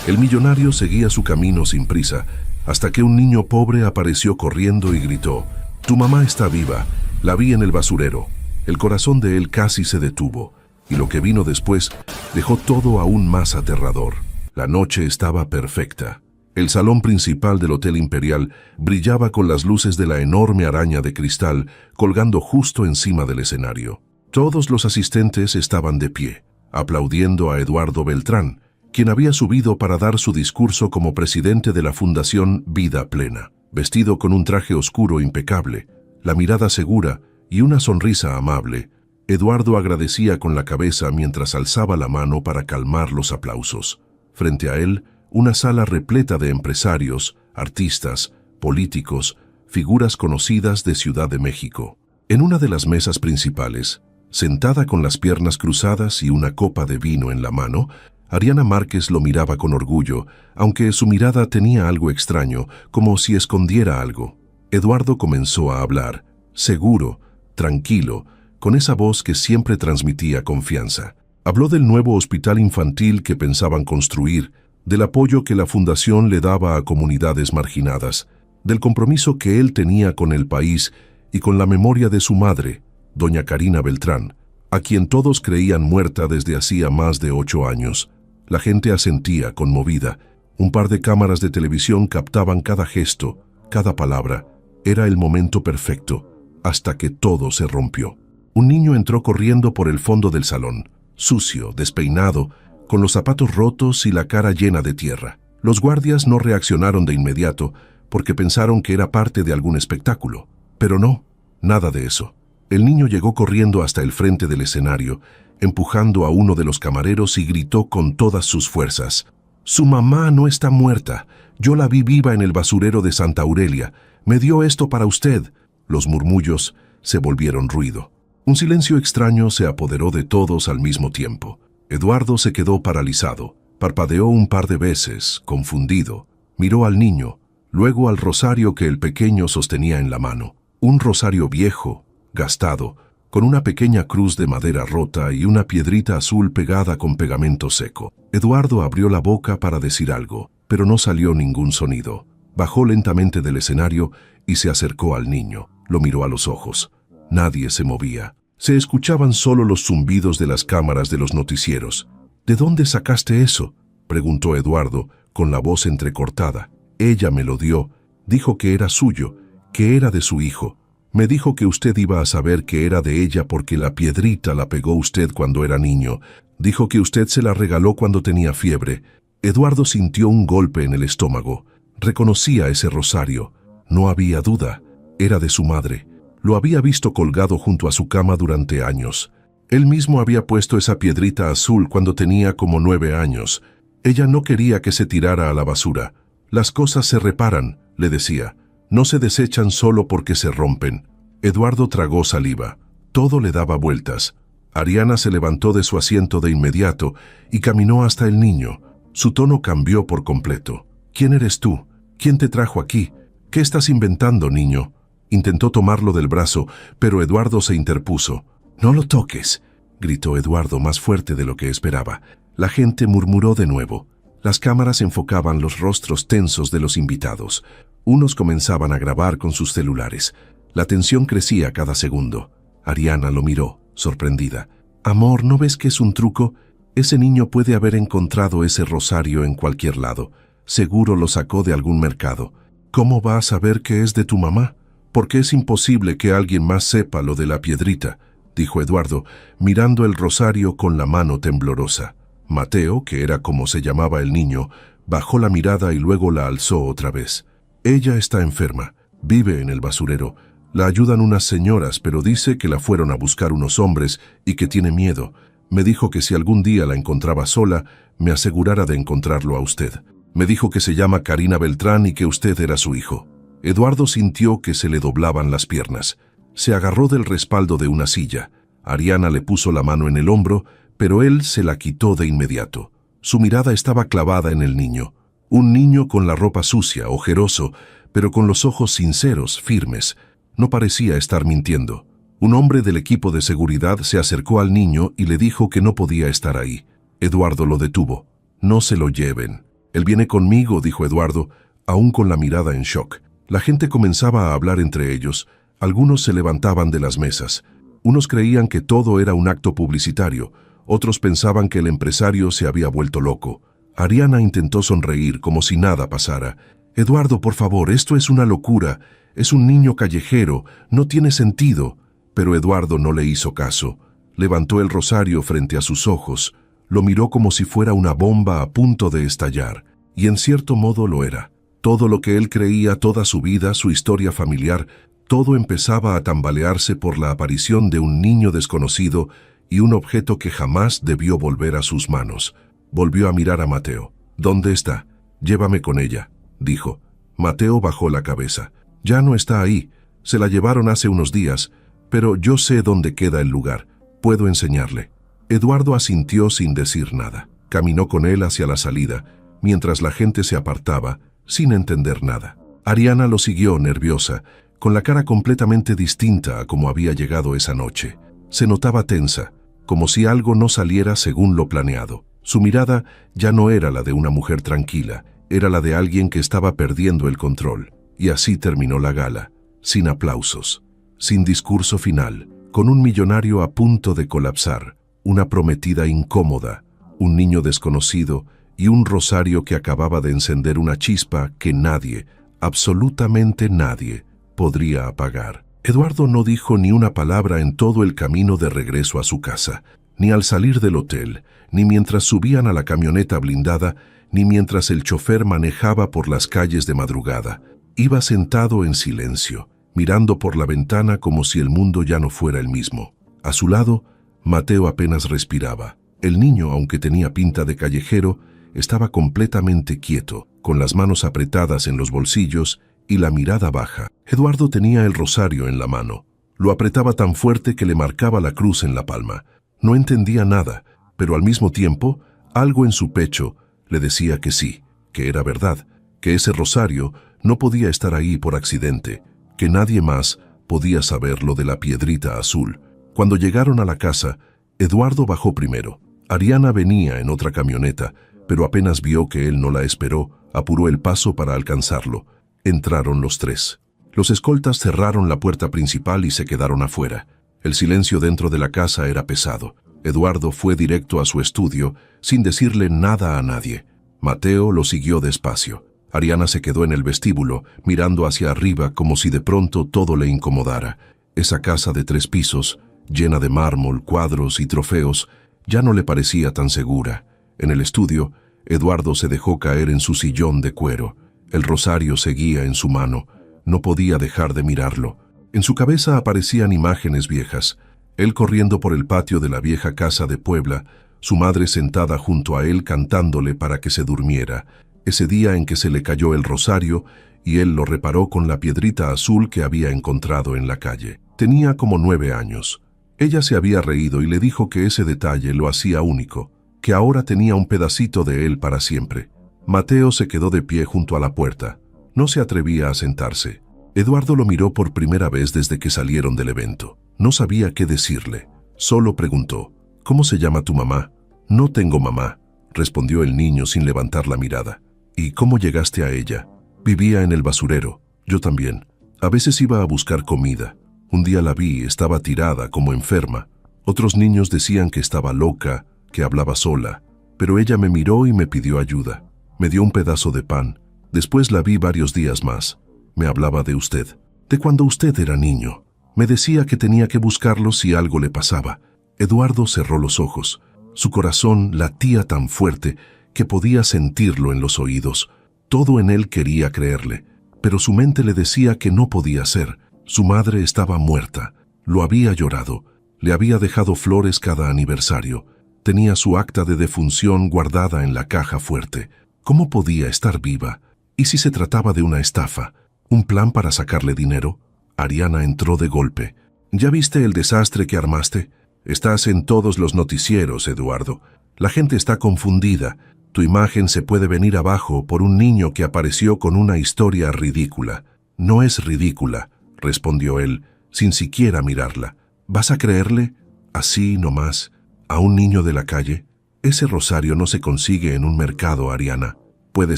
El millonario seguía su camino sin prisa, hasta que un niño pobre apareció corriendo y gritó: «Tu mamá está viva, la vi en el basurero». El corazón de él casi se detuvo, y lo que vino después dejó todo aún más aterrador. La noche estaba perfecta. El salón principal del Hotel Imperial brillaba con las luces de la enorme araña de cristal colgando justo encima del escenario. Todos los asistentes estaban de pie, aplaudiendo a Eduardo Beltrán, quien había subido para dar su discurso como presidente de la Fundación Vida Plena. Vestido con un traje oscuro impecable, la mirada segura y una sonrisa amable, Eduardo agradecía con la cabeza mientras alzaba la mano para calmar los aplausos. Frente a él, una sala repleta de empresarios, artistas, políticos, figuras conocidas de Ciudad de México. En una de las mesas principales, sentada con las piernas cruzadas y una copa de vino en la mano, Ariana Márquez lo miraba con orgullo, aunque su mirada tenía algo extraño, como si escondiera algo. Eduardo comenzó a hablar, seguro, tranquilo, con esa voz que siempre transmitía confianza. Habló del nuevo hospital infantil que pensaban construir, del apoyo que la fundación le daba a comunidades marginadas, del compromiso que él tenía con el país y con la memoria de su madre, doña Karina Beltrán, a quien todos creían muerta desde hacía más de 8 años. La gente asentía, conmovida. Un par de cámaras de televisión captaban cada gesto, cada palabra. Era el momento perfecto, hasta que todo se rompió. Un niño entró corriendo por el fondo del salón, sucio, despeinado, con los zapatos rotos y la cara llena de tierra. Los guardias no reaccionaron de inmediato porque pensaron que era parte de algún espectáculo. Pero no, nada de eso. El niño llegó corriendo hasta el frente del escenario, empujando a uno de los camareros y gritó con todas sus fuerzas: «Su mamá no está muerta. Yo la vi viva en el basurero de Santa Aurelia. Me dio esto para usted». Los murmullos se volvieron ruido. Un silencio extraño se apoderó de todos al mismo tiempo. Eduardo se quedó paralizado. Parpadeó un par de veces, confundido. Miró al niño, luego al rosario que el pequeño sostenía en la mano. Un rosario viejo, gastado, con una pequeña cruz de madera rota y una piedrita azul pegada con pegamento seco. Eduardo abrió la boca para decir algo, pero no salió ningún sonido. Bajó lentamente del escenario y se acercó al niño. Lo miró a los ojos. Nadie se movía. Se escuchaban solo los zumbidos de las cámaras de los noticieros. «¿De dónde sacaste eso?», preguntó Eduardo, con la voz entrecortada. «Ella me lo dio. Dijo que era suyo, que era de su hijo. Me dijo que usted iba a saber que era de ella porque la piedrita la pegó usted cuando era niño. Dijo que usted se la regaló cuando tenía fiebre». Eduardo sintió un golpe en el estómago. Reconocía ese rosario. No había duda. Era de su madre. Lo había visto colgado junto a su cama durante años. Él mismo había puesto esa piedrita azul cuando tenía como 9 años. Ella no quería que se tirara a la basura. «Las cosas se reparan», le decía. «No se desechan solo porque se rompen». Eduardo tragó saliva. Todo le daba vueltas. Ariana se levantó de su asiento de inmediato y caminó hasta el niño. Su tono cambió por completo. «¿Quién eres tú? ¿Quién te trajo aquí? ¿Qué estás inventando, niño?». Intentó tomarlo del brazo, pero Eduardo se interpuso. «No lo toques», gritó Eduardo más fuerte de lo que esperaba. La gente murmuró de nuevo. Las cámaras enfocaban los rostros tensos de los invitados. Unos comenzaban a grabar con sus celulares. La tensión crecía cada segundo. Ariana lo miró, sorprendida. «Amor, ¿no ves que es un truco? Ese niño puede haber encontrado ese rosario en cualquier lado. Seguro lo sacó de algún mercado. ¿Cómo va a saber que es de tu mamá? Porque es imposible que alguien más sepa lo de la piedrita», dijo Eduardo, mirando el rosario con la mano temblorosa. Mateo, que era como se llamaba el niño, bajó la mirada y luego la alzó otra vez. «Ella está enferma, vive en el basurero. La ayudan unas señoras, pero dice que la fueron a buscar unos hombres y que tiene miedo. Me dijo que si algún día la encontraba sola, me asegurara de encontrarlo a usted. Me dijo que se llama Karina Beltrán y que usted era su hijo». Eduardo sintió que se le doblaban las piernas. Se agarró del respaldo de una silla. Ariana le puso la mano en el hombro, pero él se la quitó de inmediato. Su mirada estaba clavada en el niño. Un niño con la ropa sucia, ojeroso, pero con los ojos sinceros, firmes. No parecía estar mintiendo. Un hombre del equipo de seguridad se acercó al niño y le dijo que no podía estar ahí. Eduardo lo detuvo. «No se lo lleven». Él viene conmigo, dijo Eduardo, aún con la mirada en shock. La gente comenzaba a hablar entre ellos. Algunos se levantaban de las mesas. Unos creían que todo era un acto publicitario. Otros pensaban que el empresario se había vuelto loco. Ariana intentó sonreír como si nada pasara. Eduardo, por favor, esto es una locura. Es un niño callejero. No tiene sentido. Pero Eduardo no le hizo caso. Levantó el rosario frente a sus ojos. Lo miró como si fuera una bomba a punto de estallar. Y en cierto modo lo era. Todo lo que él creía, toda su vida, su historia familiar, todo empezaba a tambalearse por la aparición de un niño desconocido y un objeto que jamás debió volver a sus manos. Volvió a mirar a Mateo. «¿Dónde está? Llévame con ella», dijo. Mateo bajó la cabeza. «Ya no está ahí. Se la llevaron hace unos días, pero yo sé dónde queda el lugar. Puedo enseñarle». Eduardo asintió sin decir nada. Caminó con él hacia la salida, mientras la gente se apartaba, sin entender nada. Ariana lo siguió nerviosa, con la cara completamente distinta a como había llegado esa noche. Se notaba tensa, como si algo no saliera según lo planeado. Su mirada ya no era la de una mujer tranquila, era la de alguien que estaba perdiendo el control. Y así terminó la gala, sin aplausos, sin discurso final, con un millonario a punto de colapsar, una prometida incómoda, un niño desconocido y un rosario que acababa de encender una chispa que nadie, absolutamente nadie, podría apagar. Eduardo no dijo ni una palabra en todo el camino de regreso a su casa, ni al salir del hotel, ni mientras subían a la camioneta blindada, ni mientras el chofer manejaba por las calles de madrugada. Iba sentado en silencio, mirando por la ventana como si el mundo ya no fuera el mismo. A su lado, Mateo apenas respiraba. El niño, aunque tenía pinta de callejero, estaba completamente quieto, con las manos apretadas en los bolsillos y la mirada baja. Eduardo tenía el rosario en la mano. Lo apretaba tan fuerte que le marcaba la cruz en la palma. No entendía nada, pero al mismo tiempo, algo en su pecho le decía que sí, que era verdad, que ese rosario no podía estar ahí por accidente, que nadie más podía saber lo de la piedrita azul. Cuando llegaron a la casa, Eduardo bajó primero. Ariana venía en otra camioneta, pero apenas vio que él no la esperó, apuró el paso para alcanzarlo. Entraron los tres. Los escoltas cerraron la puerta principal y se quedaron afuera. El silencio dentro de la casa era pesado. Eduardo fue directo a su estudio, sin decirle nada a nadie. Mateo lo siguió despacio. Ariana se quedó en el vestíbulo, mirando hacia arriba como si de pronto todo le incomodara. Esa casa de 3 pisos, llena de mármol, cuadros y trofeos, ya no le parecía tan segura. En el estudio, Eduardo se dejó caer en su sillón de cuero. El rosario seguía en su mano. No podía dejar de mirarlo. En su cabeza aparecían imágenes viejas. Él corriendo por el patio de la vieja casa de Puebla, su madre sentada junto a él cantándole para que se durmiera. Ese día en que se le cayó el rosario y él lo reparó con la piedrita azul que había encontrado en la calle. Tenía como 9 años. Ella se había reído y le dijo que ese detalle lo hacía único, que ahora tenía un pedacito de él para siempre. Mateo se quedó de pie junto a la puerta. No se atrevía a sentarse. Eduardo lo miró por primera vez desde que salieron del evento. No sabía qué decirle. Solo preguntó, «¿Cómo se llama tu mamá?» «No tengo mamá», respondió el niño sin levantar la mirada. «¿Y cómo llegaste a ella?» «Vivía en el basurero. Yo también. A veces iba a buscar comida. Un día la vi, estaba tirada, como enferma. Otros niños decían que estaba loca, que hablaba sola. Pero ella me miró y me pidió ayuda. Me dio un pedazo de pan. Después la vi varios días más. Me hablaba de usted, de cuando usted era niño. Me decía que tenía que buscarlo si algo le pasaba». Eduardo cerró los ojos. Su corazón latía tan fuerte que podía sentirlo en los oídos. Todo en él quería creerle, pero su mente le decía que no podía ser. Su madre estaba muerta. Lo había llorado. Le había dejado flores cada aniversario. Tenía su acta de defunción guardada en la caja fuerte. ¿Cómo podía estar viva? ¿Y si se trataba de una estafa? ¿Un plan para sacarle dinero? Ariana entró de golpe. «¿Ya viste el desastre que armaste? Estás en todos los noticieros, Eduardo. La gente está confundida. Tu imagen se puede venir abajo por un niño que apareció con una historia ridícula». «No es ridícula», respondió él, sin siquiera mirarla. «¿Vas a creerle? Así nomás, a un niño de la calle. Ese rosario no se consigue en un mercado, Ariana. Puede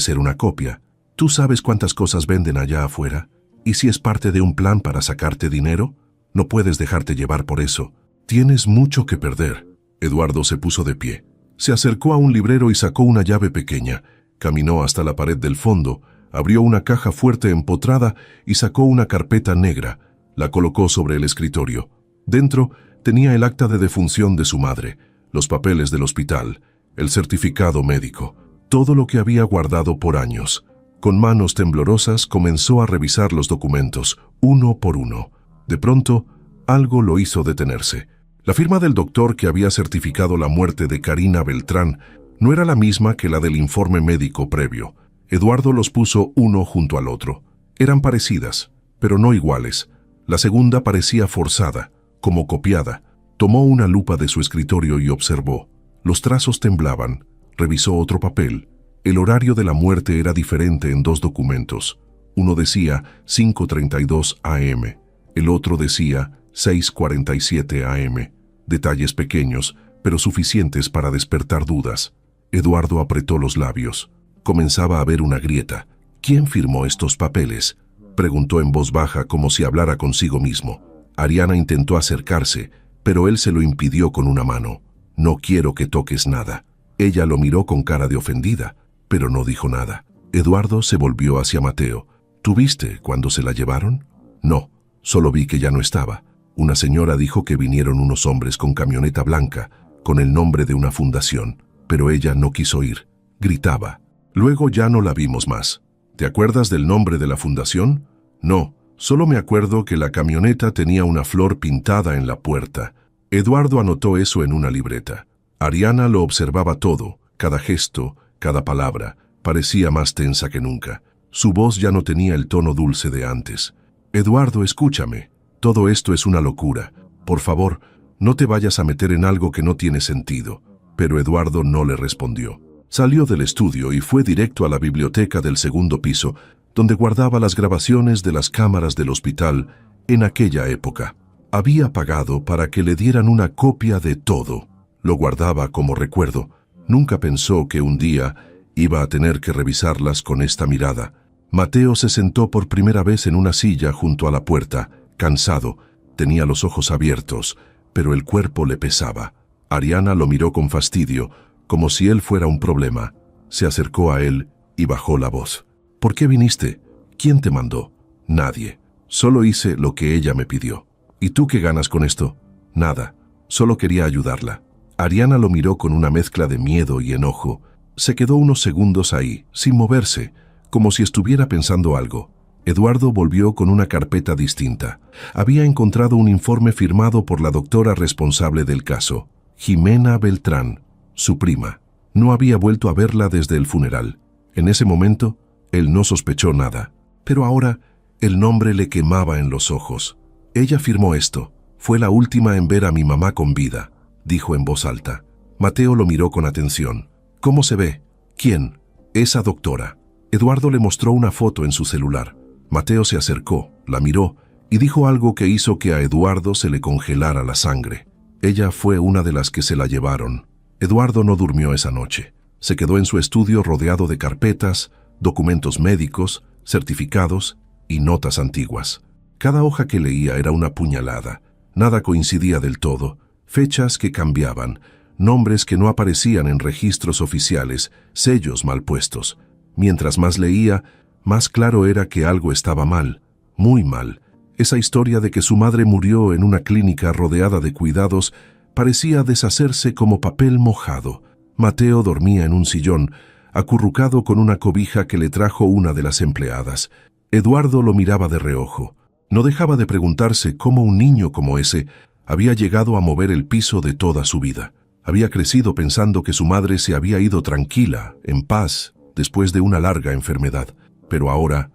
ser una copia. ¿Tú sabes cuántas cosas venden allá afuera? ¿Y si es parte de un plan para sacarte dinero? No puedes dejarte llevar por eso. Tienes mucho que perder. Eduardo se puso de pie. Se acercó a un librero y sacó una llave pequeña. Caminó hasta la pared del fondo, abrió una caja fuerte empotrada y sacó una carpeta negra. La colocó sobre el escritorio. Dentro tenía el acta de defunción de su madre, los papeles del hospital, el certificado médico, todo lo que había guardado por años. Con manos temblorosas comenzó a revisar los documentos, uno por uno. De pronto, algo lo hizo detenerse. La firma del doctor que había certificado la muerte de Karina Beltrán no era la misma que la del informe médico previo. Eduardo los puso uno junto al otro. Eran parecidas, pero no iguales. La segunda parecía forzada, como copiada. Tomó una lupa de su escritorio y observó. Los trazos temblaban. Revisó otro papel. El horario de la muerte era diferente en dos documentos. Uno decía 5:32 AM. El otro decía 6:47 AM. Detalles pequeños, pero suficientes para despertar dudas. Eduardo apretó los labios. Comenzaba a ver una grieta. ¿Quién firmó estos papeles?, preguntó en voz baja como si hablara consigo mismo. Ariana intentó acercarse, pero él se lo impidió con una mano. No quiero que toques nada. Ella lo miró con cara de ofendida, pero no dijo nada. Eduardo se volvió hacia Mateo. ¿Tú viste cuando se la llevaron? No, solo vi que ya no estaba. Una señora dijo que vinieron unos hombres con camioneta blanca, con el nombre de una fundación, pero ella no quiso ir. Gritaba. Luego ya no la vimos más. ¿Te acuerdas del nombre de la fundación? No, solo me acuerdo que la camioneta tenía una flor pintada en la puerta. Eduardo anotó eso en una libreta. Ariana lo observaba todo, cada gesto, cada palabra. Parecía más tensa que nunca. Su voz ya no tenía el tono dulce de antes. Eduardo, escúchame. Todo esto es una locura. Por favor, no te vayas a meter en algo que no tiene sentido. Pero Eduardo no le respondió. Salió del estudio y fue directo a la biblioteca del segundo piso, donde guardaba las grabaciones de las cámaras del hospital en aquella época. Había pagado para que le dieran una copia de todo. Lo guardaba como recuerdo. Nunca pensó que un día iba a tener que revisarlas con esta mirada. Mateo se sentó por primera vez en una silla junto a la puerta, cansado. Tenía los ojos abiertos, pero el cuerpo le pesaba. Ariana lo miró con fastidio, como si él fuera un problema. Se acercó a él y bajó la voz. ¿Por qué viniste? ¿Quién te mandó? Nadie. Solo hice lo que ella me pidió. ¿Y tú qué ganas con esto? Nada. Solo quería ayudarla. Ariana lo miró con una mezcla de miedo y enojo. Se quedó unos segundos ahí, sin moverse, como si estuviera pensando algo. Eduardo volvió con una carpeta distinta. Había encontrado un informe firmado por la doctora responsable del caso, Jimena Beltrán, su prima. No había vuelto a verla desde el funeral. En ese momento, él no sospechó nada. Pero ahora, el nombre le quemaba en los ojos. Ella firmó esto. Fue la última en ver a mi mamá con vida, dijo en voz alta. Mateo lo miró con atención. ¿Cómo se ve? ¿Quién? Esa doctora. Eduardo le mostró una foto en su celular. Mateo se acercó, la miró y dijo algo que hizo que a Eduardo se le congelara la sangre. Ella fue una de las que se la llevaron. Eduardo no durmió esa noche. Se quedó en su estudio rodeado de carpetas, documentos médicos, certificados y notas antiguas. Cada hoja que leía era una puñalada. Nada coincidía del todo. Fechas que cambiaban, nombres que no aparecían en registros oficiales, sellos mal puestos. Mientras más leía, más claro era que algo estaba mal, muy mal. Esa historia de que su madre murió en una clínica rodeada de cuidados parecía deshacerse como papel mojado. Mateo dormía en un sillón, acurrucado con una cobija que le trajo una de las empleadas. Eduardo lo miraba de reojo. No dejaba de preguntarse cómo un niño como ese había llegado a mover el piso de toda su vida. Había crecido pensando que su madre se había ido tranquila, en paz, después de una larga enfermedad. Pero ahora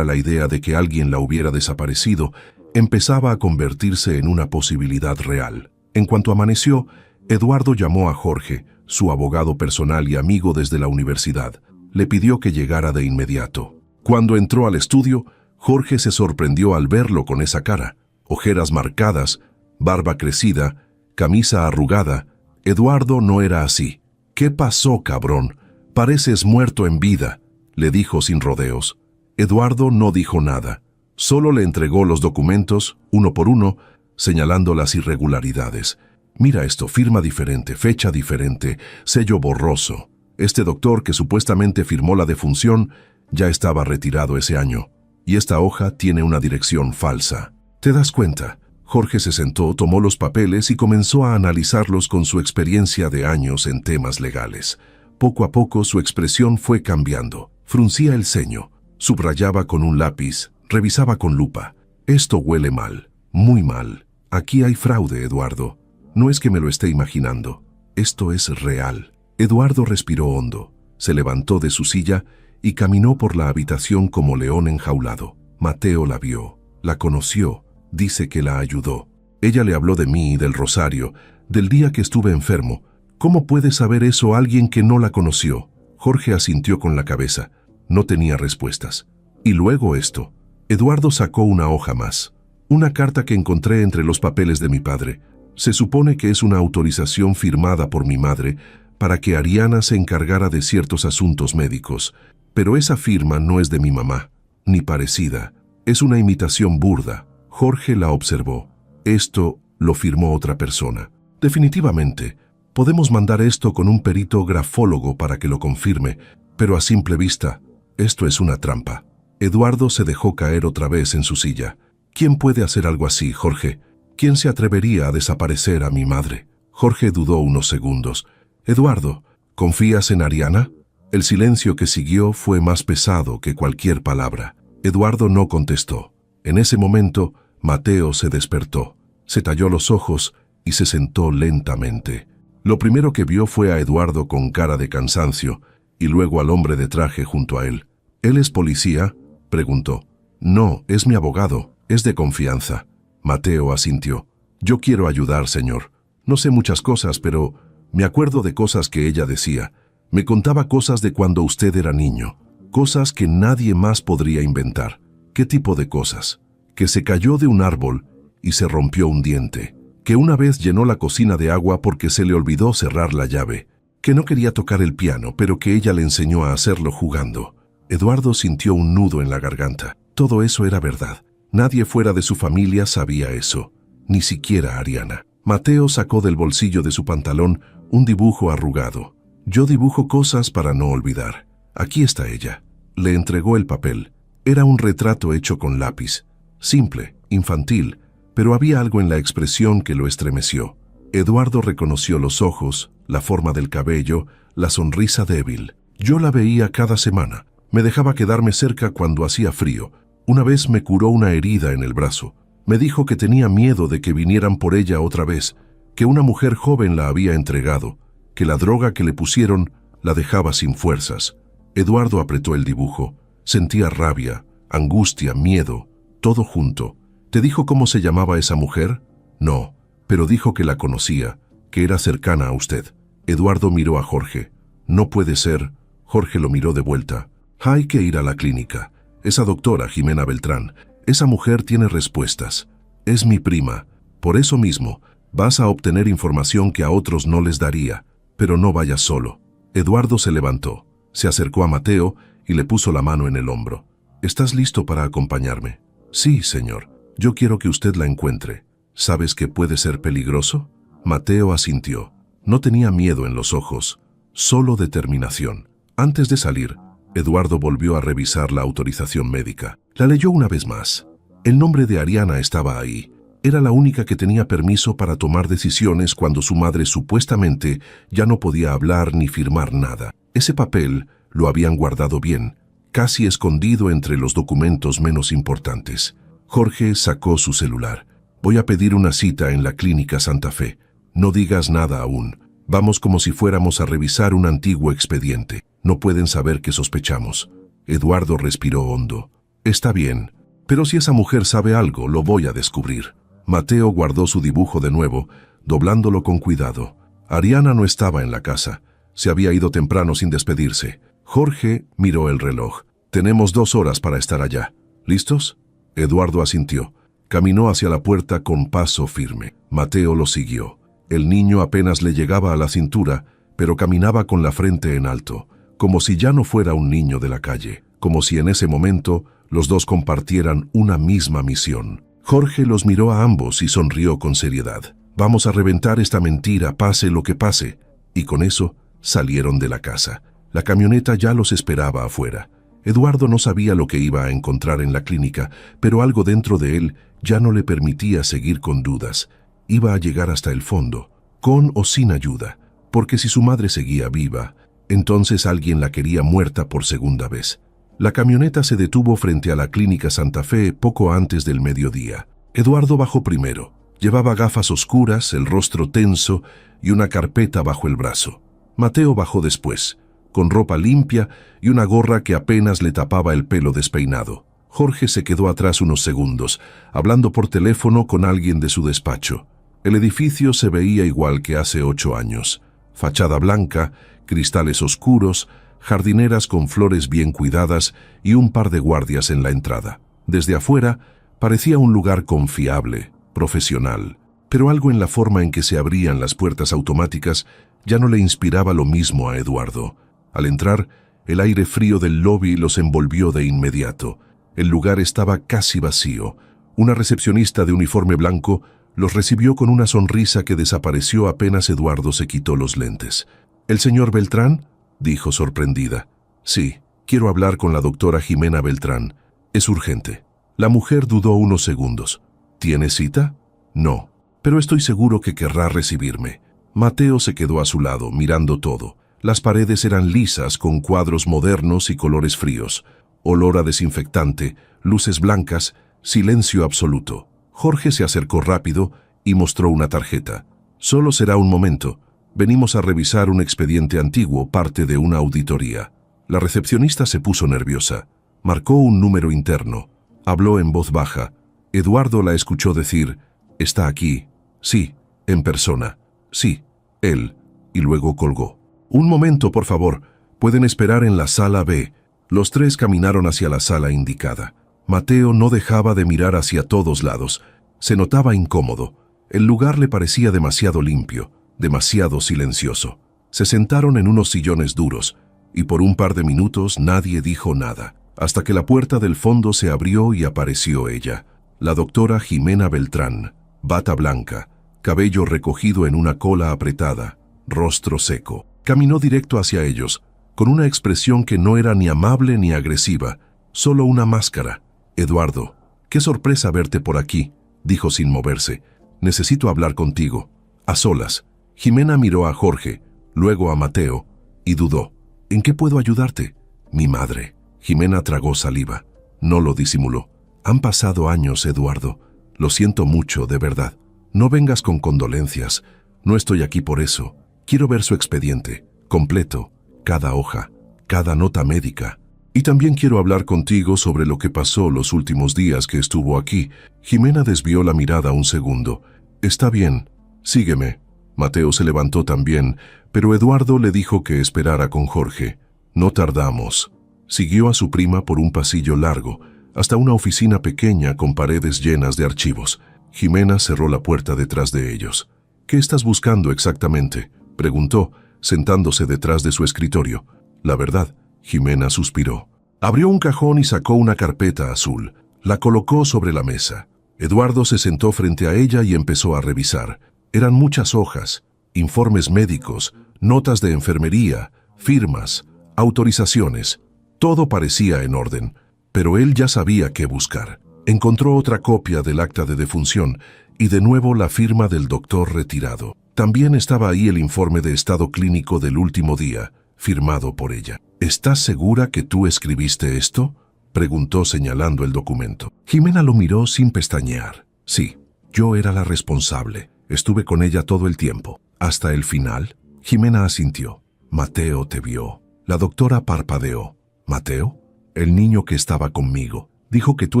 la idea de que alguien la hubiera desaparecido empezaba a convertirse en una posibilidad real. En cuanto amaneció, Eduardo llamó a Jorge, su abogado personal y amigo desde la universidad. Le pidió que llegara de inmediato. Cuando entró al estudio, Jorge se sorprendió al verlo con esa cara. Ojeras marcadas, barba crecida, camisa arrugada. Eduardo no era así. ¿Qué pasó, cabrón? Pareces muerto en vida, le dijo sin rodeos. Eduardo no dijo nada. Solo le entregó los documentos, uno por uno, señalando las irregularidades. Mira esto, firma diferente, fecha diferente, sello borroso. Este doctor que supuestamente firmó la defunción ya estaba retirado ese año. Y esta hoja tiene una dirección falsa. ¿Te das cuenta? Jorge se sentó, tomó los papeles y comenzó a analizarlos con su experiencia de años en temas legales. Poco a poco su expresión fue cambiando. Fruncía el ceño, subrayaba con un lápiz, revisaba con lupa. Esto huele mal, muy mal. Aquí hay fraude, Eduardo. No es que me lo esté imaginando. Esto es real. Eduardo respiró hondo, se levantó de su silla y caminó por la habitación como león enjaulado. Mateo la vio, la conoció, dice que la ayudó. Ella le habló de mí y del rosario, del día que estuve enfermo. ¿Cómo puede saber eso alguien que no la conoció? Jorge asintió con la cabeza. No tenía respuestas. Y luego esto. Eduardo sacó una hoja más. Una carta que encontré entre los papeles de mi padre. Se supone que es una autorización firmada por mi madre para que Ariana se encargara de ciertos asuntos médicos. Pero esa firma no es de mi mamá, ni parecida. Es una imitación burda. Jorge la observó. Esto lo firmó otra persona. Definitivamente, podemos mandar esto con un perito grafólogo para que lo confirme, pero a simple vista, esto es una trampa. Eduardo se dejó caer otra vez en su silla. ¿Quién puede hacer algo así, Jorge? ¿Quién se atrevería a desaparecer a mi madre? Jorge dudó unos segundos. Eduardo, ¿confías en Ariana? El silencio que siguió fue más pesado que cualquier palabra. Eduardo no contestó. En ese momento, Mateo se despertó, se talló los ojos y se sentó lentamente. Lo primero que vio fue a Eduardo con cara de cansancio y luego al hombre de traje junto a él. ¿Él es policía?, preguntó. No, es mi abogado, es de confianza. Mateo asintió. Yo quiero ayudar, señor. No sé muchas cosas, pero me acuerdo de cosas que ella decía. Me contaba cosas de cuando usted era niño, cosas que nadie más podría inventar. ¿Qué tipo de cosas? Que se cayó de un árbol y se rompió un diente, que una vez llenó la cocina de agua porque se le olvidó cerrar la llave, que no quería tocar el piano, pero que ella le enseñó a hacerlo jugando. Eduardo sintió un nudo en la garganta. Todo eso era verdad. Nadie fuera de su familia sabía eso, ni siquiera Ariana. Mateo sacó del bolsillo de su pantalón un dibujo arrugado. Yo dibujo cosas para no olvidar. Aquí está ella. Le entregó el papel. Era un retrato hecho con lápiz. Simple, infantil, pero había algo en la expresión que lo estremeció. Eduardo reconoció los ojos, la forma del cabello, la sonrisa débil. Yo la veía cada semana. Me dejaba quedarme cerca cuando hacía frío. Una vez me curó una herida en el brazo. Me dijo que tenía miedo de que vinieran por ella otra vez, que una mujer joven la había entregado, que la droga que le pusieron la dejaba sin fuerzas. Eduardo apretó el dibujo. Sentía rabia, angustia, miedo, todo junto. ¿Te dijo cómo se llamaba esa mujer? No, pero dijo que la conocía, que era cercana a usted. Eduardo miró a Jorge. No puede ser. Jorge lo miró de vuelta. Hay que ir a la clínica. Esa doctora, Jimena Beltrán, esa mujer tiene respuestas. Es mi prima. Por eso mismo, vas a obtener información que a otros no les daría, pero no vayas solo. Eduardo se levantó, se acercó a Mateo y le puso la mano en el hombro. ¿Estás listo para acompañarme? Sí, señor. Yo quiero que usted la encuentre. ¿Sabes que puede ser peligroso? Mateo asintió. No tenía miedo en los ojos, solo determinación. Antes de salir, Eduardo volvió a revisar la autorización médica. La leyó una vez más. El nombre de Ariana estaba ahí. Era la única que tenía permiso para tomar decisiones cuando su madre supuestamente ya no podía hablar ni firmar nada. Ese papel lo habían guardado bien, casi escondido entre los documentos menos importantes. Jorge sacó su celular. Voy a pedir una cita en la clínica Santa Fe. No digas nada aún. Vamos como si fuéramos a revisar un antiguo expediente. No pueden saber que sospechamos. Eduardo respiró hondo. Está bien, pero si esa mujer sabe algo, lo voy a descubrir. Mateo guardó su dibujo de nuevo, doblándolo con cuidado. Ariana no estaba en la casa. Se había ido temprano sin despedirse. Jorge miró el reloj. Tenemos 2 horas para estar allá. ¿Listos? Eduardo asintió. Caminó hacia la puerta con paso firme. Mateo lo siguió. El niño apenas le llegaba a la cintura, pero caminaba con la frente en alto, como si ya no fuera un niño de la calle, como si en ese momento los dos compartieran una misma misión. Jorge los miró a ambos y sonrió con seriedad. Vamos a reventar esta mentira, pase lo que pase. Y con eso salieron de la casa. La camioneta ya los esperaba afuera. Eduardo no sabía lo que iba a encontrar en la clínica, pero algo dentro de él ya no le permitía seguir con dudas. Iba a llegar hasta el fondo, con o sin ayuda, porque si su madre seguía viva, entonces alguien la quería muerta por segunda vez. La camioneta se detuvo frente a la Clínica Santa Fe poco antes del mediodía. Eduardo bajó primero. Llevaba gafas oscuras, el rostro tenso y una carpeta bajo el brazo. Mateo bajó después, con ropa limpia y una gorra que apenas le tapaba el pelo despeinado. Jorge se quedó atrás unos segundos, hablando por teléfono con alguien de su despacho. El edificio se veía igual que hace 8 años. Fachada blanca, cristales oscuros, jardineras con flores bien cuidadas y un par de guardias en la entrada. Desde afuera, parecía un lugar confiable, profesional, pero algo en la forma en que se abrían las puertas automáticas ya no le inspiraba lo mismo a Eduardo. Al entrar, el aire frío del lobby los envolvió de inmediato. El lugar estaba casi vacío. Una recepcionista de uniforme blanco los recibió con una sonrisa que desapareció apenas Eduardo se quitó los lentes. «¿El señor Beltrán?», dijo sorprendida. «Sí, quiero hablar con la doctora Jimena Beltrán. Es urgente». La mujer dudó unos segundos. «¿Tiene cita?». «No, pero estoy seguro que querrá recibirme». Mateo se quedó a su lado, mirando todo. Las paredes eran lisas, con cuadros modernos y colores fríos. Olor a desinfectante, luces blancas, silencio absoluto. Jorge se acercó rápido y mostró una tarjeta. «Solo será un momento. Venimos a revisar un expediente antiguo, parte de una auditoría». La recepcionista se puso nerviosa. Marcó un número interno. Habló en voz baja. Eduardo la escuchó decir: «Está aquí». «Sí, en persona». «Sí, él». Y luego colgó. «Un momento, por favor. Pueden esperar en la sala B». Los tres caminaron hacia la sala indicada. Mateo no dejaba de mirar hacia todos lados. Se notaba incómodo. El lugar le parecía demasiado limpio, demasiado silencioso. Se sentaron en unos sillones duros, y por un par de minutos nadie dijo nada, hasta que la puerta del fondo se abrió y apareció ella, la doctora Jimena Beltrán, bata blanca, cabello recogido en una cola apretada, rostro seco. Caminó directo hacia ellos, con una expresión que no era ni amable ni agresiva, solo una máscara. «Eduardo, qué sorpresa verte por aquí», dijo sin moverse. «Necesito hablar contigo». A solas, Jimena miró a Jorge, luego a Mateo, y dudó. «¿En qué puedo ayudarte?». «Mi madre». Jimena tragó saliva. No lo disimuló. «Han pasado años, Eduardo. Lo siento mucho, de verdad. No vengas con condolencias. No estoy aquí por eso. Quiero ver su expediente, completo, cada hoja, cada nota médica. Y también quiero hablar contigo sobre lo que pasó los últimos días que estuvo aquí». Jimena desvió la mirada un segundo. «Está bien, sígueme». Mateo se levantó también, pero Eduardo le dijo que esperara con Jorge. No tardamos. Siguió a su prima por un pasillo largo, hasta una oficina pequeña con paredes llenas de archivos. Jimena cerró la puerta detrás de ellos. «¿Qué estás buscando exactamente?», preguntó, sentándose detrás de su escritorio. «La verdad», Jimena suspiró. Abrió un cajón y sacó una carpeta azul. La colocó sobre la mesa. Eduardo se sentó frente a ella y empezó a revisar. Eran muchas hojas, informes médicos, notas de enfermería, firmas, autorizaciones. Todo parecía en orden, pero él ya sabía qué buscar. Encontró otra copia del acta de defunción y de nuevo la firma del doctor retirado. También estaba ahí el informe de estado clínico del último día, firmado por ella. «¿Estás segura que tú escribiste esto?», preguntó señalando el documento. Jimena lo miró sin pestañear. «Sí, yo era la responsable. Estuve con ella todo el tiempo. ¿Hasta el final?». Jimena asintió. «Mateo te vio». La doctora parpadeó. «¿Mateo?». «El niño que estaba conmigo. Dijo que tú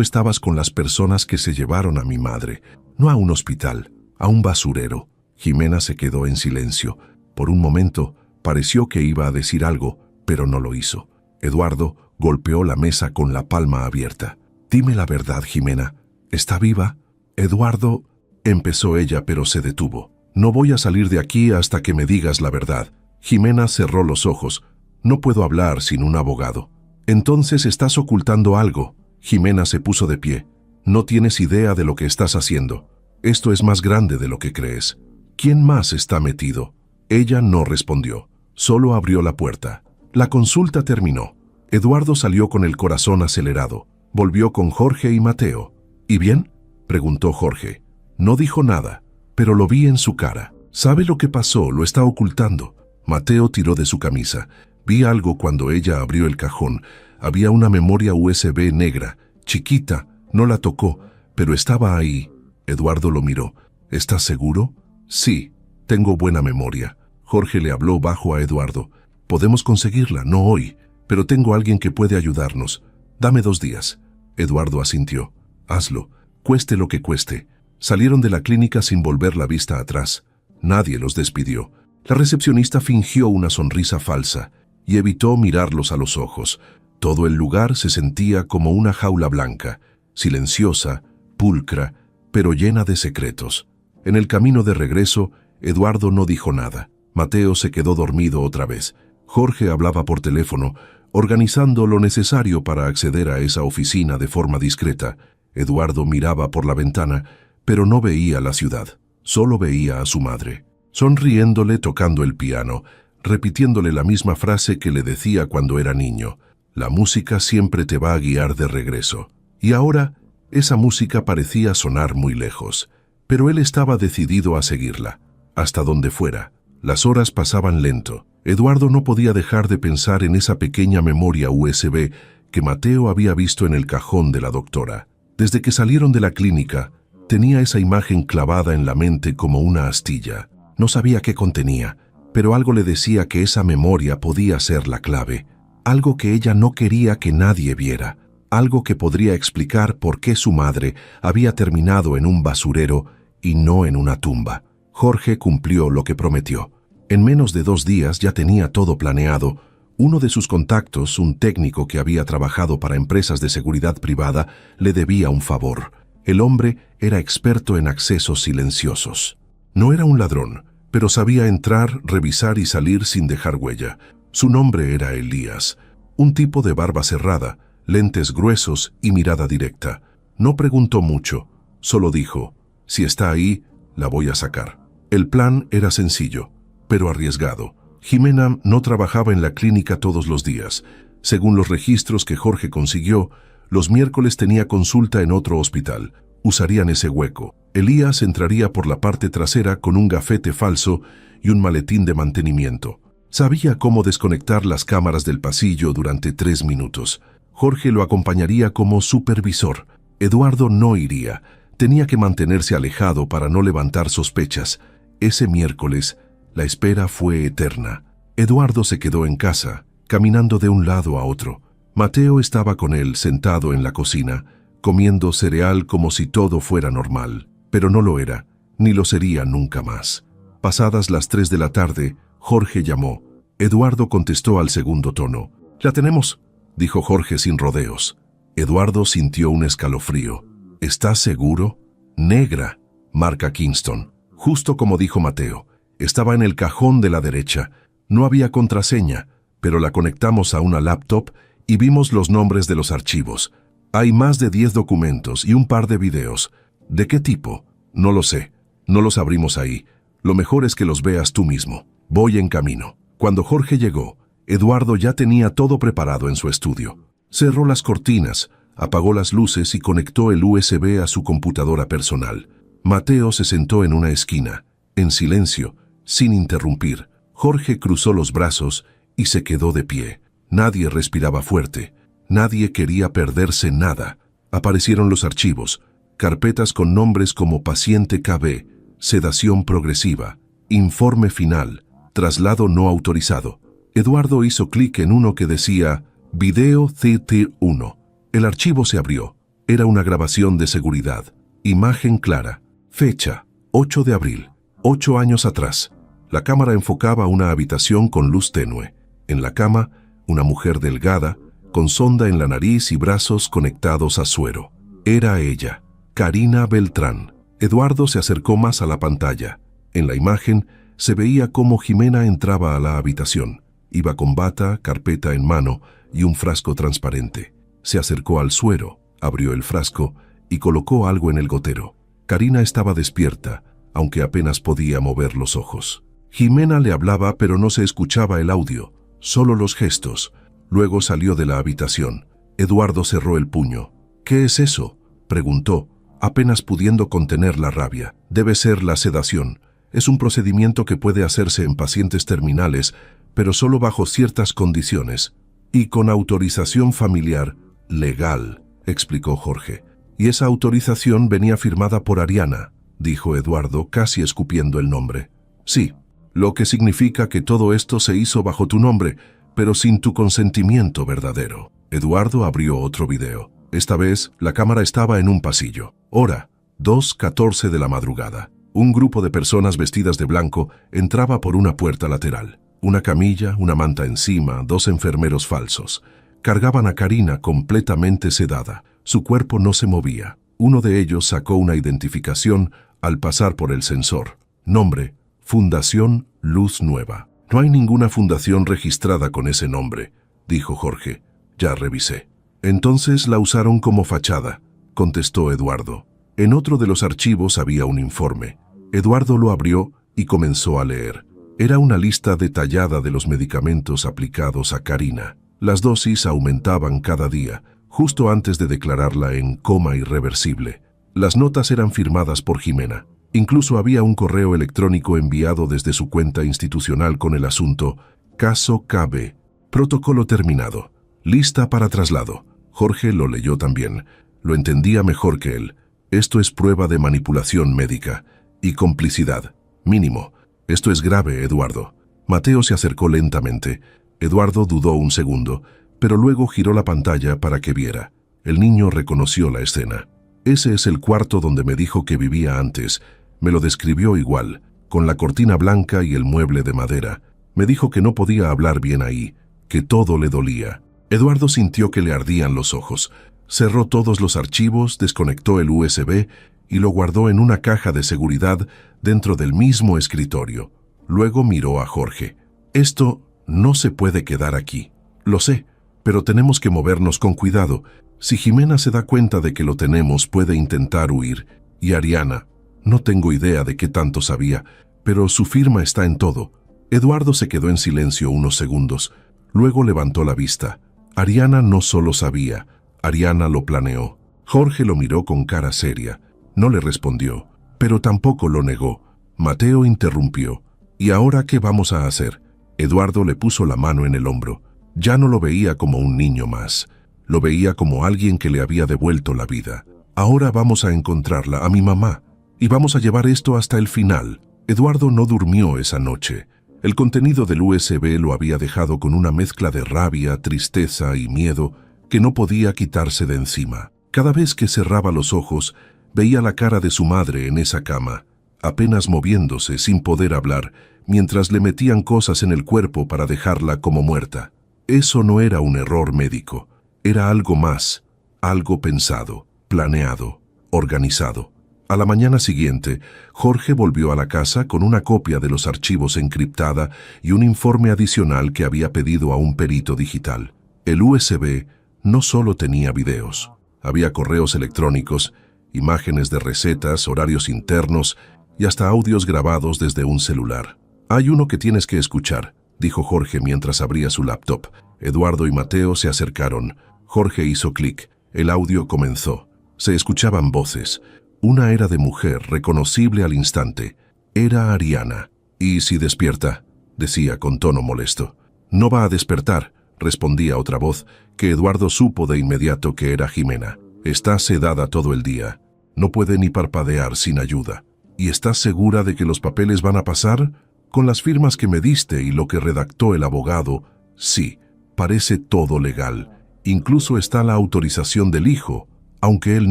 estabas con las personas que se llevaron a mi madre. No a un hospital, a un basurero». Jimena se quedó en silencio. Por un momento pareció que iba a decir algo, pero no lo hizo. Eduardo golpeó la mesa con la palma abierta. «Dime la verdad, Jimena. ¿Está viva?». «Eduardo», empezó ella, pero se detuvo. «No voy a salir de aquí hasta que me digas la verdad». Jimena cerró los ojos. No puedo hablar sin un abogado. Entonces estás ocultando algo. Jimena se puso de pie. No tienes idea de lo que estás haciendo. Esto es más grande de lo que crees. ¿Quién más está metido? Ella no respondió. Solo abrió la puerta. La consulta terminó. Eduardo salió con el corazón acelerado. Volvió con Jorge y Mateo. ¿Y bien?, preguntó Jorge. No dijo nada, pero lo vi en su cara. ¿Sabe lo que pasó? Lo está ocultando. Mateo tiró de su camisa. Vi algo cuando ella abrió el cajón. Había una memoria USB negra, chiquita. No la tocó, pero estaba ahí. Eduardo lo miró. ¿Estás seguro? Sí, tengo buena memoria. Jorge le habló bajo a Eduardo. Podemos conseguirla, no hoy, pero tengo alguien que puede ayudarnos. Dame 2 días. Eduardo asintió. Hazlo, cueste lo que cueste. Salieron de la clínica sin volver la vista atrás. Nadie los despidió. La recepcionista fingió una sonrisa falsa y evitó mirarlos a los ojos. Todo el lugar se sentía como una jaula blanca, silenciosa, pulcra, pero llena de secretos. En el camino de regreso, Eduardo no dijo nada. Mateo se quedó dormido otra vez. Jorge hablaba por teléfono, organizando lo necesario para acceder a esa oficina de forma discreta. Eduardo miraba por la ventana, pero no veía la ciudad. Solo veía a su madre, sonriéndole, tocando el piano, repitiéndole la misma frase que le decía cuando era niño. La música siempre te va a guiar de regreso. Y ahora, esa música parecía sonar muy lejos, pero él estaba decidido a seguirla, hasta donde fuera. Las horas pasaban lento. Eduardo no podía dejar de pensar en esa pequeña memoria USB que Mateo había visto en el cajón de la doctora. Desde que salieron de la clínica, tenía esa imagen clavada en la mente como una astilla. No sabía qué contenía, pero algo le decía que esa memoria podía ser la clave. Algo que ella no quería que nadie viera. Algo que podría explicar por qué su madre había terminado en un basurero y no en una tumba. Jorge cumplió lo que prometió. En menos de 2 días ya tenía todo planeado. Uno de sus contactos, un técnico que había trabajado para empresas de seguridad privada, le debía un favor. El hombre era experto en accesos silenciosos. No era un ladrón, pero sabía entrar, revisar y salir sin dejar huella. Su nombre era Elías, un tipo de barba cerrada, lentes gruesos y mirada directa. No preguntó mucho, solo dijo, si está ahí, la voy a sacar. El plan era sencillo, pero arriesgado. Jimena no trabajaba en la clínica todos los días. Según los registros que Jorge consiguió, los miércoles tenía consulta en otro hospital. Usarían ese hueco. Elías entraría por la parte trasera con un gafete falso y un maletín de mantenimiento. Sabía cómo desconectar las cámaras del pasillo durante 3 minutos. Jorge lo acompañaría como supervisor. Eduardo no iría. Tenía que mantenerse alejado para no levantar sospechas. Ese miércoles, la espera fue eterna. Eduardo se quedó en casa, caminando de un lado a otro. Mateo estaba con él, sentado en la cocina, comiendo cereal como si todo fuera normal. Pero no lo era, ni lo sería nunca más. Pasadas las 3 de la tarde, Jorge llamó. Eduardo contestó al segundo tono. «La tenemos», dijo Jorge sin rodeos. Eduardo sintió un escalofrío. «¿Estás seguro?» «Negra», marca Kingston. Justo como dijo Mateo. Estaba en el cajón de la derecha. No había contraseña, pero la conectamos a una laptop y vimos los nombres de los archivos. Hay más de 10 documentos y un par de videos. ¿De qué tipo? No lo sé. No los abrimos ahí. Lo mejor es que los veas tú mismo. Voy en camino. Cuando Jorge llegó, Eduardo ya tenía todo preparado en su estudio. Cerró las cortinas, apagó las luces y conectó el USB a su computadora personal. Mateo se sentó en una esquina, en silencio, sin interrumpir. Jorge cruzó los brazos y se quedó de pie. Nadie respiraba fuerte. Nadie quería perderse nada. Aparecieron los archivos, carpetas con nombres como Paciente KB, Sedación Progresiva, Informe Final, Traslado No Autorizado. Eduardo hizo clic en uno que decía Video CT1. El archivo se abrió. Era una grabación de seguridad. Imagen clara. Fecha, 8 de abril. 8 años atrás. La cámara enfocaba una habitación con luz tenue. En la cama, una mujer delgada, con sonda en la nariz y brazos conectados a suero. Era ella, Karina Beltrán. Eduardo se acercó más a la pantalla. En la imagen se veía cómo Jimena entraba a la habitación. Iba con bata, carpeta en mano y un frasco transparente. Se acercó al suero, abrió el frasco y colocó algo en el gotero. Karina estaba despierta, aunque apenas podía mover los ojos. Jimena le hablaba, pero no se escuchaba el audio, solo los gestos. Luego salió de la habitación. Eduardo cerró el puño. «¿Qué es eso?», preguntó, apenas pudiendo contener la rabia. «Debe ser la sedación. Es un procedimiento que puede hacerse en pacientes terminales, pero solo bajo ciertas condiciones. Y con autorización familiar, legal», explicó Jorge. «Y esa autorización venía firmada por Ariana», dijo Eduardo, casi escupiendo el nombre. «Sí, lo que significa que todo esto se hizo bajo tu nombre, pero sin tu consentimiento verdadero». Eduardo abrió otro video. Esta vez, la cámara estaba en un pasillo. Hora, 2:14 de la madrugada. Un grupo de personas vestidas de blanco entraba por una puerta lateral. Una camilla, una manta encima, 2 enfermeros falsos. Cargaban a Karina completamente sedada. Su cuerpo no se movía. Uno de ellos sacó una identificación al pasar por el sensor. Nombre: Fundación Luz Nueva. «No hay ninguna fundación registrada con ese nombre», dijo Jorge. «Ya revisé». «Entonces la usaron como fachada», contestó Eduardo. En otro de los archivos había un informe. Eduardo lo abrió y comenzó a leer. Era una lista detallada de los medicamentos aplicados a Karina. Las dosis aumentaban cada día, justo antes de declararla en coma irreversible. Las notas eran firmadas por Jimena. Incluso había un correo electrónico enviado desde su cuenta institucional con el asunto: «Caso KB. Protocolo terminado. Lista para traslado». Jorge lo leyó también. Lo entendía mejor que él. Esto es prueba de manipulación médica y complicidad. Mínimo. Esto es grave, Eduardo. Mateo se acercó lentamente. Eduardo dudó un segundo, pero luego giró la pantalla para que viera. El niño reconoció la escena. «Ese es el cuarto donde me dijo que vivía antes. Me lo describió igual, con la cortina blanca y el mueble de madera. Me dijo que no podía hablar bien ahí, que todo le dolía». Eduardo sintió que le ardían los ojos. Cerró todos los archivos, desconectó el USB y lo guardó en una caja de seguridad dentro del mismo escritorio. Luego miró a Jorge. «Esto no se puede quedar aquí. Lo sé, pero tenemos que movernos con cuidado. Si Jimena se da cuenta de que lo tenemos, puede intentar huir. Y Ariana, no tengo idea de qué tanto sabía, pero su firma está en todo». Eduardo se quedó en silencio unos segundos. Luego levantó la vista. Ariana no solo sabía, Ariana lo planeó. Jorge lo miró con cara seria. No le respondió, pero tampoco lo negó. Mateo interrumpió. «¿Y ahora qué vamos a hacer?». Eduardo le puso la mano en el hombro. Ya no lo veía como un niño más. Lo veía como alguien que le había devuelto la vida. «Ahora vamos a encontrarla, a mi mamá, y vamos a llevar esto hasta el final». Eduardo no durmió esa noche. El contenido del USB lo había dejado con una mezcla de rabia, tristeza y miedo que no podía quitarse de encima. Cada vez que cerraba los ojos, veía la cara de su madre en esa cama, apenas moviéndose sin poder hablar, mientras le metían cosas en el cuerpo para dejarla como muerta. Eso no era un error médico, era algo más, algo pensado, planeado, organizado. A la mañana siguiente, Jorge volvió a la casa con una copia de los archivos encriptada y un informe adicional que había pedido a un perito digital. El USB no solo tenía videos, había correos electrónicos, imágenes de recetas, horarios internos y hasta audios grabados desde un celular. «Hay uno que tienes que escuchar», dijo Jorge mientras abría su laptop. Eduardo y Mateo se acercaron. Jorge hizo clic. El audio comenzó. Se escuchaban voces. Una era de mujer, reconocible al instante. Era Ariana. «¿Y si despierta?», decía con tono molesto. «No va a despertar», respondía otra voz, que Eduardo supo de inmediato que era Jimena. «Está sedada todo el día. No puede ni parpadear sin ayuda». «¿Y estás segura de que los papeles van a pasar? Con las firmas que me diste y lo que redactó el abogado, sí, parece todo legal. Incluso está la autorización del hijo, aunque él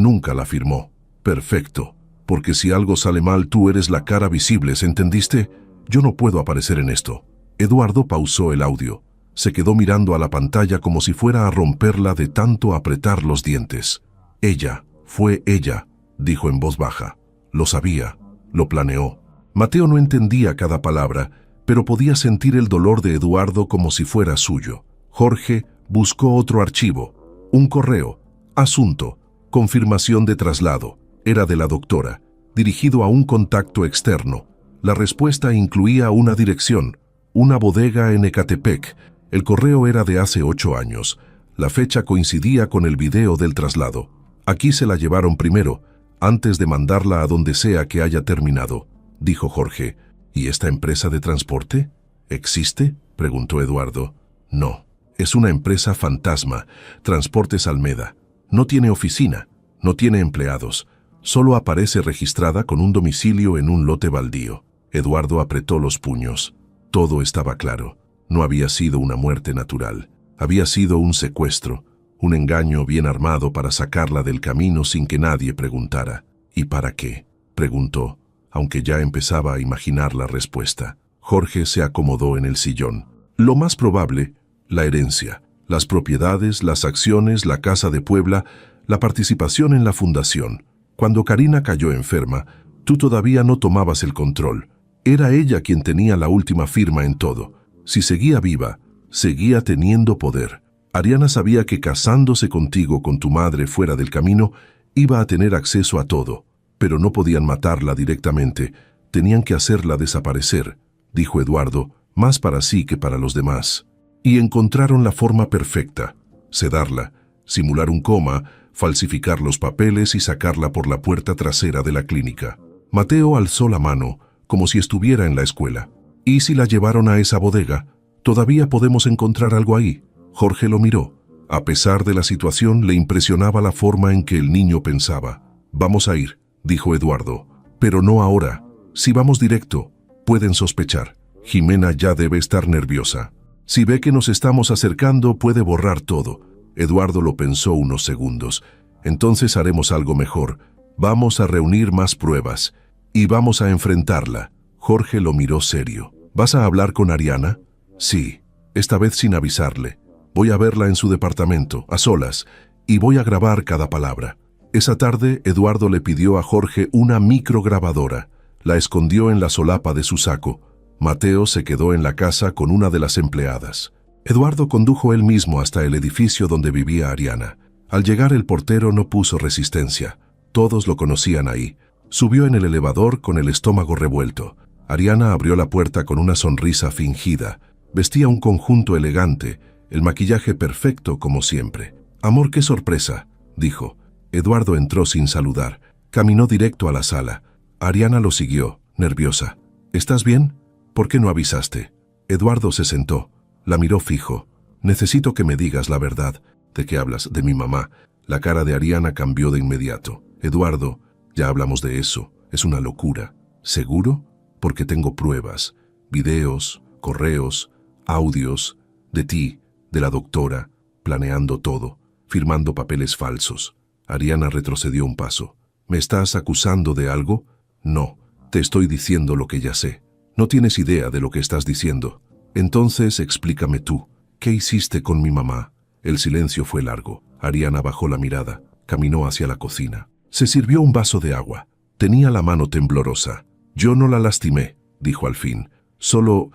nunca la firmó». «Perfecto, porque si algo sale mal tú eres la cara visible, ¿entendiste? Yo no puedo aparecer en esto». Eduardo pausó el audio. Se quedó mirando a la pantalla como si fuera a romperla de tanto apretar los dientes. «Ella, fue ella», dijo en voz baja. «Lo sabía, lo planeó». Mateo no entendía cada palabra, pero podía sentir el dolor de Eduardo como si fuera suyo. Jorge buscó otro archivo, un correo, asunto, confirmación de traslado. Era de la doctora, dirigido a un contacto externo. La respuesta incluía una dirección, una bodega en Ecatepec. El correo era de hace 8 años. La fecha coincidía con el video del traslado. Aquí se la llevaron primero, antes de mandarla a donde sea que haya terminado, dijo Jorge. ¿Y esta empresa de transporte? ¿Existe?, preguntó Eduardo. No, es una empresa fantasma, Transportes Almeda. No tiene oficina, no tiene empleados. Solo aparece registrada con un domicilio en un lote baldío. Eduardo apretó los puños. Todo estaba claro. No había sido una muerte natural. Había sido un secuestro, un engaño bien armado para sacarla del camino sin que nadie preguntara. ¿Y para qué?, preguntó, aunque ya empezaba a imaginar la respuesta. Jorge se acomodó en el sillón. Lo más probable, la herencia, las propiedades, las acciones, la casa de Puebla, la participación en la fundación. Cuando Karina cayó enferma, tú todavía no tomabas el control. Era ella quien tenía la última firma en todo. Si seguía viva, seguía teniendo poder. Ariana sabía que casándose contigo con tu madre fuera del camino, iba a tener acceso a todo. Pero no podían matarla directamente, tenían que hacerla desaparecer, dijo Eduardo, más para sí que para los demás. Y encontraron la forma perfecta: sedarla, simular un coma, falsificar los papeles y sacarla por la puerta trasera de la clínica. Mateo alzó la mano, como si estuviera en la escuela. ¿Y si la llevaron a esa bodega? ¿Todavía podemos encontrar algo ahí? Jorge lo miró. A pesar de la situación, le impresionaba la forma en que el niño pensaba. Vamos a ir, dijo Eduardo. Pero no ahora. Si vamos directo, pueden sospechar. Jimena ya debe estar nerviosa. Si ve que nos estamos acercando, puede borrar todo. Eduardo lo pensó unos segundos. Entonces haremos algo mejor. Vamos a reunir más pruebas. Y vamos a enfrentarla. Jorge lo miró serio. ¿Vas a hablar con Ariana? Sí, esta vez sin avisarle. Voy a verla en su departamento, a solas, y voy a grabar cada palabra. Esa tarde, Eduardo le pidió a Jorge una micrograbadora. La escondió en la solapa de su saco. Mateo se quedó en la casa con una de las empleadas. Eduardo condujo él mismo hasta el edificio donde vivía Ariana. Al llegar, el portero no puso resistencia. Todos lo conocían ahí. Subió en el elevador con el estómago revuelto. Ariana abrió la puerta con una sonrisa fingida. Vestía un conjunto elegante, el maquillaje perfecto como siempre. «Amor, qué sorpresa», dijo. Eduardo entró sin saludar. Caminó directo a la sala. Ariana lo siguió, nerviosa. «¿Estás bien? ¿Por qué no avisaste?» Eduardo se sentó. La miró fijo. «Necesito que me digas la verdad». «¿De qué hablas? ¿De mi mamá?» La cara de Ariana cambió de inmediato. «Eduardo, ya hablamos de eso. Es una locura». «¿Seguro?» «Porque tengo pruebas. Videos, correos, audios, de ti, de la doctora, planeando todo, firmando papeles falsos». Ariana retrocedió un paso. «¿Me estás acusando de algo?» «No, te estoy diciendo lo que ya sé. No tienes idea de lo que estás diciendo. Entonces explícame tú. ¿Qué hiciste con mi mamá?» El silencio fue largo. Ariana bajó la mirada, caminó hacia la cocina. Se sirvió un vaso de agua. Tenía la mano temblorosa. «Yo no la lastimé», dijo al fin. Solo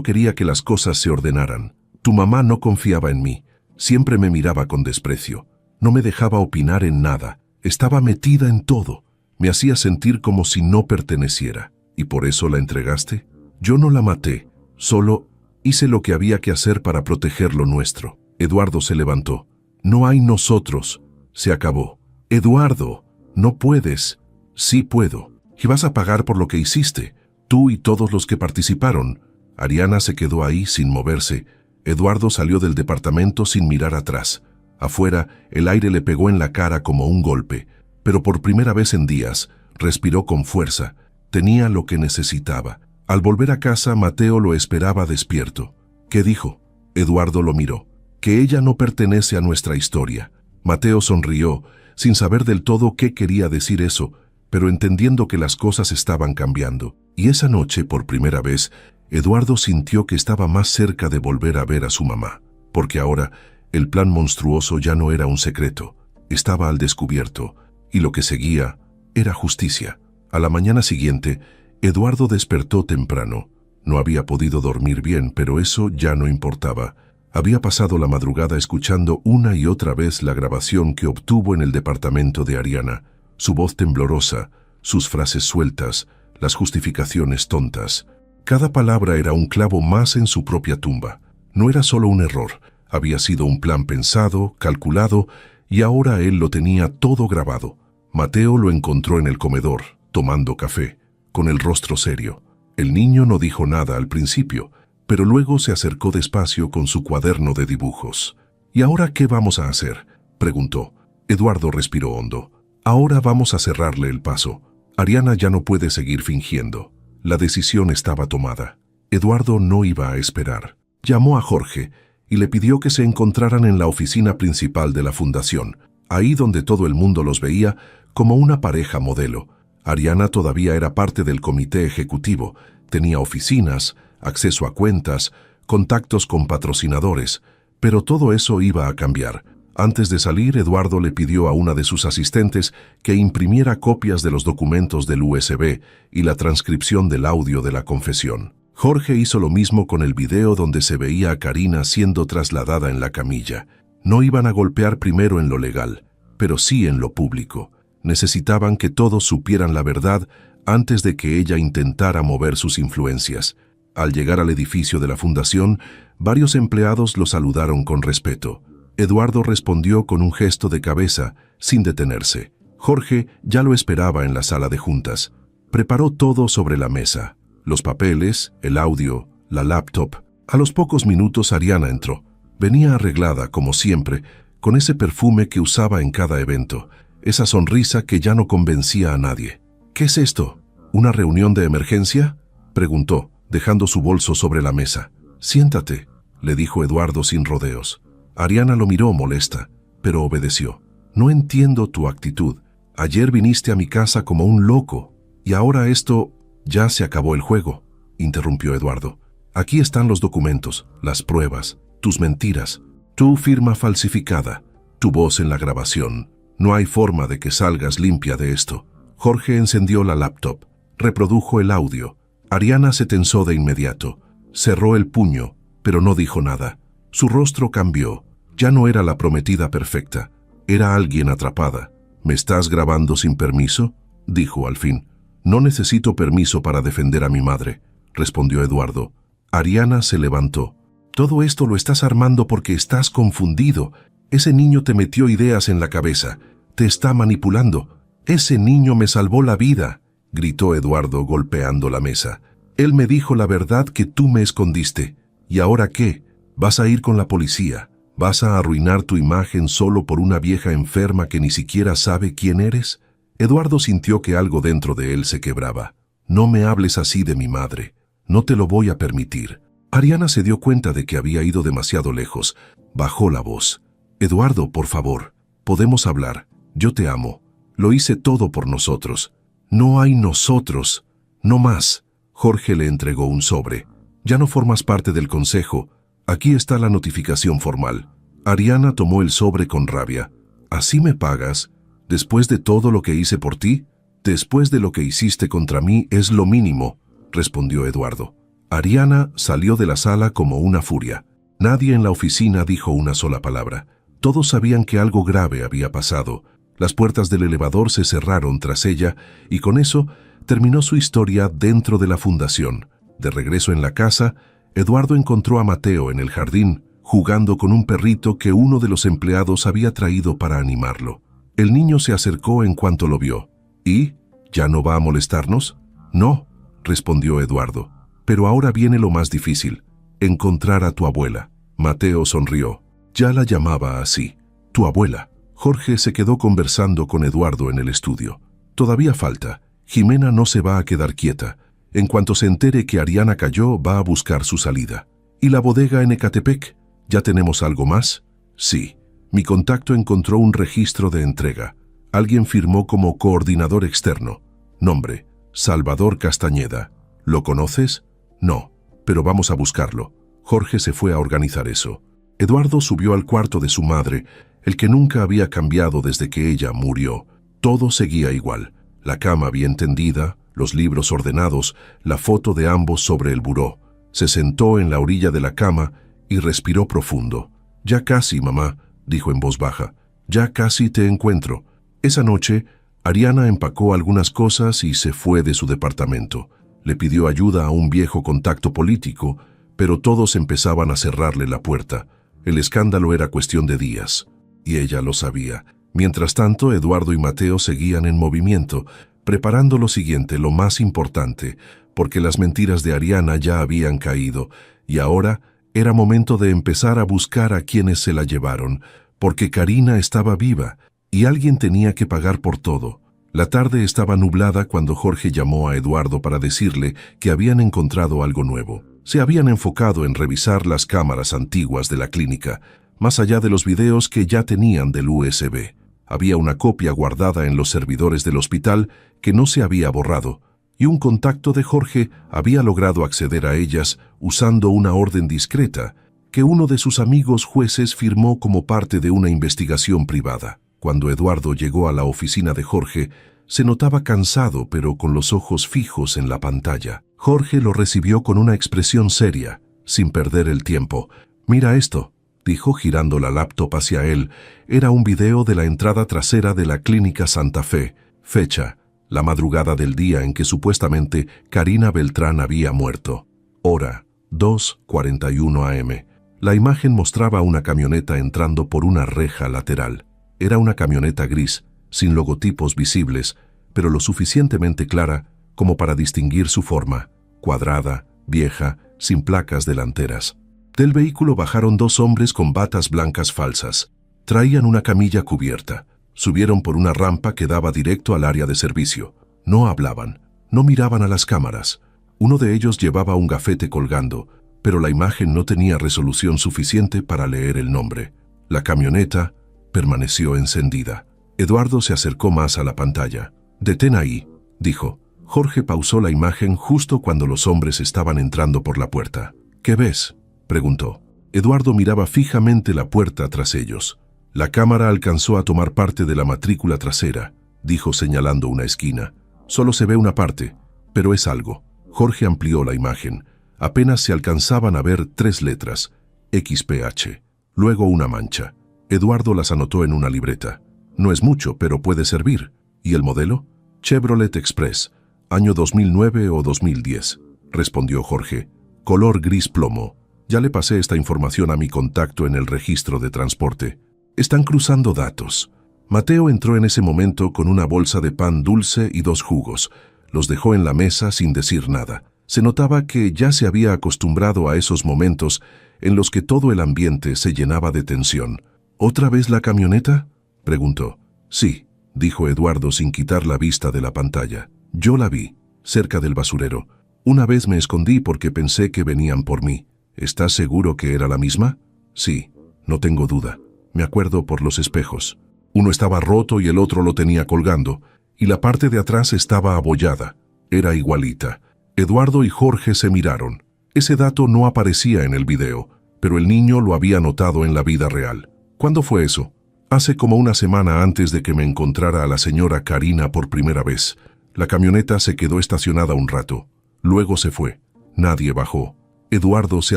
quería que las cosas se ordenaran. Tu mamá no confiaba en mí. Siempre me miraba con desprecio. No me dejaba opinar en nada. Estaba metida en todo. Me hacía sentir como si no perteneciera. ¿Y por eso la entregaste?» «Yo no la maté. Solo hice lo que había que hacer para proteger lo nuestro». Eduardo se levantó. «No hay nosotros. Se acabó». «Eduardo, no puedes». «Sí puedo. Y vas a pagar por lo que hiciste. Tú y todos los que participaron». Ariana se quedó ahí sin moverse. Eduardo salió del departamento sin mirar atrás. Afuera, el aire le pegó en la cara como un golpe. Pero por primera vez en días, respiró con fuerza. Tenía lo que necesitaba. Al volver a casa, Mateo lo esperaba despierto. ¿Qué dijo? Eduardo lo miró. «Que ella no pertenece a nuestra historia». Mateo sonrió, sin saber del todo qué quería decir eso, pero entendiendo que las cosas estaban cambiando. Y esa noche, por primera vez, Eduardo sintió que estaba más cerca de volver a ver a su mamá, porque ahora el plan monstruoso ya no era un secreto, estaba al descubierto, y lo que seguía era justicia. A la mañana siguiente, Eduardo despertó temprano. No había podido dormir bien, pero eso ya no importaba. Había pasado la madrugada escuchando una y otra vez la grabación que obtuvo en el departamento de Ariana. Su voz temblorosa, sus frases sueltas, las justificaciones tontas. Cada palabra era un clavo más en su propia tumba. No era solo un error, había sido un plan pensado, calculado, y ahora él lo tenía todo grabado. Mateo lo encontró en el comedor, tomando café, con el rostro serio. El niño no dijo nada al principio, pero luego se acercó despacio con su cuaderno de dibujos. ¿Y ahora qué vamos a hacer?, preguntó. Eduardo respiró hondo. Ahora vamos a cerrarle el paso. Ariana ya no puede seguir fingiendo. La decisión estaba tomada. Eduardo no iba a esperar. Llamó a Jorge y le pidió que se encontraran en la oficina principal de la fundación, ahí donde todo el mundo los veía como una pareja modelo. Ariana todavía era parte del comité ejecutivo, tenía oficinas, acceso a cuentas, contactos con patrocinadores, pero todo eso iba a cambiar. Antes de salir, Eduardo le pidió a una de sus asistentes que imprimiera copias de los documentos del USB y la transcripción del audio de la confesión. Jorge hizo lo mismo con el video donde se veía a Karina siendo trasladada en la camilla. No iban a golpear primero en lo legal, pero sí en lo público. Necesitaban que todos supieran la verdad antes de que ella intentara mover sus influencias. Al llegar al edificio de la fundación, varios empleados lo saludaron con respeto. Eduardo respondió con un gesto de cabeza, sin detenerse. Jorge ya lo esperaba en la sala de juntas. Preparó todo sobre la mesa. Los papeles, el audio, la laptop. A los pocos minutos Ariana entró. Venía arreglada, como siempre, con ese perfume que usaba en cada evento. Esa sonrisa que ya no convencía a nadie. ¿Qué es esto? ¿Una reunión de emergencia?, preguntó, dejando su bolso sobre la mesa. Siéntate, le dijo Eduardo sin rodeos. Ariana lo miró molesta, pero obedeció. No entiendo tu actitud. Ayer viniste a mi casa como un loco, y ahora esto... Ya se acabó el juego, interrumpió Eduardo. Aquí están los documentos, las pruebas, tus mentiras, tu firma falsificada, tu voz en la grabación. No hay forma de que salgas limpia de esto. Jorge encendió la laptop, reprodujo el audio. Ariana se tensó de inmediato. Cerró el puño, pero no dijo nada. Su rostro cambió. Ya no era la prometida perfecta. Era alguien atrapada. ¿Me estás grabando sin permiso?, dijo al fin. No necesito permiso para defender a mi madre, respondió Eduardo. Ariana se levantó. Todo esto lo estás armando porque estás confundido. Ese niño te metió ideas en la cabeza. Te está manipulando. Ese niño me salvó la vida, gritó Eduardo golpeando la mesa. Él me dijo la verdad que tú me escondiste. ¿Y ahora qué? ¿Vas a ir con la policía? ¿Vas a arruinar tu imagen solo por una vieja enferma que ni siquiera sabe quién eres? Eduardo sintió que algo dentro de él se quebraba. No me hables así de mi madre. No te lo voy a permitir. Ariana se dio cuenta de que había ido demasiado lejos. Bajó la voz. Eduardo, por favor, podemos hablar. Yo te amo. Lo hice todo por nosotros. No hay nosotros. No más. Jorge le entregó un sobre. Ya no formas parte del consejo. Aquí está la notificación formal. Ariana tomó el sobre con rabia. ¿Así me pagas? ¿Después de todo lo que hice por ti? Después de lo que hiciste contra mí es lo mínimo, respondió Eduardo. Ariana salió de la sala como una furia. Nadie en la oficina dijo una sola palabra. Todos sabían que algo grave había pasado. Las puertas del elevador se cerraron tras ella y con eso terminó su historia dentro de la fundación. De regreso en la casa, Eduardo encontró a Mateo en el jardín, jugando con un perrito que uno de los empleados había traído para animarlo. El niño se acercó en cuanto lo vio. ¿Y? ¿Ya no va a molestarnos? No, respondió Eduardo. Pero ahora viene lo más difícil, encontrar a tu abuela. Mateo sonrió. Ya la llamaba así. Tu abuela. Jorge se quedó conversando con Eduardo en el estudio. Todavía falta. Jimena no se va a quedar quieta. En cuanto se entere que Ariana cayó, va a buscar su salida. ¿Y la bodega en Ecatepec? ¿Ya tenemos algo más? Sí. Mi contacto encontró un registro de entrega. Alguien firmó como coordinador externo. Nombre, Salvador Castañeda. ¿Lo conoces? No, pero vamos a buscarlo. Jorge se fue a organizar eso. Eduardo subió al cuarto de su madre, el que nunca había cambiado desde que ella murió. Todo seguía igual. La cama bien tendida, los libros ordenados, la foto de ambos sobre el buró. Se sentó en la orilla de la cama y respiró profundo. «Ya casi, mamá», dijo en voz baja. «Ya casi te encuentro». Esa noche, Ariana empacó algunas cosas y se fue de su departamento. Le pidió ayuda a un viejo contacto político, pero todos empezaban a cerrarle la puerta. El escándalo era cuestión de días, y ella lo sabía. Mientras tanto, Eduardo y Mateo seguían en movimiento, preparando lo siguiente, lo más importante, porque las mentiras de Ariana ya habían caído, y ahora era momento de empezar a buscar a quienes se la llevaron, porque Karina estaba viva, y alguien tenía que pagar por todo. La tarde estaba nublada cuando Jorge llamó a Eduardo para decirle que habían encontrado algo nuevo. Se habían enfocado en revisar las cámaras antiguas de la clínica, más allá de los videos que ya tenían del USB. Había una copia guardada en los servidores del hospital que no se había borrado, y un contacto de Jorge había logrado acceder a ellas usando una orden discreta que uno de sus amigos jueces firmó como parte de una investigación privada. Cuando Eduardo llegó a la oficina de Jorge, se notaba cansado pero con los ojos fijos en la pantalla. Jorge lo recibió con una expresión seria, sin perder el tiempo. «Mira esto», dijo girando la laptop hacia él. Era un video de la entrada trasera de la Clínica Santa Fe. Fecha: la madrugada del día en que supuestamente Karina Beltrán había muerto. Hora: 2:41 am. La imagen mostraba una camioneta entrando por una reja lateral. Era una camioneta gris, sin logotipos visibles, pero lo suficientemente clara como para distinguir su forma: cuadrada, vieja, sin placas delanteras. Del vehículo bajaron dos hombres con batas blancas falsas. Traían una camilla cubierta. Subieron por una rampa que daba directo al área de servicio. No hablaban, no miraban a las cámaras. Uno de ellos llevaba un gafete colgando, pero la imagen no tenía resolución suficiente para leer el nombre. La camioneta permaneció encendida. Eduardo se acercó más a la pantalla. «Detén ahí», dijo. Jorge pausó la imagen justo cuando los hombres estaban entrando por la puerta. «¿Qué ves?», preguntó. Eduardo miraba fijamente la puerta tras ellos. «La cámara alcanzó a tomar parte de la matrícula trasera», dijo señalando una esquina. «Solo se ve una parte, pero es algo». Jorge amplió la imagen. Apenas se alcanzaban a ver 3 letras: XPH. Luego una mancha. Eduardo las anotó en una libreta. «No es mucho, pero puede servir». «¿Y el modelo?» «Chevrolet Express, año 2009 o 2010», respondió Jorge. «Color gris plomo. Ya le pasé esta información a mi contacto en el registro de transporte. Están cruzando datos». Mateo entró en ese momento con una bolsa de pan dulce y 2 jugos. Los dejó en la mesa sin decir nada. Se notaba que ya se había acostumbrado a esos momentos en los que todo el ambiente se llenaba de tensión. «¿Otra vez la camioneta?», preguntó. «Sí», dijo Eduardo sin quitar la vista de la pantalla. «Yo la vi, cerca del basurero. Una vez me escondí porque pensé que venían por mí». «¿Estás seguro que era la misma?». «Sí, no tengo duda. Me acuerdo por los espejos. Uno estaba roto y el otro lo tenía colgando, y la parte de atrás estaba abollada. Era igualita». Eduardo y Jorge se miraron. Ese dato no aparecía en el video, pero el niño lo había notado en la vida real. «¿Cuándo fue eso?». «Hace como una semana antes de que me encontrara a la señora Karina por primera vez. La camioneta se quedó estacionada un rato. Luego se fue. Nadie bajó». Eduardo se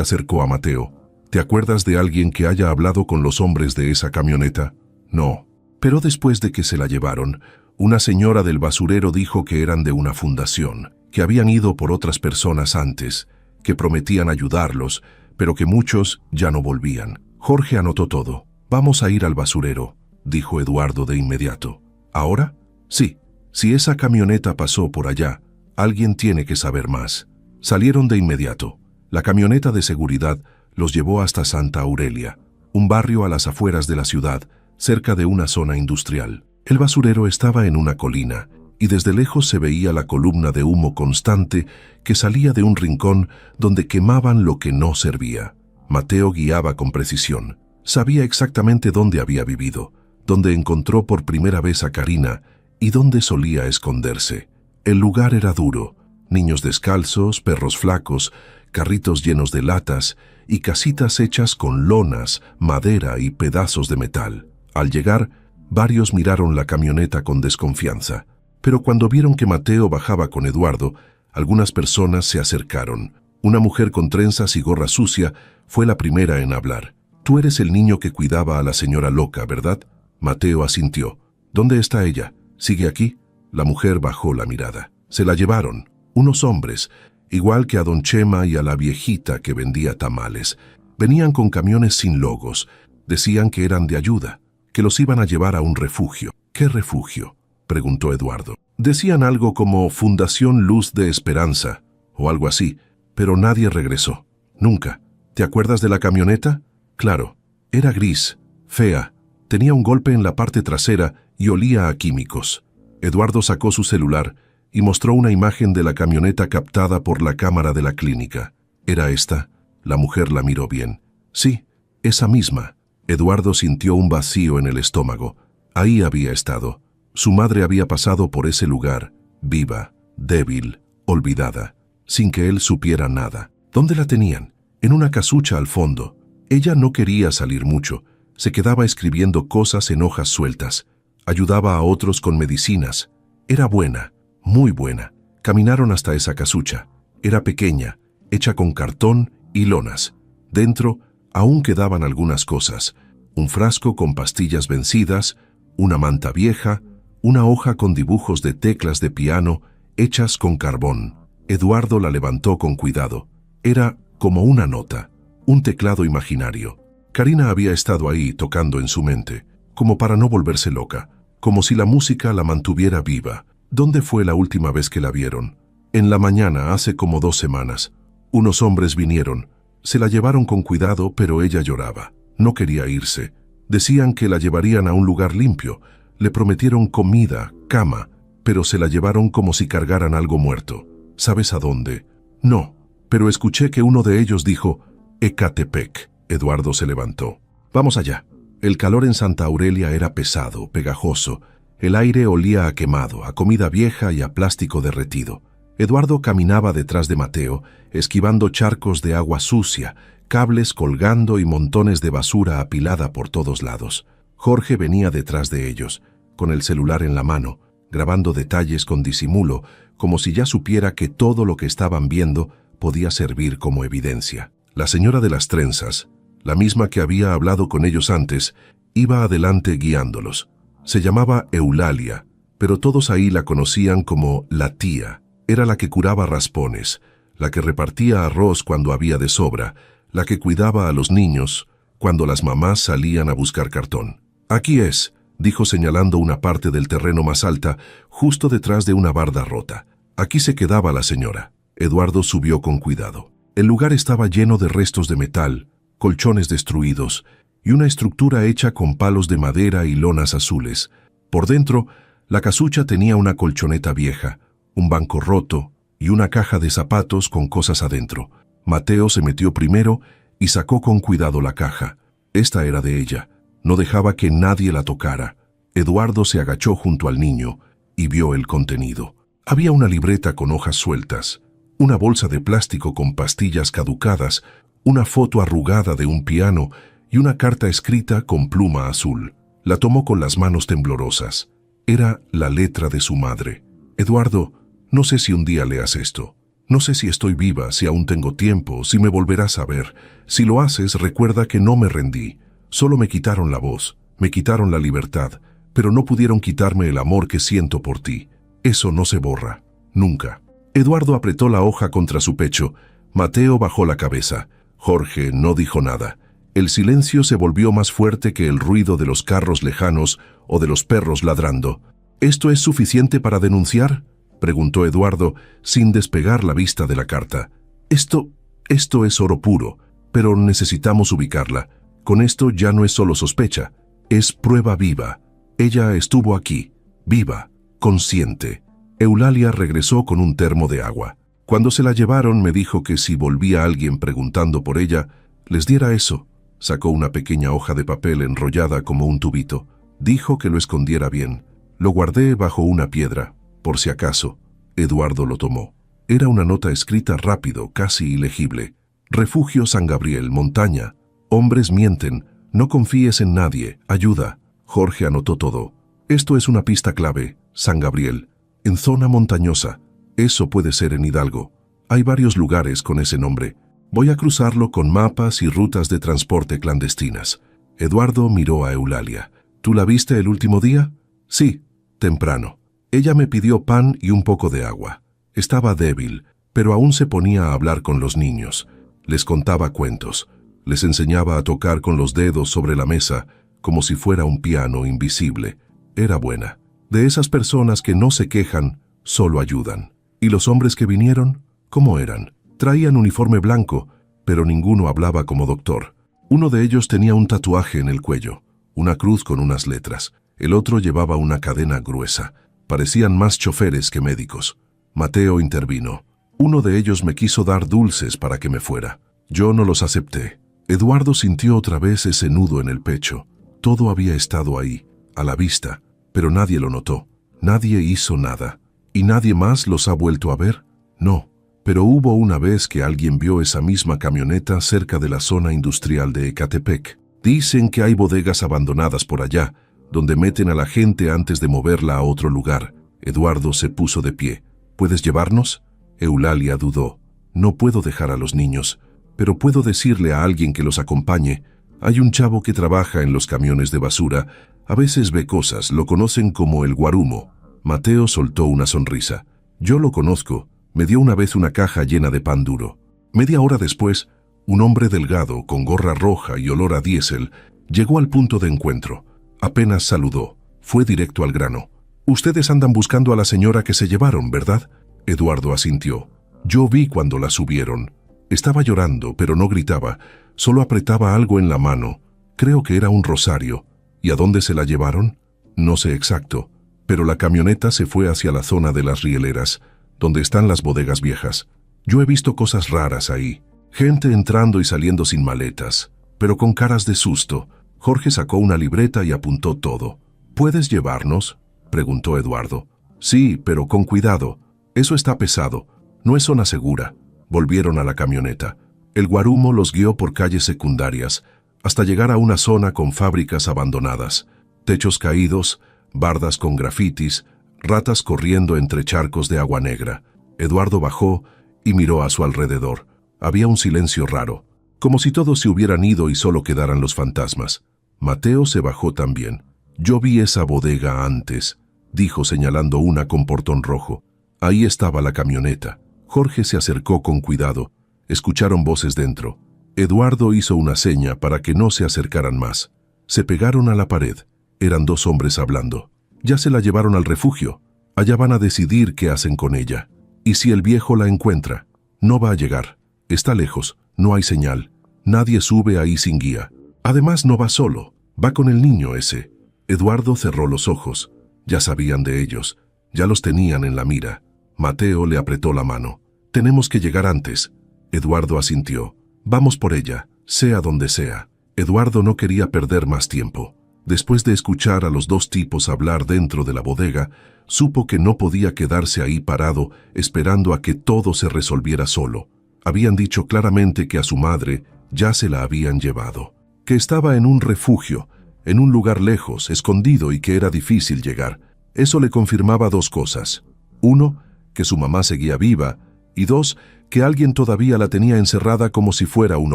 acercó a Mateo. «¿Te acuerdas de alguien que haya hablado con los hombres de esa camioneta?». «No». «Pero después de que se la llevaron, una señora del basurero dijo que eran de una fundación, que habían ido por otras personas antes, que prometían ayudarlos, pero que muchos ya no volvían». Jorge anotó todo. «Vamos a ir al basurero», dijo Eduardo de inmediato. «¿Ahora?». «Sí. Si esa camioneta pasó por allá, alguien tiene que saber más». Salieron de inmediato. La camioneta de seguridad los llevó hasta Santa Aurelia, un barrio a las afueras de la ciudad, cerca de una zona industrial. El basurero estaba en una colina, y desde lejos se veía la columna de humo constante que salía de un rincón donde quemaban lo que no servía. Mateo guiaba con precisión. Sabía exactamente dónde había vivido, dónde encontró por primera vez a Karina y dónde solía esconderse. El lugar era duro: niños descalzos, perros flacos, carritos llenos de latas y casitas hechas con lonas, madera y pedazos de metal. Al llegar, varios miraron la camioneta con desconfianza. Pero cuando vieron que Mateo bajaba con Eduardo, algunas personas se acercaron. Una mujer con trenzas y gorra sucia fue la primera en hablar. «Tú eres el niño que cuidaba a la señora loca, ¿verdad?» Mateo asintió. «¿Dónde está ella? ¿Sigue aquí?» La mujer bajó la mirada. «Se la llevaron. Unos hombres, igual que a don Chema y a la viejita que vendía tamales. Venían con camiones sin logos. Decían que eran de ayuda, que los iban a llevar a un refugio». «¿Qué refugio?», preguntó Eduardo. «Decían algo como Fundación Luz de Esperanza, o algo así, pero nadie regresó. Nunca. ¿Te acuerdas de la camioneta?» «Claro. Era gris, fea, tenía un golpe en la parte trasera y olía a químicos». Eduardo sacó su celular y mostró una imagen de la camioneta captada por la cámara de la clínica. «¿Era esta?». La mujer la miró bien. «Sí, esa misma». Eduardo sintió un vacío en el estómago. Ahí había estado. Su madre había pasado por ese lugar, viva, débil, olvidada, sin que él supiera nada. ¿Dónde la tenían? En una casucha al fondo. Ella no quería salir mucho. Se quedaba escribiendo cosas en hojas sueltas. Ayudaba a otros con medicinas. Era buena, muy buena. Caminaron hasta esa casucha. Era pequeña, hecha con cartón y lonas. Dentro aún quedaban algunas cosas. Un frasco con pastillas vencidas, una manta vieja, una hoja con dibujos de teclas de piano hechas con carbón. Eduardo la levantó con cuidado. Era como una nota, un teclado imaginario. Karina había estado ahí tocando en su mente, como para no volverse loca, como si la música la mantuviera viva. ¿Dónde fue la última vez que la vieron? En la mañana, hace como 2 semanas. Unos hombres vinieron. Se la llevaron con cuidado, pero ella lloraba. No quería irse. Decían que la llevarían a un lugar limpio. Le prometieron comida, cama, pero se la llevaron como si cargaran algo muerto. ¿Sabes a dónde? No, pero escuché que uno de ellos dijo, Ecatepec. Eduardo se levantó. Vamos allá. El calor en Santa Aurelia era pesado, pegajoso. El aire olía a quemado, a comida vieja y a plástico derretido. Eduardo caminaba detrás de Mateo, esquivando charcos de agua sucia, cables colgando y montones de basura apilada por todos lados. Jorge venía detrás de ellos, con el celular en la mano, grabando detalles con disimulo, como si ya supiera que todo lo que estaban viendo podía servir como evidencia. La señora de las trenzas, la misma que había hablado con ellos antes, iba adelante guiándolos. Se llamaba Eulalia, pero todos ahí la conocían como la tía. Era la que curaba raspones, la que repartía arroz cuando había de sobra, la que cuidaba a los niños cuando las mamás salían a buscar cartón. «Aquí es», dijo señalando una parte del terreno más alta, justo detrás de una barda rota. Aquí se quedaba la señora. Eduardo subió con cuidado. El lugar estaba lleno de restos de metal, colchones destruidos y una estructura hecha con palos de madera y lonas azules. Por dentro, la casucha tenía una colchoneta vieja, un banco roto y una caja de zapatos con cosas adentro. Mateo se metió primero y sacó con cuidado la caja. Esta era de ella. No dejaba que nadie la tocara. Eduardo se agachó junto al niño y vio el contenido. Había una libreta con hojas sueltas, una bolsa de plástico con pastillas caducadas, una foto arrugada de un piano y una carta escrita con pluma azul. La tomó con las manos temblorosas. Era la letra de su madre. «Eduardo, no sé si un día leas esto. No sé si estoy viva, si aún tengo tiempo, si me volverás a ver. Si lo haces, recuerda que no me rendí. Solo me quitaron la voz, me quitaron la libertad, pero no pudieron quitarme el amor que siento por ti. Eso no se borra. Nunca». Eduardo apretó la hoja contra su pecho. Mateo bajó la cabeza. Jorge no dijo nada. El silencio se volvió más fuerte que el ruido de los carros lejanos o de los perros ladrando. «¿Esto es suficiente para denunciar?», preguntó Eduardo, sin despegar la vista de la carta. Esto es oro puro, pero necesitamos ubicarla. Con esto ya no es solo sospecha, es prueba viva. Ella estuvo aquí, viva, consciente». Eulalia regresó con un termo de agua. Cuando se la llevaron me dijo que si volvía alguien preguntando por ella, les diera eso. Sacó una pequeña hoja de papel enrollada como un tubito. Dijo que lo escondiera bien. Lo guardé bajo una piedra, por si acaso. Eduardo lo tomó. Era una nota escrita rápido, casi ilegible. «Refugio San Gabriel, montaña. Hombres mienten. No confíes en nadie. Ayuda». Jorge anotó todo. «Esto es una pista clave. San Gabriel. En zona montañosa. Eso puede ser en Hidalgo. Hay varios lugares con ese nombre. Voy a cruzarlo con mapas y rutas de transporte clandestinas. Eduardo miró a Eulalia. ¿Tú la viste el último día? Sí, temprano. Ella me pidió pan y un poco de agua. Estaba débil, pero aún se ponía a hablar con los niños. Les contaba cuentos. Les enseñaba a tocar con los dedos sobre la mesa, como si fuera un piano invisible. Era buena. De esas personas que no se quejan, solo ayudan. ¿Y los hombres que vinieron? ¿Cómo eran? Traían uniforme blanco, pero ninguno hablaba como doctor. Uno de ellos tenía un tatuaje en el cuello, una cruz con unas letras. El otro llevaba una cadena gruesa. Parecían más choferes que médicos. Mateo intervino. Uno de ellos me quiso dar dulces para que me fuera. Yo no los acepté. Eduardo sintió otra vez ese nudo en el pecho. Todo había estado ahí, a la vista, pero nadie lo notó. Nadie hizo nada. ¿Y nadie más los ha vuelto a ver? No. Pero hubo una vez que alguien vio esa misma camioneta cerca de la zona industrial de Ecatepec. Dicen que hay bodegas abandonadas por allá, donde meten a la gente antes de moverla a otro lugar. Eduardo se puso de pie. ¿Puedes llevarnos? Eulalia dudó. No puedo dejar a los niños, pero puedo decirle a alguien que los acompañe. Hay un chavo que trabaja en los camiones de basura. A veces ve cosas, lo conocen como el guarumo. Mateo soltó una sonrisa. Yo lo conozco. Me dio una vez una caja llena de pan duro. Media hora después, un hombre delgado, con gorra roja y olor a diésel, llegó al punto de encuentro. Apenas saludó. Fue directo al grano. «Ustedes andan buscando a la señora que se llevaron, ¿verdad?» Eduardo asintió. «Yo vi cuando la subieron. Estaba llorando, pero no gritaba. Solo apretaba algo en la mano. Creo que era un rosario. ¿Y a dónde se la llevaron? No sé exacto. Pero la camioneta se fue hacia la zona de las rieleras, donde están las bodegas viejas. Yo he visto cosas raras ahí. Gente entrando y saliendo sin maletas, pero con caras de susto». Jorge sacó una libreta y apuntó todo. «¿Puedes llevarnos?», preguntó Eduardo. «Sí, pero con cuidado. Eso está pesado. No es zona segura». Volvieron a la camioneta. El guarumo los guió por calles secundarias, hasta llegar a una zona con fábricas abandonadas. Techos caídos, bardas con grafitis, ratas corriendo entre charcos de agua negra. Eduardo bajó y miró a su alrededor. Había un silencio raro, como si todos se hubieran ido y solo quedaran los fantasmas. Mateo se bajó también. «Yo vi esa bodega antes», dijo señalando una con portón rojo. Ahí estaba la camioneta. Jorge se acercó con cuidado. Escucharon voces dentro. Eduardo hizo una seña para que no se acercaran más. Se pegaron a la pared. Eran dos hombres hablando. «Ya se la llevaron al refugio. Allá van a decidir qué hacen con ella. ¿Y si el viejo la encuentra? No va a llegar. Está lejos. No hay señal. Nadie sube ahí sin guía. Además no va solo. Va con el niño ese». Eduardo cerró los ojos. Ya sabían de ellos. Ya los tenían en la mira. Mateo le apretó la mano. «Tenemos que llegar antes». Eduardo asintió. «Vamos por ella, sea donde sea». Eduardo no quería perder más tiempo. Después de escuchar a los dos tipos hablar dentro de la bodega, supo que no podía quedarse ahí parado esperando a que todo se resolviera solo. Habían dicho claramente que a su madre ya se la habían llevado, que estaba en un refugio, en un lugar lejos, escondido y que era difícil llegar. Eso le confirmaba dos cosas. Uno, que su mamá seguía viva, y dos, que alguien todavía la tenía encerrada como si fuera un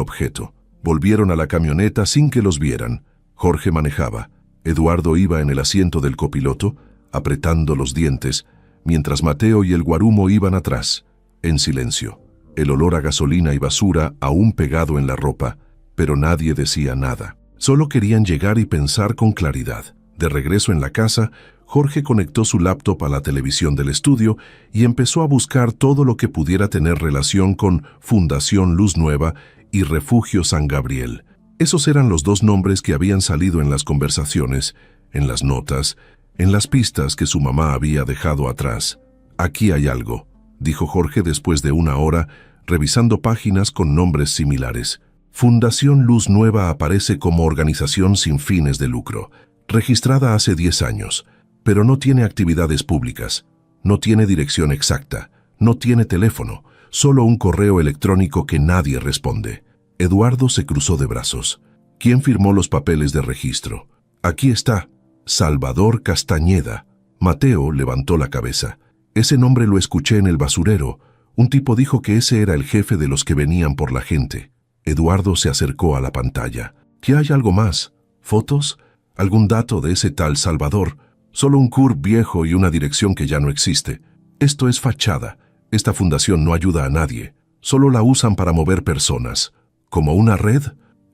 objeto. Volvieron a la camioneta sin que los vieran. Jorge manejaba. Eduardo iba en el asiento del copiloto, apretando los dientes, mientras Mateo y el guarumo iban atrás, en silencio. El olor a gasolina y basura aún pegado en la ropa, pero nadie decía nada. Solo querían llegar y pensar con claridad. De regreso en la casa, Jorge conectó su laptop a la televisión del estudio y empezó a buscar todo lo que pudiera tener relación con Fundación Luz Nueva y Refugio San Gabriel. Esos eran los dos nombres que habían salido en las conversaciones, en las notas, en las pistas que su mamá había dejado atrás. «Aquí hay algo», dijo Jorge después de una hora, revisando páginas con nombres similares. Fundación Luz Nueva aparece como organización sin fines de lucro, registrada hace 10 años, pero no tiene actividades públicas, no tiene dirección exacta, no tiene teléfono, solo un correo electrónico que nadie responde. Eduardo se cruzó de brazos. ¿Quién firmó los papeles de registro? «Aquí está, Salvador Castañeda». Mateo levantó la cabeza. Ese nombre lo escuché en el basurero. Un tipo dijo que ese era el jefe de los que venían por la gente. Eduardo se acercó a la pantalla. ¿Qué hay algo más? ¿Fotos? ¿Algún dato de ese tal Salvador? Solo un CURP viejo y una dirección que ya no existe. Esto es fachada. Esta fundación no ayuda a nadie. Solo la usan para mover personas. ¿Como una red?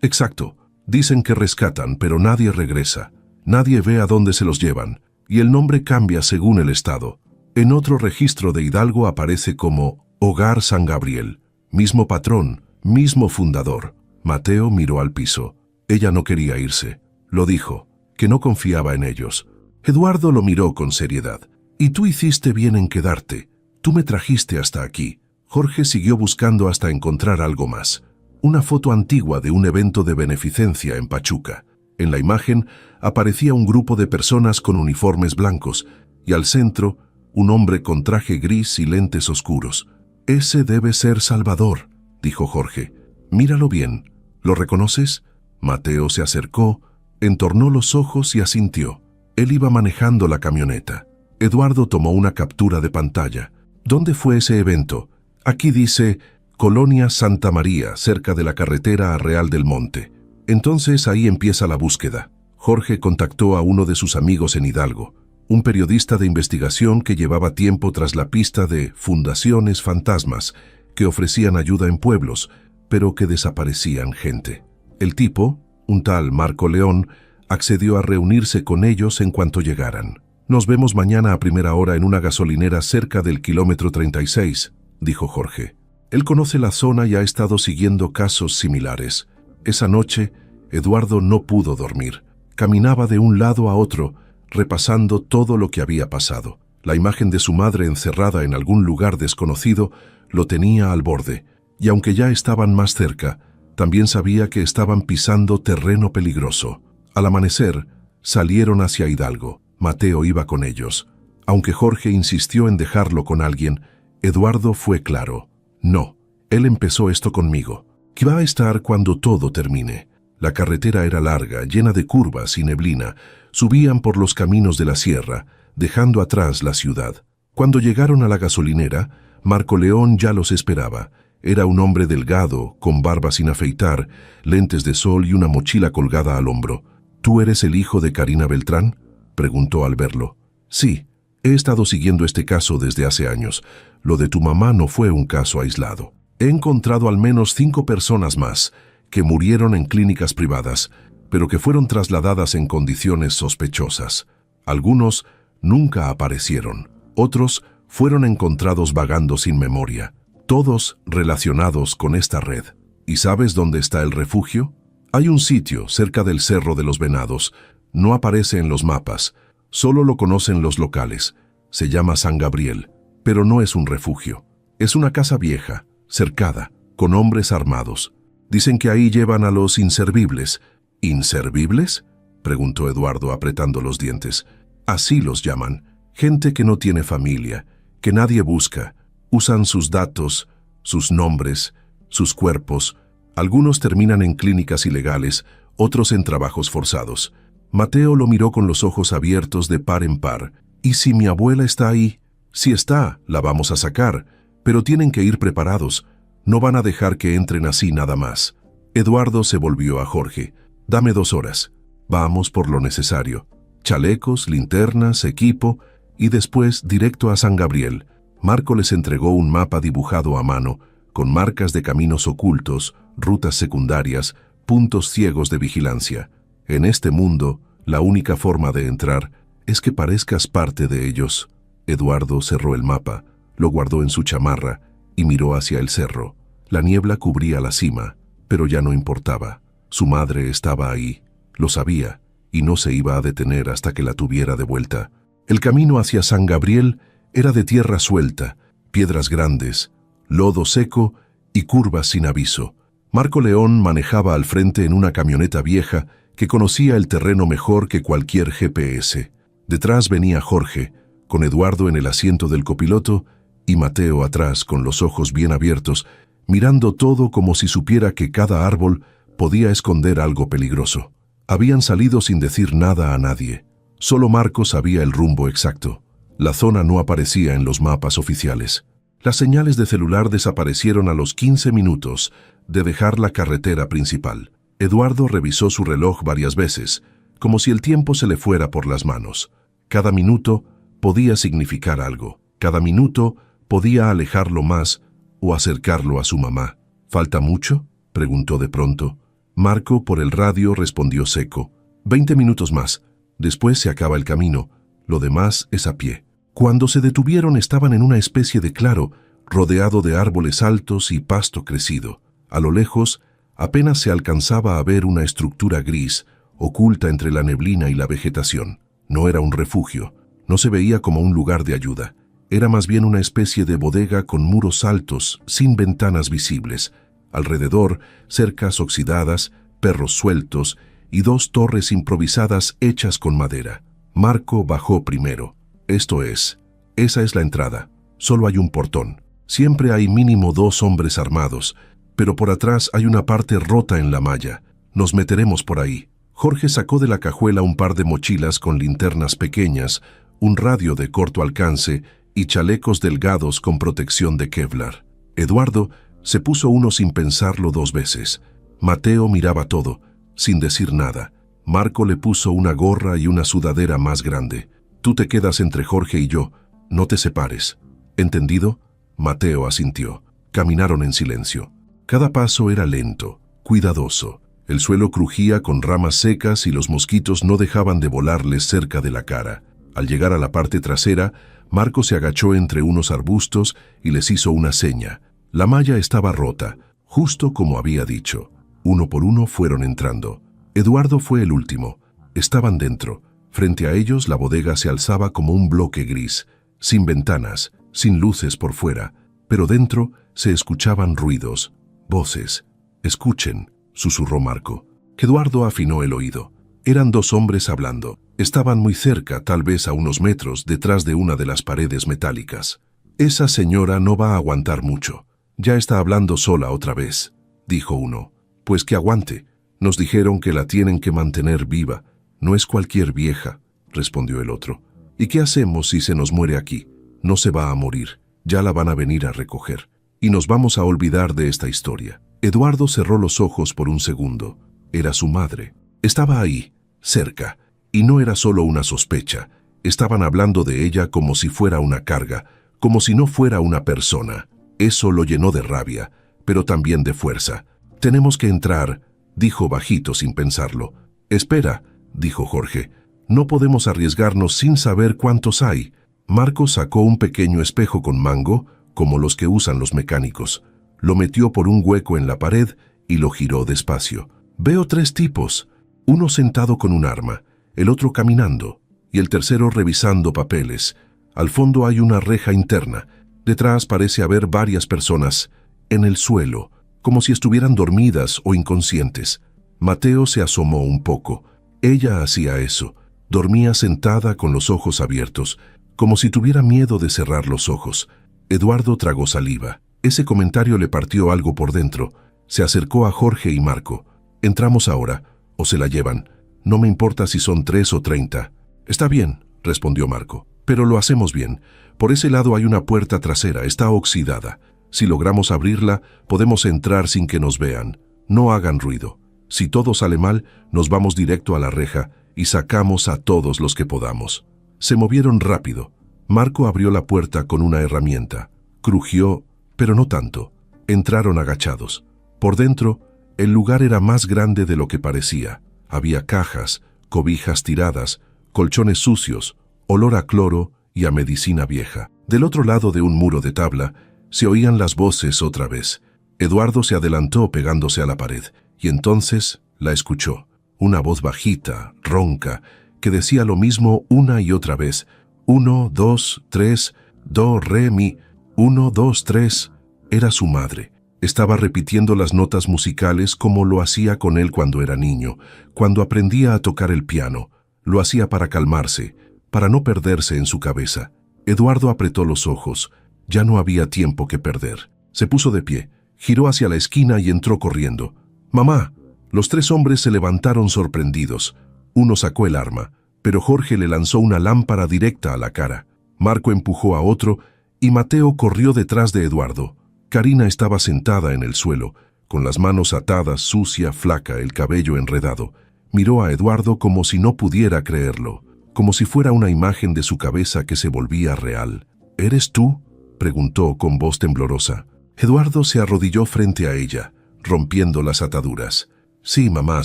Exacto. Dicen que rescatan, pero nadie regresa. Nadie ve a dónde se los llevan. Y el nombre cambia según el estado. En otro registro de Hidalgo aparece como Hogar San Gabriel. Mismo patrón, mismo fundador. Mateo miró al piso. Ella no quería irse. Lo dijo, que no confiaba en ellos. Eduardo lo miró con seriedad. Y tú hiciste bien en quedarte. Tú me trajiste hasta aquí. Jorge siguió buscando hasta encontrar algo más. Una foto antigua de un evento de beneficencia en Pachuca. En la imagen aparecía un grupo de personas con uniformes blancos y al centro un hombre con traje gris y lentes oscuros. Ese debe ser Salvador, dijo Jorge. Míralo bien. ¿Lo reconoces? Mateo se acercó, entornó los ojos y asintió. Él iba manejando la camioneta. Eduardo tomó una captura de pantalla. ¿Dónde fue ese evento? Aquí dice Colonia Santa María, cerca de la carretera a Real del Monte. Entonces ahí empieza la búsqueda. Jorge contactó a uno de sus amigos en Hidalgo, un periodista de investigación que llevaba tiempo tras la pista de fundaciones fantasmas que ofrecían ayuda en pueblos, pero que desaparecían gente. El tipo, un tal Marco León, accedió a reunirse con ellos en cuanto llegaran. Nos vemos mañana a primera hora en una gasolinera cerca del kilómetro 36, dijo Jorge. Él conoce la zona y ha estado siguiendo casos similares. Esa noche, Eduardo no pudo dormir. Caminaba de un lado a otro, repasando todo lo que había pasado. La imagen de su madre encerrada en algún lugar desconocido lo tenía al borde, y aunque ya estaban más cerca, también sabía que estaban pisando terreno peligroso. Al amanecer, salieron hacia Hidalgo. Mateo iba con ellos. Aunque Jorge insistió en dejarlo con alguien, Eduardo fue claro. No, él empezó esto conmigo. Que va a estar cuando todo termine. La carretera era larga, llena de curvas y neblina. Subían por los caminos de la sierra, dejando atrás la ciudad. Cuando llegaron a la gasolinera, Marco León ya los esperaba. Era un hombre delgado, con barba sin afeitar, lentes de sol y una mochila colgada al hombro. ¿Tú eres el hijo de Karina Beltrán?, preguntó al verlo. Sí, he estado siguiendo este caso desde hace años. Lo de tu mamá no fue un caso aislado. He encontrado al menos 5 personas más que murieron en clínicas privadas, pero que fueron trasladadas en condiciones sospechosas. Algunos nunca aparecieron. Otros fueron encontrados vagando sin memoria. Todos relacionados con esta red. ¿Y sabes dónde está el refugio? Hay un sitio cerca del Cerro de los Venados. No aparece en los mapas. Solo lo conocen los locales. Se llama San Gabriel, pero no es un refugio. Es una casa vieja, cercada, con hombres armados. Dicen que ahí llevan a los inservibles. ¿Inservibles?, preguntó Eduardo apretando los dientes. Así los llaman. Gente que no tiene familia, que nadie busca. Usan sus datos, sus nombres, sus cuerpos. Algunos terminan en clínicas ilegales, otros en trabajos forzados. Mateo lo miró con los ojos abiertos de par en par. ¿Y si mi abuela está ahí? Si está, la vamos a sacar, pero tienen que ir preparados. No van a dejar que entren así nada más. Eduardo se volvió a Jorge. Dame 2 horas. Vamos por lo necesario. Chalecos, linternas, equipo, y después directo a San Gabriel. Marco les entregó un mapa dibujado a mano, con marcas de caminos ocultos, rutas secundarias, puntos ciegos de vigilancia. En este mundo, la única forma de entrar es que parezcas parte de ellos. Eduardo cerró el mapa, lo guardó en su chamarra y miró hacia el cerro. La niebla cubría la cima, pero ya no importaba. Su madre estaba ahí, lo sabía, y no se iba a detener hasta que la tuviera de vuelta. El camino hacia San Gabriel era de tierra suelta, piedras grandes, lodo seco y curvas sin aviso. Marco León manejaba al frente en una camioneta vieja que conocía el terreno mejor que cualquier GPS. Detrás venía Jorge, con Eduardo en el asiento del copiloto y Mateo atrás con los ojos bien abiertos, mirando todo como si supiera que cada árbol podía esconder algo peligroso. Habían salido sin decir nada a nadie. Solo Marco sabía el rumbo exacto. La zona no aparecía en los mapas oficiales. Las señales de celular desaparecieron a los 15 minutos de dejar la carretera principal. Eduardo revisó su reloj varias veces, como si el tiempo se le fuera por las manos. Cada minuto podía significar algo. Cada minuto podía alejarlo más o acercarlo a su mamá. ¿Falta mucho?, preguntó de pronto. Marco, por el radio, respondió seco. 20 minutos más. Después se acaba el camino. Lo demás es a pie. Cuando se detuvieron estaban en una especie de claro, rodeado de árboles altos y pasto crecido. A lo lejos, apenas se alcanzaba a ver una estructura gris, oculta entre la neblina y la vegetación. No era un refugio. No se veía como un lugar de ayuda. Era más bien una especie de bodega con muros altos, sin ventanas visibles. Alrededor, cercas oxidadas, perros sueltos y 2 torres improvisadas hechas con madera. Marco bajó primero. Esa es la entrada. Solo hay un portón. Siempre hay mínimo 2 hombres armados, pero por atrás hay una parte rota en la malla. Nos meteremos por ahí. Jorge sacó de la cajuela un par de mochilas con linternas pequeñas, un radio de corto alcance y chalecos delgados con protección de Kevlar. Eduardo se puso uno sin pensarlo 2 veces. Mateo miraba todo, sin decir nada. Marco le puso una gorra y una sudadera más grande. Tú te quedas entre Jorge y yo, no te separes. ¿Entendido? Mateo asintió. Caminaron en silencio. Cada paso era lento, cuidadoso. El suelo crujía con ramas secas y los mosquitos no dejaban de volarles cerca de la cara. Al llegar a la parte trasera, Marco se agachó entre unos arbustos y les hizo una seña. La malla estaba rota, justo como había dicho. Uno por uno fueron entrando. Eduardo fue el último. Estaban dentro. Frente a ellos la bodega se alzaba como un bloque gris, sin ventanas, sin luces por fuera, pero dentro se escuchaban ruidos, voces. «Escuchen», susurró Marco. Eduardo afinó el oído. Eran 2 hombres hablando. Estaban muy cerca, tal vez a unos metros, detrás de una de las paredes metálicas. «Esa señora no va a aguantar mucho. Ya está hablando sola otra vez», dijo uno. «Pues que aguante. Nos dijeron que la tienen que mantener viva. No es cualquier vieja», respondió el otro. «¿Y qué hacemos si se nos muere aquí? No se va a morir. Ya la van a venir a recoger. Y nos vamos a olvidar de esta historia». Eduardo cerró los ojos por un segundo. Era su madre. Estaba ahí, cerca. Y no era solo una sospecha. Estaban hablando de ella como si fuera una carga, como si no fuera una persona. Eso lo llenó de rabia, pero también de fuerza. «Tenemos que entrar», dijo bajito sin pensarlo. «Espera», dijo Jorge. «No podemos arriesgarnos sin saber cuántos hay». Marco sacó un pequeño espejo con mango, como los que usan los mecánicos. Lo metió por un hueco en la pared y lo giró despacio. «Veo 3 tipos. Uno sentado con un arma, el otro caminando, y el tercero revisando papeles. Al fondo hay una reja interna. Detrás parece haber varias personas, en el suelo, como si estuvieran dormidas o inconscientes». Mateo se asomó un poco. Ella hacía eso. Dormía sentada con los ojos abiertos, como si tuviera miedo de cerrar los ojos. Eduardo tragó saliva. Ese comentario le partió algo por dentro. Se acercó a Jorge y Marco. «Entramos ahora, o se la llevan. No me importa si son 3 o 30. «Está bien», respondió Marco. «Pero lo hacemos bien. Por ese lado hay una puerta trasera, está oxidada. Si logramos abrirla, podemos entrar sin que nos vean. No hagan ruido. Si todo sale mal, nos vamos directo a la reja y sacamos a todos los que podamos». Se movieron rápido. Marco abrió la puerta con una herramienta. Crujió, pero no tanto. Entraron agachados. Por dentro, el lugar era más grande de lo que parecía. Había cajas, cobijas tiradas, colchones sucios, olor a cloro y a medicina vieja. Del otro lado de un muro de tabla, se oían las voces otra vez. Eduardo se adelantó pegándose a la pared, y entonces la escuchó. Una voz bajita, ronca, que decía lo mismo una y otra vez. 1, 2, 3, do, re, mi. 1, 2, 3. Era su madre. Estaba repitiendo las notas musicales como lo hacía con él cuando era niño, cuando aprendía a tocar el piano. Lo hacía para calmarse, para no perderse en su cabeza. Eduardo apretó los ojos. Ya no había tiempo que perder. Se puso de pie, giró hacia la esquina y entró corriendo. «¡Mamá!». Los 3 hombres se levantaron sorprendidos. Uno sacó el arma, pero Jorge le lanzó una lámpara directa a la cara. Marco empujó a otro y Mateo corrió detrás de Eduardo. Karina estaba sentada en el suelo, con las manos atadas, sucia, flaca, el cabello enredado. Miró a Eduardo como si no pudiera creerlo, como si fuera una imagen de su cabeza que se volvía real. ¿Eres tú?, preguntó con voz temblorosa. Eduardo se arrodilló frente a ella, rompiendo las ataduras. Sí, mamá,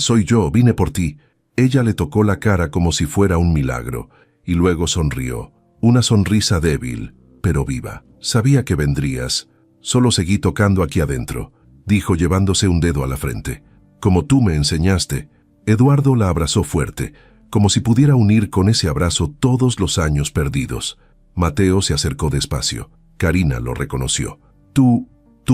soy yo, vine por ti. Ella le tocó la cara como si fuera un milagro, y luego sonrió. Una sonrisa débil, pero viva. Sabía que vendrías. Solo seguí tocando aquí adentro, dijo llevándose un dedo a la frente. Como tú me enseñaste. Eduardo la abrazó fuerte, como si pudiera unir con ese abrazo todos los años perdidos. Mateo se acercó despacio. Karina lo reconoció. Tú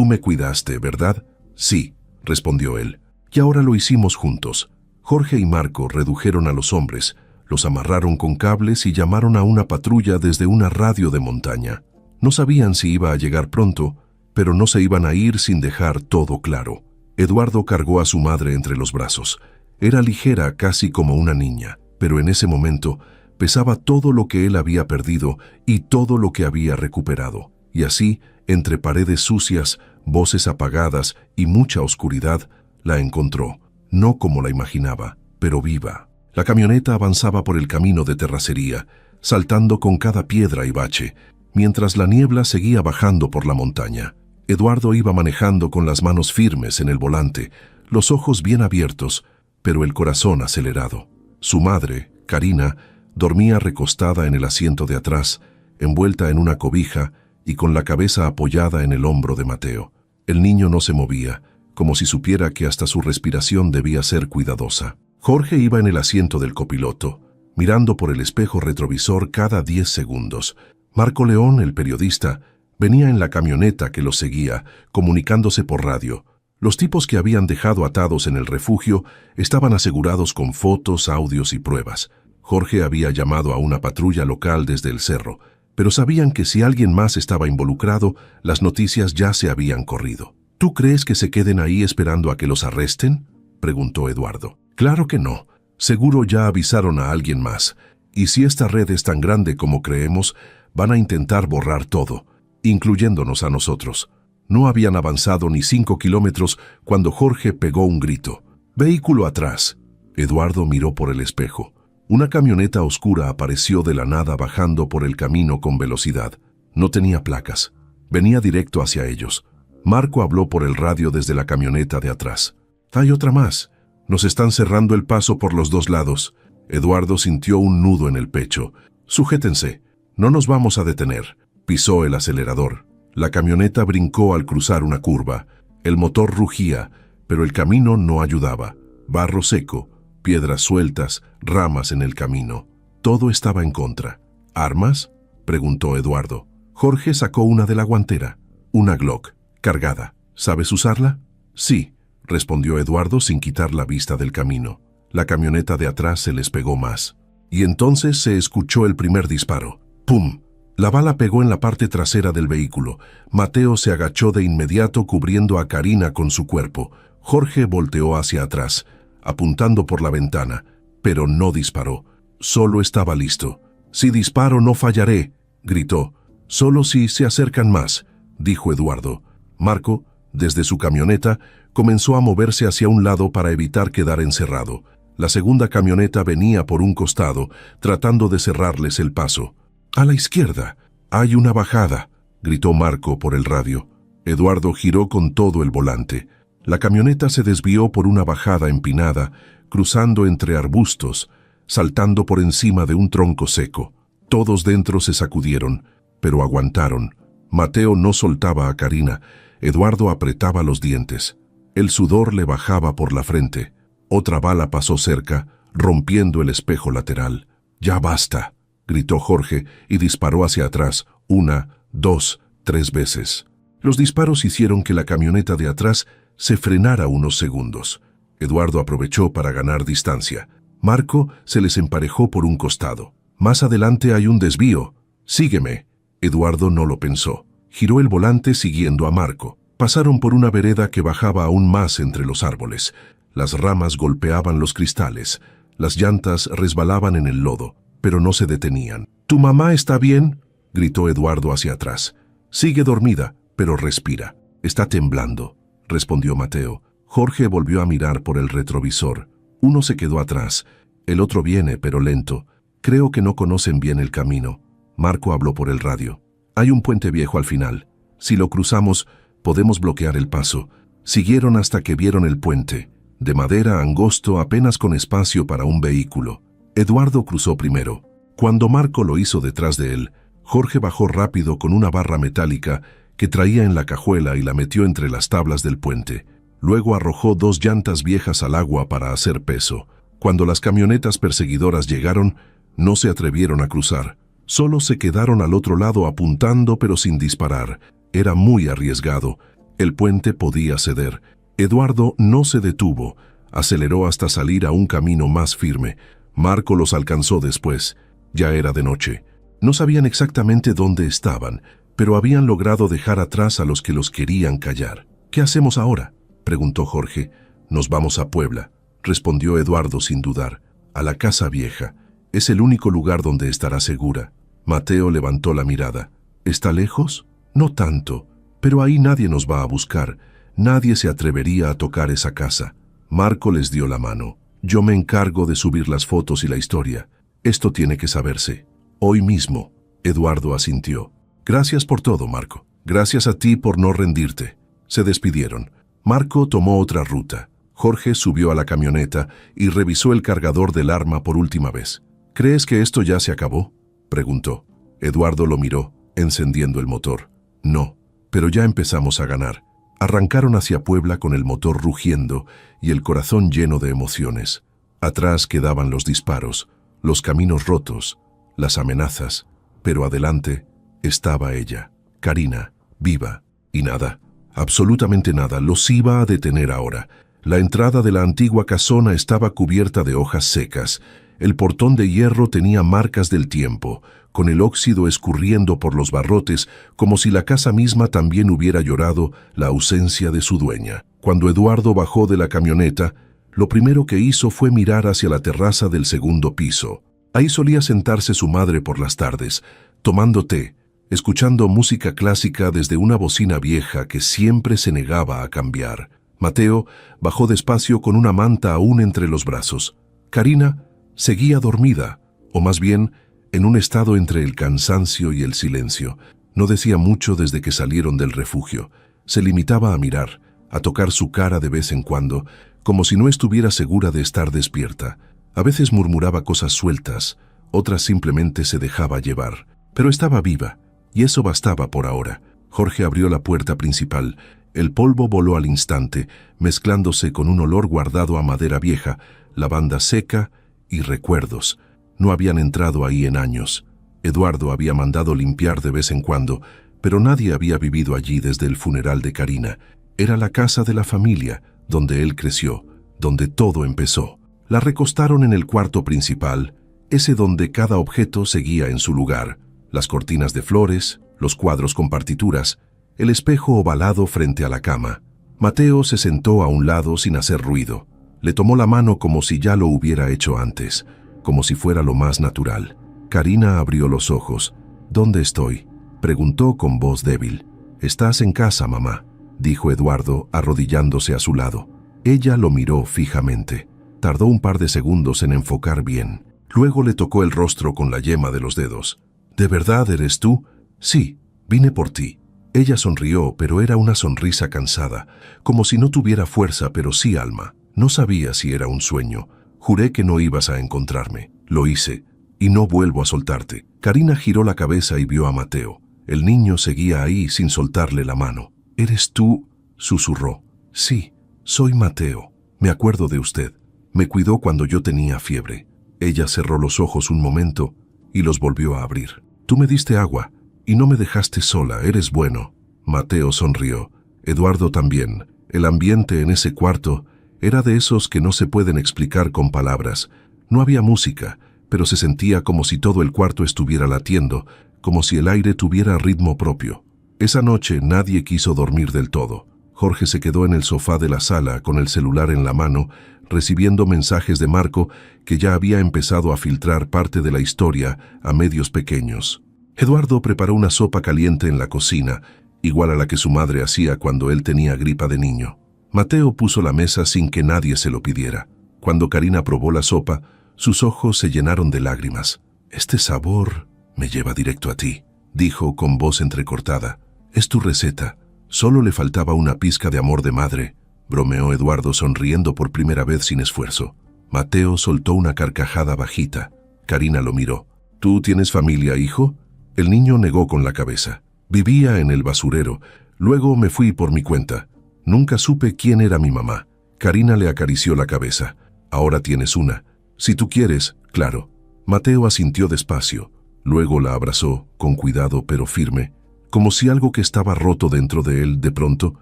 me cuidaste, ¿verdad? Sí, respondió él. Y ahora lo hicimos juntos. Jorge y Marco redujeron a los hombres, los amarraron con cables y llamaron a una patrulla desde una radio de montaña. No sabían si iba a llegar pronto, pero no se iban a ir sin dejar todo claro. Eduardo cargó a su madre entre los brazos. Era ligera, casi como una niña, pero en ese momento pesaba todo lo que él había perdido y todo lo que había recuperado. Y así, entre paredes sucias, voces apagadas y mucha oscuridad, la encontró, no como la imaginaba, pero viva. La camioneta avanzaba por el camino de terracería, saltando con cada piedra y bache, mientras la niebla seguía bajando por la montaña. Eduardo iba manejando con las manos firmes en el volante, los ojos bien abiertos, pero el corazón acelerado. Su madre, Karina, dormía recostada en el asiento de atrás, envuelta en una cobija y con la cabeza apoyada en el hombro de Mateo. El niño no se movía, como si supiera que hasta su respiración debía ser cuidadosa. Jorge iba en el asiento del copiloto, mirando por el espejo retrovisor cada 10 segundos. Marco León, el periodista, venía en la camioneta que los seguía, comunicándose por radio. Los tipos que habían dejado atados en el refugio estaban asegurados con fotos, audios y pruebas. Jorge había llamado a una patrulla local desde el cerro, pero sabían que si alguien más estaba involucrado, las noticias ya se habían corrido. ¿Tú crees que se queden ahí esperando a que los arresten?, preguntó Eduardo. Claro que no. Seguro ya avisaron a alguien más. Y si esta red es tan grande como creemos, van a intentar borrar todo, incluyéndonos a nosotros. No habían avanzado ni 5 kilómetros cuando Jorge pegó un grito. «¡Vehículo atrás!». Eduardo miró por el espejo. Una camioneta oscura apareció de la nada bajando por el camino con velocidad. No tenía placas. Venía directo hacia ellos. Marco habló por el radio desde la camioneta de atrás. «Hay otra más. Nos están cerrando el paso por los dos lados». Eduardo sintió un nudo en el pecho. «Sujétense. No nos vamos a detener». Pisó el acelerador. La camioneta brincó al cruzar una curva. El motor rugía, pero el camino no ayudaba. Barro seco, piedras sueltas, ramas en el camino. Todo estaba en contra. ¿Armas?, preguntó Eduardo. Jorge sacó una de la guantera. Una Glock, cargada. ¿Sabes usarla? Sí, respondió Eduardo sin quitar la vista del camino. La camioneta de atrás se les pegó más. Y entonces se escuchó el primer disparo. ¡Pum! La bala pegó en la parte trasera del vehículo. Mateo se agachó de inmediato cubriendo a Karina con su cuerpo. Jorge volteó hacia atrás, apuntando por la ventana, pero no disparó. Solo estaba listo. «Si disparo no fallaré», gritó. «Solo si se acercan más», dijo Eduardo. Marco, desde su camioneta, comenzó a moverse hacia un lado para evitar quedar encerrado. La segunda camioneta venía por un costado, tratando de cerrarles el paso. «A la izquierda. Hay una bajada», gritó Marco por el radio. Eduardo giró con todo el volante. La camioneta se desvió por una bajada empinada, cruzando entre arbustos, saltando por encima de un tronco seco. Todos dentro se sacudieron, pero aguantaron. Mateo no soltaba a Karina. Eduardo apretaba los dientes. El sudor le bajaba por la frente. Otra bala pasó cerca, rompiendo el espejo lateral. «Ya basta», gritó Jorge y disparó hacia atrás 1, 2, 3 veces. Los disparos hicieron que la camioneta de atrás se frenara unos segundos. Eduardo aprovechó para ganar distancia. Marco se les emparejó por un costado. «Más adelante hay un desvío. Sígueme». Eduardo no lo pensó. Giró el volante siguiendo a Marco. Pasaron por una vereda que bajaba aún más entre los árboles. Las ramas golpeaban los cristales. Las llantas resbalaban en el lodo, pero no se detenían. «¿Tu mamá está bien?», gritó Eduardo hacia atrás. Sigue dormida, pero respira. Está temblando, respondió Mateo. Jorge volvió a mirar por el retrovisor. Uno se quedó atrás. El otro viene, pero lento. Creo que no conocen bien el camino. Marco habló por el radio. Hay un puente viejo al final. Si lo cruzamos, podemos bloquear el paso. Siguieron hasta que vieron el puente, de madera angosto apenas con espacio para un vehículo. Eduardo cruzó primero. Cuando Marco lo hizo detrás de él, Jorge bajó rápido con una barra metálica que traía en la cajuela y la metió entre las tablas del puente. Luego arrojó 2 llantas viejas al agua para hacer peso. Cuando las camionetas perseguidoras llegaron, no se atrevieron a cruzar. Solo se quedaron al otro lado apuntando pero sin disparar. Era muy arriesgado. El puente podía ceder. Eduardo no se detuvo. Aceleró hasta salir a un camino más firme. Marco los alcanzó después. Ya era de noche. No sabían exactamente dónde estaban, pero habían logrado dejar atrás a los que los querían callar. ¿Qué hacemos ahora?, preguntó Jorge. Nos vamos a Puebla, respondió Eduardo sin dudar. A la casa vieja. Es el único lugar donde estará segura. Mateo levantó la mirada. ¿Está lejos? No tanto, pero ahí nadie nos va a buscar. Nadie se atrevería a tocar esa casa. Marco les dio la mano. Yo me encargo de subir las fotos y la historia. Esto tiene que saberse. Hoy mismo. Eduardo asintió. Gracias por todo, Marco. Gracias a ti por no rendirte. Se despidieron. Marco tomó otra ruta. Jorge subió a la camioneta y revisó el cargador del arma por última vez. ¿Crees que esto ya se acabó?, preguntó. Eduardo lo miró, encendiendo el motor. No, pero ya empezamos a ganar. Arrancaron hacia Puebla con el motor rugiendo y el corazón lleno de emociones. Atrás quedaban los disparos, los caminos rotos, las amenazas, pero adelante estaba ella, Karina, viva, y nada, absolutamente nada, los iba a detener ahora. La entrada de la antigua casona estaba cubierta de hojas secas. El portón de hierro tenía marcas del tiempo, con el óxido escurriendo por los barrotes, como si la casa misma también hubiera llorado la ausencia de su dueña. Cuando Eduardo bajó de la camioneta, lo primero que hizo fue mirar hacia la terraza del segundo piso. Ahí solía sentarse su madre por las tardes, tomando té, escuchando música clásica desde una bocina vieja que siempre se negaba a cambiar. Mateo bajó despacio con una manta aún entre los brazos. Karina seguía dormida, o más bien, en un estado entre el cansancio y el silencio. No decía mucho desde que salieron del refugio. Se limitaba a mirar, a tocar su cara de vez en cuando, como si no estuviera segura de estar despierta. A veces murmuraba cosas sueltas, otras simplemente se dejaba llevar. Pero estaba viva, y eso bastaba por ahora. Jorge abrió la puerta principal. El polvo voló al instante, mezclándose con un olor guardado a madera vieja, lavanda seca y recuerdos. No habían entrado ahí en años. Eduardo había mandado limpiar de vez en cuando, pero nadie había vivido allí desde el funeral de Karina. Era la casa de la familia, donde él creció, donde todo empezó. La recostaron en el cuarto principal, ese donde cada objeto seguía en su lugar. Las cortinas de flores, los cuadros con partituras, el espejo ovalado frente a la cama. Mateo se sentó a un lado sin hacer ruido. Le tomó la mano como si ya lo hubiera hecho antes, como si fuera lo más natural. Karina abrió los ojos. ¿Dónde estoy?, preguntó con voz débil. «Estás en casa, mamá», dijo Eduardo, arrodillándose a su lado. Ella lo miró fijamente. Tardó un par de segundos en enfocar bien. Luego le tocó el rostro con la yema de los dedos. «¿De verdad eres tú?» «Sí, vine por ti». Ella sonrió, pero era una sonrisa cansada, como si no tuviera fuerza, pero sí alma. No sabía si era un sueño. Juré que no ibas a encontrarme. Lo hice, y no vuelvo a soltarte. Karina giró la cabeza y vio a Mateo. El niño seguía ahí sin soltarle la mano. «¿Eres tú?», susurró. «Sí, soy Mateo. Me acuerdo de usted. Me cuidó cuando yo tenía fiebre». Ella cerró los ojos un momento y los volvió a abrir. «Tú me diste agua y no me dejaste sola. Eres bueno». Mateo sonrió. Eduardo también. El ambiente en ese cuarto era de esos que no se pueden explicar con palabras. No había música, pero se sentía como si todo el cuarto estuviera latiendo, como si el aire tuviera ritmo propio. Esa noche nadie quiso dormir del todo. Jorge se quedó en el sofá de la sala con el celular en la mano, recibiendo mensajes de Marco que ya había empezado a filtrar parte de la historia a medios pequeños. Eduardo preparó una sopa caliente en la cocina, igual a la que su madre hacía cuando él tenía gripa de niño. Mateo puso la mesa sin que nadie se lo pidiera. Cuando Karina probó la sopa, sus ojos se llenaron de lágrimas. «Este sabor me lleva directo a ti», dijo con voz entrecortada. «Es tu receta. Solo le faltaba una pizca de amor de madre», bromeó Eduardo sonriendo por primera vez sin esfuerzo. Mateo soltó una carcajada bajita. Karina lo miró. «¿Tú tienes familia, hijo?» El niño negó con la cabeza. «Vivía en el basurero. Luego me fui por mi cuenta. Nunca supe quién era mi mamá». Karina le acarició la cabeza. «Ahora tienes una. Si tú quieres, claro». Mateo asintió despacio. Luego la abrazó, con cuidado pero firme, como si algo que estaba roto dentro de él, de pronto,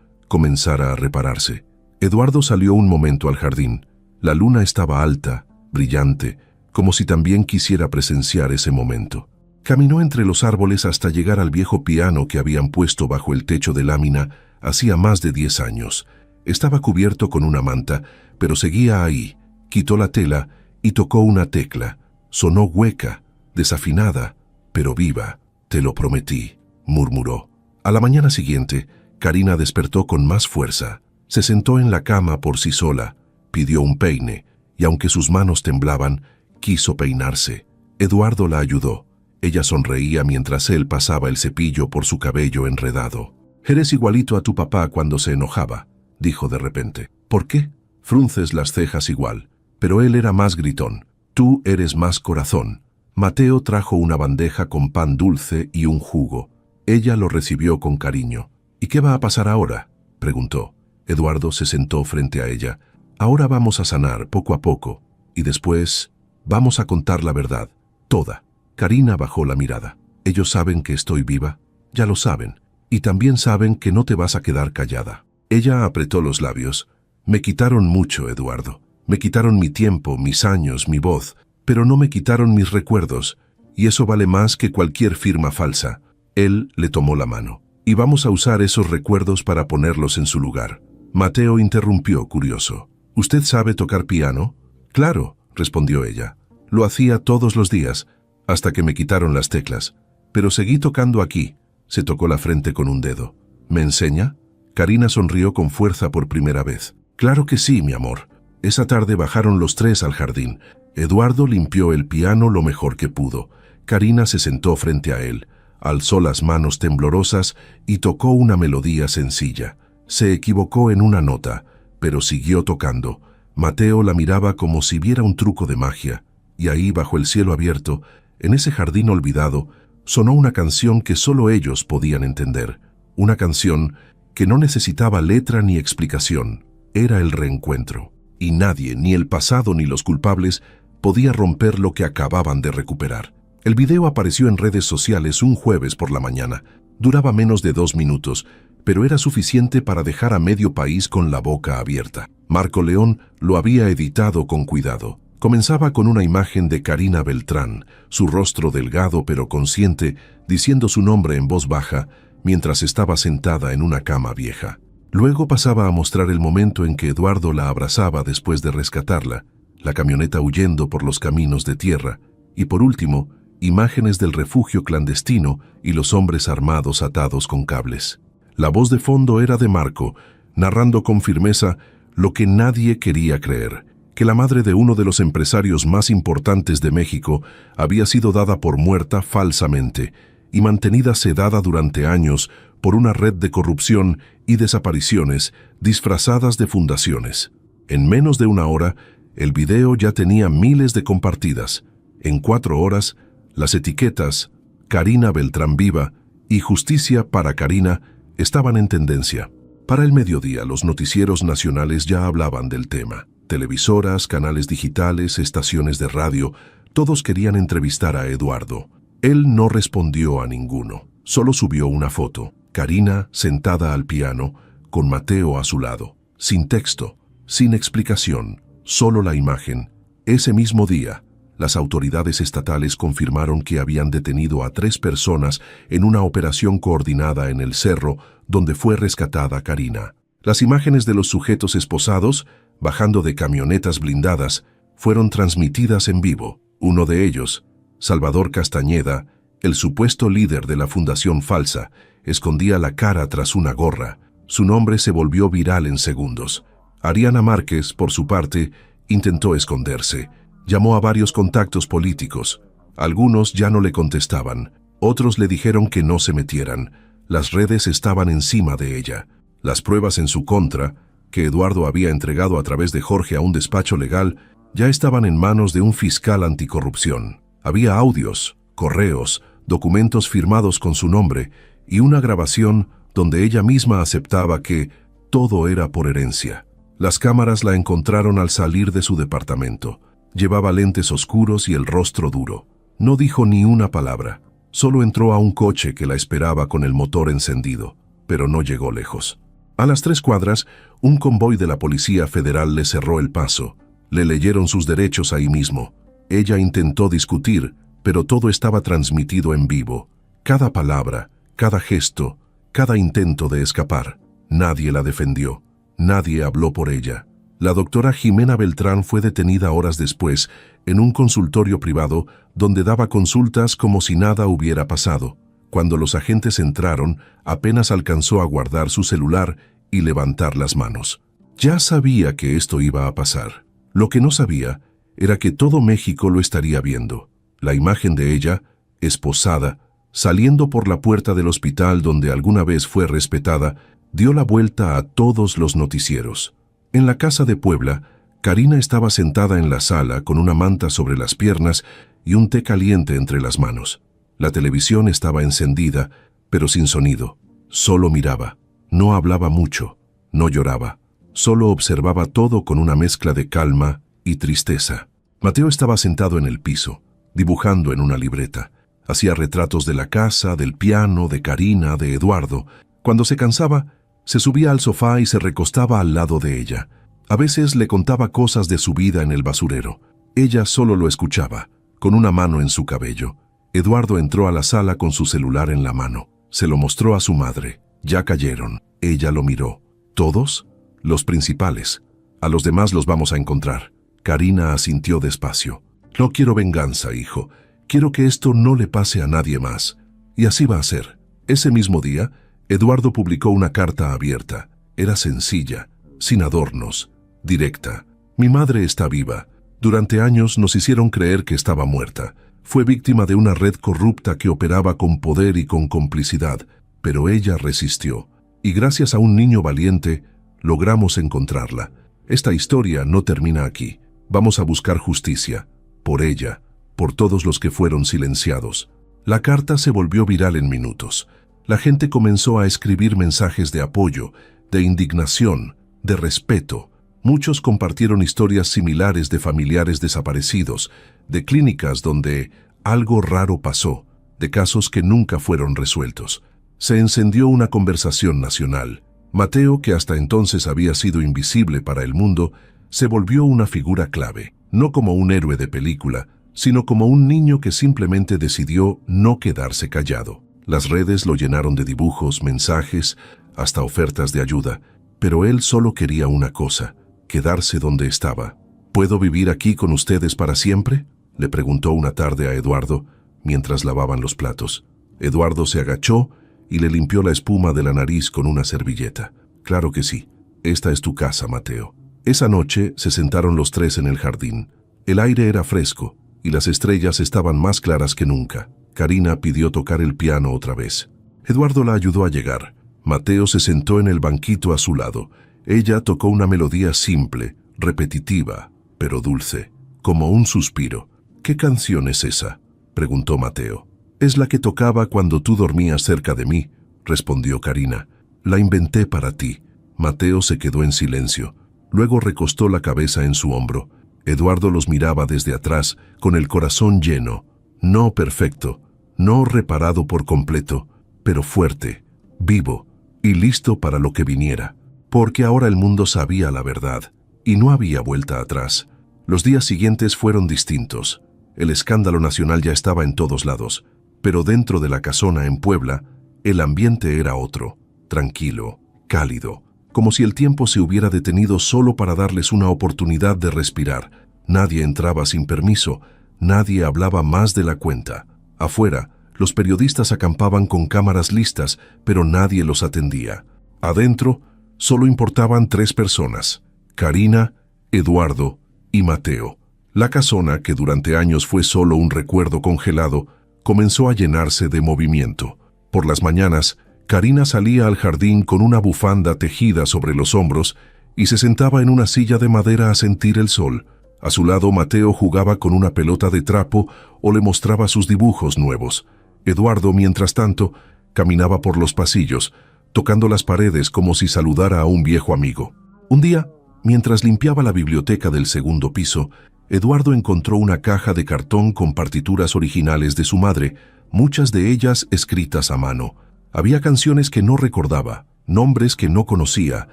comenzara a repararse. Eduardo salió un momento al jardín. La luna estaba alta, brillante, como si también quisiera presenciar ese momento. Caminó entre los árboles hasta llegar al viejo piano que habían puesto bajo el techo de lámina hacía más de 10 años. Estaba cubierto con una manta, pero seguía ahí. Quitó la tela y tocó una tecla. Sonó hueca, desafinada, pero viva. «Te lo prometí», murmuró. A la mañana siguiente, Karina despertó con más fuerza. Se sentó en la cama por sí sola, pidió un peine, y aunque sus manos temblaban, quiso peinarse. Eduardo la ayudó. Ella sonreía mientras él pasaba el cepillo por su cabello enredado. «Eres igualito a tu papá cuando se enojaba», dijo de repente. «¿Por qué?» «Frunces las cejas igual, pero él era más gritón. Tú eres más corazón». Mateo trajo una bandeja con pan dulce y un jugo. Ella lo recibió con cariño. «¿Y qué va a pasar ahora?», preguntó. Eduardo se sentó frente a ella. «Ahora vamos a sanar poco a poco, y después vamos a contar la verdad, toda». Karina bajó la mirada. «¿Ellos saben que estoy viva?» «Ya lo saben, y también saben que no te vas a quedar callada». Ella apretó los labios. «Me quitaron mucho, Eduardo. Me quitaron mi tiempo, mis años, mi voz, pero no me quitaron mis recuerdos, y eso vale más que cualquier firma falsa». Él le tomó la mano. «Y vamos a usar esos recuerdos para ponerlos en su lugar». Mateo interrumpió, curioso. «¿Usted sabe tocar piano?» «Claro», respondió ella. «Lo hacía todos los días, hasta que me quitaron las teclas. Pero seguí tocando aquí». Se tocó la frente con un dedo. «¿Me enseña?» Karina sonrió con fuerza por primera vez. «Claro que sí, mi amor». Esa tarde bajaron los tres al jardín. Eduardo limpió el piano lo mejor que pudo. Karina se sentó frente a él, alzó las manos temblorosas y tocó una melodía sencilla. Se equivocó en una nota, pero siguió tocando. Mateo la miraba como si viera un truco de magia. Y ahí, bajo el cielo abierto, en ese jardín olvidado, sonó una canción que solo ellos podían entender. Una canción que no necesitaba letra ni explicación. Era el reencuentro. Y nadie, ni el pasado ni los culpables, podía romper lo que acababan de recuperar. El video apareció en redes sociales un jueves por la mañana. Duraba menos de 2 minutos, pero era suficiente para dejar a medio país con la boca abierta. Marco León lo había editado con cuidado. Comenzaba con una imagen de Karina Beltrán, su rostro delgado pero consciente, diciendo su nombre en voz baja, mientras estaba sentada en una cama vieja. Luego pasaba a mostrar el momento en que Eduardo la abrazaba después de rescatarla, la camioneta huyendo por los caminos de tierra, y por último, imágenes del refugio clandestino y los hombres armados atados con cables. La voz de fondo era de Marco, narrando con firmeza lo que nadie quería creer, que la madre de uno de los empresarios más importantes de México había sido dada por muerta falsamente y mantenida sedada durante años por una red de corrupción y desapariciones disfrazadas de fundaciones. En menos de 1 hora, el video ya tenía miles de compartidas. En 4 horas, las etiquetas Karina Beltrán Viva y Justicia para Karina estaban en tendencia. Para el mediodía, los noticieros nacionales ya hablaban del tema. Televisoras, canales digitales, estaciones de radio, todos querían entrevistar a Eduardo. Él no respondió a ninguno, solo subió una foto. Karina sentada al piano, con Mateo a su lado, sin texto, sin explicación, solo la imagen. Ese mismo día, las autoridades estatales confirmaron que habían detenido a 3 personas en una operación coordinada en el cerro donde fue rescatada Karina. Las imágenes de los sujetos esposados, bajando de camionetas blindadas, fueron transmitidas en vivo. Uno de ellos, Salvador Castañeda, El supuesto líder de la fundación falsa escondía la cara tras una gorra. Su nombre se volvió viral en segundos. Ariana Márquez, por su parte, intentó esconderse. Llamó a varios contactos políticos. Algunos ya no le contestaban. Otros le dijeron que no se metieran. Las redes estaban encima de ella. Las pruebas en su contra, que Eduardo había entregado a través de Jorge a un despacho legal, ya estaban en manos de un fiscal anticorrupción. Había audios, correos, documentos firmados con su nombre y una grabación donde ella misma aceptaba que todo era por herencia. Las cámaras la encontraron al salir de su departamento. Llevaba lentes oscuros y el rostro duro. No dijo ni una palabra. Solo entró a un coche que la esperaba con el motor encendido, pero no llegó lejos. A las 3 cuadras, un convoy de la Policía Federal le cerró el paso. Le leyeron sus derechos ahí mismo. Ella intentó discutir, pero todo estaba transmitido en vivo. Cada palabra, cada gesto, cada intento de escapar. Nadie la defendió. Nadie habló por ella. La doctora Jimena Beltrán fue detenida horas después en un consultorio privado donde daba consultas como si nada hubiera pasado. Cuando los agentes entraron, apenas alcanzó a guardar su celular y levantar las manos. Ya sabía que esto iba a pasar. Lo que no sabía era que todo México lo estaría viendo. La imagen de ella, esposada, saliendo por la puerta del hospital donde alguna vez fue respetada, dio la vuelta a todos los noticieros. En la casa de Puebla, Karina estaba sentada en la sala con una manta sobre las piernas y un té caliente entre las manos. La televisión estaba encendida, pero sin sonido. Solo miraba. No hablaba mucho. No lloraba. Solo observaba todo con una mezcla de calma y tristeza. Mateo estaba sentado en el piso, dibujando en una libreta. Hacía retratos de la casa, del piano, de Karina, de Eduardo. Cuando se cansaba, se subía al sofá y se recostaba al lado de ella. A veces le contaba cosas de su vida en el basurero. Ella solo lo escuchaba, con una mano en su cabello. Eduardo entró a la sala con su celular en la mano. Se lo mostró a su madre. Ya cayeron. Ella lo miró. ¿Todos? Los principales. A los demás los vamos a encontrar. Karina asintió despacio. No quiero venganza, hijo. Quiero que esto no le pase a nadie más. Y así va a ser. Ese mismo día, Eduardo publicó una carta abierta. Era sencilla, sin adornos, directa. Mi madre está viva. Durante años nos hicieron creer que estaba muerta. Fue víctima de una red corrupta que operaba con poder y con complicidad, pero ella resistió. Y gracias a un niño valiente, logramos encontrarla. Esta historia no termina aquí. Vamos a buscar justicia. Por ella, por todos los que fueron silenciados. La carta se volvió viral en minutos. La gente comenzó a escribir mensajes de apoyo, de indignación, de respeto. Muchos compartieron historias similares de familiares desaparecidos, de clínicas donde algo raro pasó, de casos que nunca fueron resueltos. Se encendió una conversación nacional. Mateo, que hasta entonces había sido invisible para el mundo, se volvió una figura clave, no como un héroe de película, sino como un niño que simplemente decidió no quedarse callado. Las redes lo llenaron de dibujos, mensajes, hasta ofertas de ayuda, pero él solo quería una cosa: quedarse donde estaba. ¿Puedo vivir aquí con ustedes para siempre?, le preguntó una tarde a Eduardo, mientras lavaban los platos. Eduardo se agachó y le limpió la espuma de la nariz con una servilleta. Claro que sí. Esta es tu casa, Mateo. Esa noche se sentaron los tres en el jardín. El aire era fresco y las estrellas estaban más claras que nunca. Karina pidió tocar el piano otra vez. Eduardo la ayudó a llegar. Mateo se sentó en el banquito a su lado. Ella tocó una melodía simple, repetitiva, pero dulce, como un suspiro. ¿Qué canción es esa?, preguntó Mateo. Es la que tocaba cuando tú dormías cerca de mí, respondió Karina. La inventé para ti. Mateo se quedó en silencio. Luego recostó la cabeza en su hombro. Eduardo los miraba desde atrás, con el corazón lleno. No perfecto, no reparado por completo, pero fuerte, vivo y listo para lo que viniera. Porque ahora el mundo sabía la verdad, y no había vuelta atrás. Los días siguientes fueron distintos. El escándalo nacional ya estaba en todos lados, pero dentro de la casona en Puebla, el ambiente era otro, tranquilo, cálido, como si el tiempo se hubiera detenido solo para darles una oportunidad de respirar. Nadie entraba sin permiso, nadie hablaba más de la cuenta. Afuera, Los periodistas acampaban con cámaras listas, pero nadie los atendía. Adentro, solo importaban 3 personas: Karina, Eduardo y Mateo. La casona, que durante años fue solo un recuerdo congelado, comenzó a llenarse de movimiento. Por las mañanas, Karina salía al jardín con una bufanda tejida sobre los hombros y se sentaba en una silla de madera a sentir el sol. A su lado, Mateo jugaba con una pelota de trapo o le mostraba sus dibujos nuevos. Eduardo, mientras tanto, caminaba por los pasillos, tocando las paredes como si saludara a un viejo amigo. Un día, mientras limpiaba la biblioteca del segundo piso, Eduardo encontró una caja de cartón con partituras originales de su madre, muchas de ellas escritas a mano. Había canciones que no recordaba, nombres que no conocía,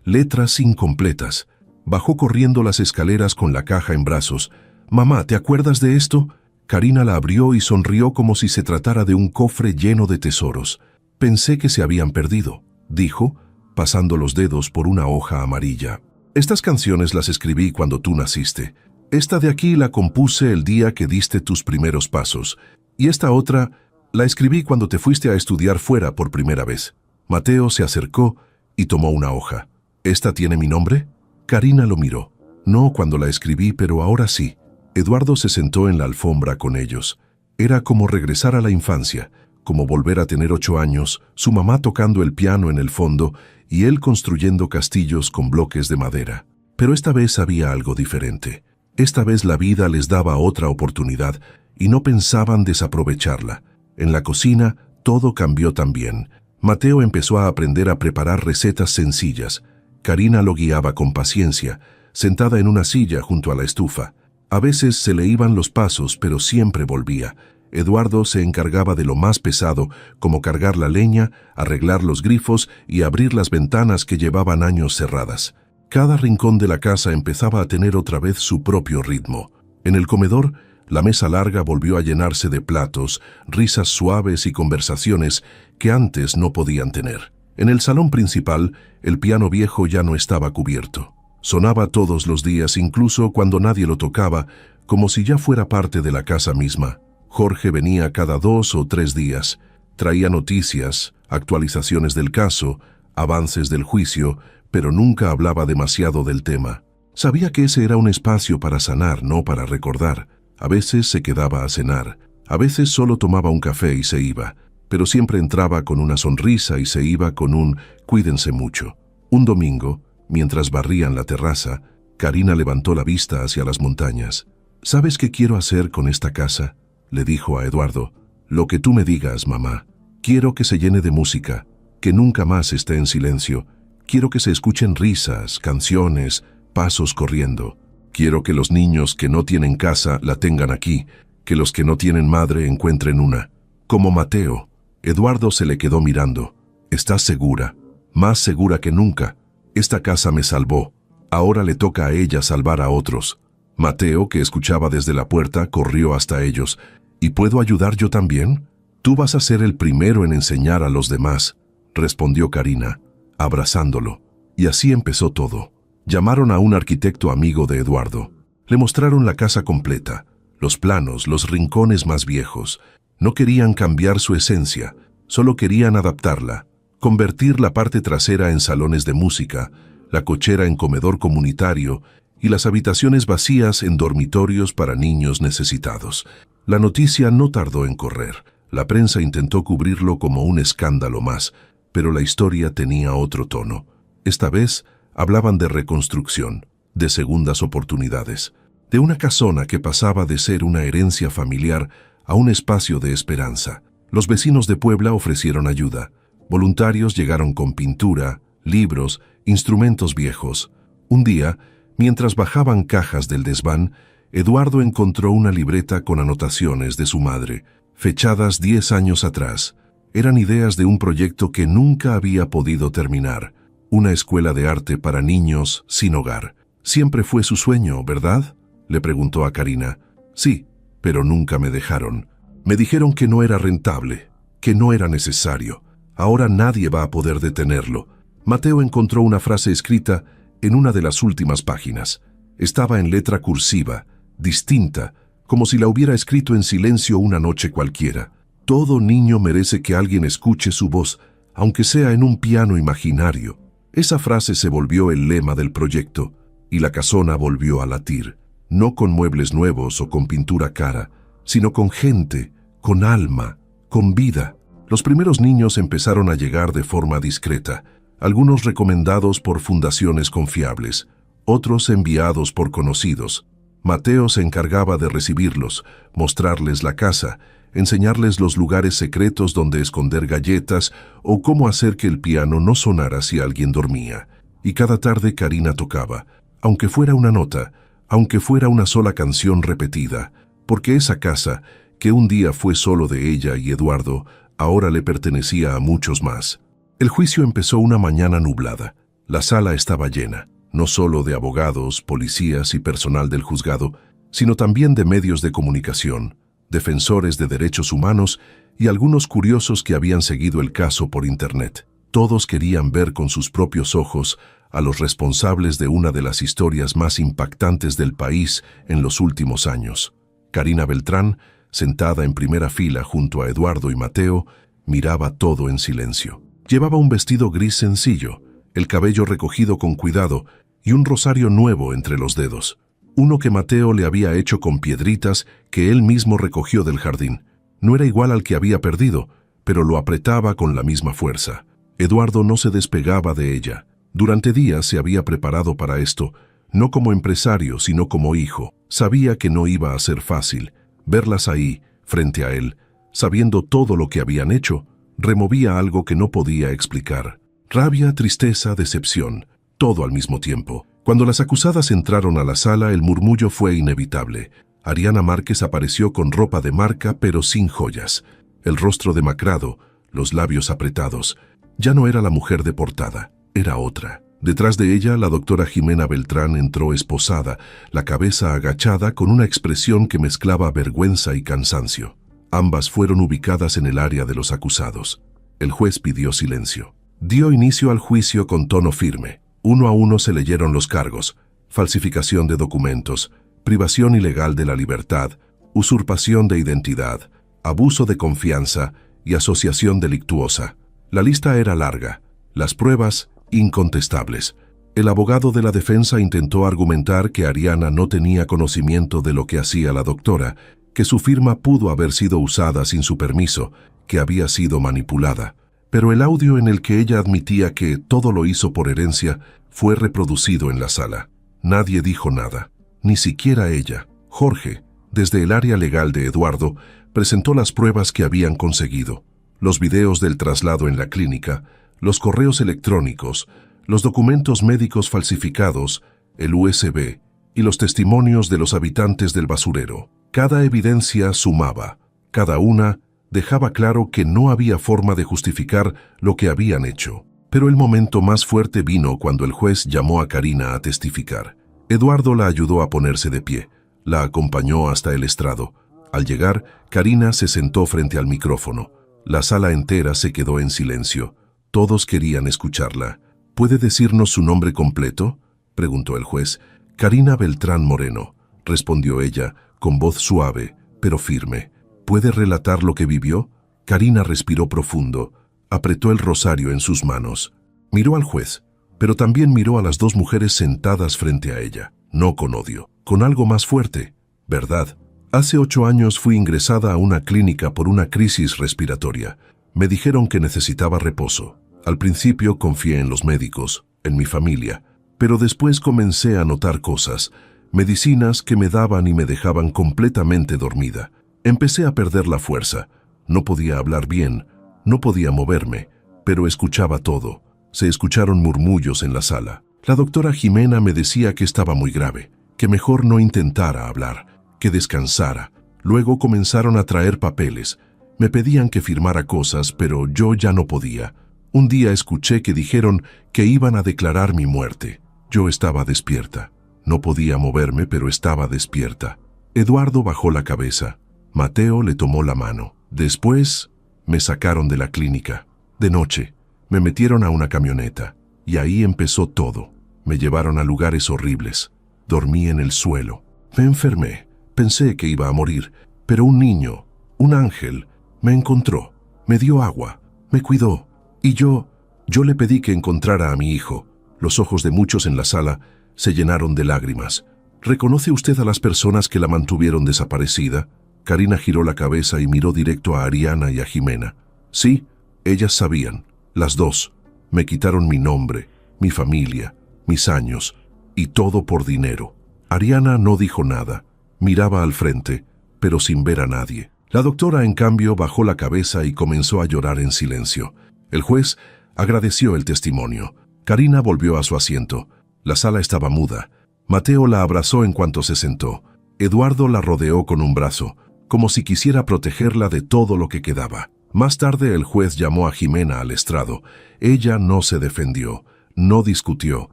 letras incompletas. Bajó corriendo las escaleras con la caja en brazos. «Mamá, ¿te acuerdas de esto?». Karina la abrió y sonrió como si se tratara de un cofre lleno de tesoros. «Pensé que se habían perdido», dijo, pasando los dedos por una hoja amarilla. «Estas canciones las escribí cuando tú naciste. Esta de aquí la compuse el día que diste tus primeros pasos. Y esta otra la escribí cuando te fuiste a estudiar fuera por primera vez». Mateo se acercó y tomó una hoja. «¿Esta tiene mi nombre?». Karina lo miró. «No cuando la escribí, pero ahora sí». Eduardo se sentó en la alfombra con ellos. Era como regresar a la infancia, como volver a tener 8 años, su mamá tocando el piano en el fondo y él construyendo castillos con bloques de madera. Pero esta vez había algo diferente. Esta vez la vida les daba otra oportunidad y no pensaban desaprovecharla. En la cocina todo cambió también. Mateo empezó a aprender a preparar recetas sencillas. Karina lo guiaba con paciencia, sentada en una silla junto a la estufa. A veces se le iban los pasos, pero siempre volvía. Eduardo se encargaba de lo más pesado, como cargar la leña, arreglar los grifos y abrir las ventanas que llevaban años cerradas. Cada rincón de la casa empezaba a tener otra vez su propio ritmo. En el comedor, la mesa larga volvió a llenarse de platos, risas suaves y conversaciones que antes no podían tener. En el salón principal, el piano viejo ya no estaba cubierto. Sonaba todos los días, incluso cuando nadie lo tocaba, como si ya fuera parte de la casa misma. Jorge venía cada 2 o 3 días. Traía noticias, actualizaciones del caso, avances del juicio, pero nunca hablaba demasiado del tema. Sabía que ese era un espacio para sanar, no para recordar. A veces se quedaba a cenar, a veces solo tomaba un café y se iba, pero siempre entraba con una sonrisa y se iba con un «cuídense mucho». Un domingo, mientras barrían la terraza, Karina levantó la vista hacia las montañas. «¿Sabes qué quiero hacer con esta casa?», le dijo a Eduardo. «Lo que tú me digas, mamá. Quiero que se llene de música, que nunca más esté en silencio. Quiero que se escuchen risas, canciones, pasos corriendo. Quiero que los niños que no tienen casa la tengan aquí, que los que no tienen madre encuentren una. Como Mateo». Eduardo se le quedó mirando. «¿Estás segura?». «Más segura que nunca. Esta casa me salvó. Ahora le toca a ella salvar a otros». Mateo, que escuchaba desde la puerta, corrió hasta ellos. «¿Y puedo ayudar yo también?». «Tú vas a ser el primero en enseñar a los demás», respondió Karina, abrazándolo. Y así empezó todo. Llamaron a un arquitecto amigo de Eduardo. Le mostraron la casa completa, los planos, los rincones más viejos. No querían cambiar su esencia, solo querían adaptarla. Convertir la parte trasera en salones de música, la cochera en comedor comunitario y las habitaciones vacías en dormitorios para niños necesitados. La noticia no tardó en correr. La prensa intentó cubrirlo como un escándalo más, pero la historia tenía otro tono. Esta vez hablaban de reconstrucción, de segundas oportunidades, de una casona que pasaba de ser una herencia familiar a un espacio de esperanza. Los vecinos de Puebla ofrecieron ayuda. Voluntarios llegaron con pintura, libros, instrumentos viejos. Un día, mientras bajaban cajas del desván, Eduardo encontró una libreta con anotaciones de su madre, fechadas 10 años atrás. Eran ideas de un proyecto que nunca había podido terminar, una escuela de arte para niños sin hogar. «Siempre fue su sueño, ¿verdad?», le preguntó a Karina. «Sí, pero nunca me dejaron. Me dijeron que no era rentable, que no era necesario. Ahora nadie va a poder detenerlo». Mateo encontró una frase escrita en una de las últimas páginas. Estaba en letra cursiva, distinta, como si la hubiera escrito en silencio una noche cualquiera. Todo niño merece que alguien escuche su voz, aunque sea en un piano imaginario. Esa frase se volvió el lema del proyecto, y la casona volvió a latir, no con muebles nuevos o con pintura cara, sino con gente, con alma, con vida. Los primeros niños empezaron a llegar de forma discreta, algunos recomendados por fundaciones confiables, otros enviados por conocidos. Mateo se encargaba de recibirlos, mostrarles la casa, enseñarles los lugares secretos donde esconder galletas o cómo hacer que el piano no sonara si alguien dormía. Y cada tarde Karina tocaba, aunque fuera una nota, aunque fuera una sola canción repetida, porque esa casa, que un día fue solo de ella y Eduardo, ahora le pertenecía a muchos más. El juicio empezó una mañana nublada. La sala estaba llena, no solo de abogados, policías y personal del juzgado, sino también de medios de comunicación, defensores de derechos humanos y algunos curiosos que habían seguido el caso por internet. Todos querían ver con sus propios ojos a los responsables de una de las historias más impactantes del país en los últimos años. Karina Beltrán, sentada en primera fila junto a Eduardo y Mateo, miraba todo en silencio. Llevaba un vestido gris sencillo, el cabello recogido con cuidado y un rosario nuevo entre los dedos, uno que Mateo le había hecho con piedritas que él mismo recogió del jardín. No era igual al que había perdido, pero lo apretaba con la misma fuerza. Eduardo no se despegaba de ella. Durante días se había preparado para esto, no como empresario, sino como hijo. Sabía que no iba a ser fácil. Verlas ahí, frente a él, sabiendo todo lo que habían hecho, removía algo que no podía explicar. Rabia, tristeza, decepción, todo al mismo tiempo. Cuando las acusadas entraron a la sala, el murmullo fue inevitable. Ariana Márquez apareció con ropa de marca, pero sin joyas. El rostro demacrado, los labios apretados. Ya no era la mujer de portada, era otra. Detrás de ella, la doctora Jimena Beltrán entró esposada, la cabeza agachada con una expresión que mezclaba vergüenza y cansancio. Ambas fueron ubicadas en el área de los acusados. El juez pidió silencio. Dio inicio al juicio con tono firme. Uno a uno se leyeron los cargos: falsificación de documentos, privación ilegal de la libertad, usurpación de identidad, abuso de confianza y asociación delictuosa. La lista era larga, las pruebas incontestables. El abogado de la defensa intentó argumentar que Ariana no tenía conocimiento de lo que hacía la doctora, que su firma pudo haber sido usada sin su permiso, que había sido manipulada. Pero el audio en el que ella admitía que todo lo hizo por herencia fue reproducido en la sala. Nadie dijo nada, ni siquiera ella. Jorge, desde el área legal de Eduardo, presentó las pruebas que habían conseguido: los videos del traslado en la clínica, los correos electrónicos, los documentos médicos falsificados, el USB y los testimonios de los habitantes del basurero. Cada evidencia sumaba, cada una dejaba claro que no había forma de justificar lo que habían hecho. Pero el momento más fuerte vino cuando el juez llamó a Karina a testificar. Eduardo la ayudó a ponerse de pie, la acompañó hasta el estrado. Al llegar, Karina se sentó frente al micrófono. La sala entera se quedó en silencio. Todos querían escucharla. ¿Puede decirnos su nombre completo?, preguntó el juez. Karina Beltrán Moreno, respondió ella, con voz suave, pero firme. ¿Puede relatar lo que vivió? Karina respiró profundo, apretó el rosario en sus manos. Miró al juez, pero también miró a las dos mujeres sentadas frente a ella, no con odio, con algo más fuerte. ¿Verdad? Hace 8 años fui ingresada a una clínica por una crisis respiratoria. Me dijeron que necesitaba reposo. Al principio confié en los médicos, en mi familia, pero después comencé a notar cosas, medicinas que me daban y me dejaban completamente dormida. Empecé a perder la fuerza. No podía hablar bien, no podía moverme, pero escuchaba todo. Se escucharon murmullos en la sala. La doctora Jimena me decía que estaba muy grave, que mejor no intentara hablar, que descansara. Luego comenzaron a traer papeles. Me pedían que firmara cosas, pero yo ya no podía. Un día escuché que dijeron que iban a declarar mi muerte. Yo estaba despierta. No podía moverme, pero estaba despierta. Eduardo bajó la cabeza. Mateo le tomó la mano. Después me sacaron de la clínica. De noche, me metieron a una camioneta. Y ahí empezó todo. Me llevaron a lugares horribles. Dormí en el suelo. Me enfermé. Pensé que iba a morir. Pero un niño, un ángel, Me encontró, me dio agua, me cuidó, y yo le pedí que encontrara a mi hijo. Los ojos de muchos en la sala se llenaron de lágrimas. ¿Reconoce usted a las personas que la mantuvieron desaparecida? Karina giró la cabeza y miró directo a Ariana y a Jimena. Sí, ellas sabían, las dos. Me quitaron mi nombre, mi familia, mis años, y todo por dinero. Ariana no dijo nada, miraba al frente, pero sin ver a nadie. La doctora, en cambio, bajó la cabeza y comenzó a llorar en silencio. El juez agradeció el testimonio. Karina volvió a su asiento. La sala estaba muda. Mateo la abrazó en cuanto se sentó. Eduardo la rodeó con un brazo, como si quisiera protegerla de todo lo que quedaba. Más tarde el juez llamó a Jimena al estrado. Ella no se defendió, no discutió,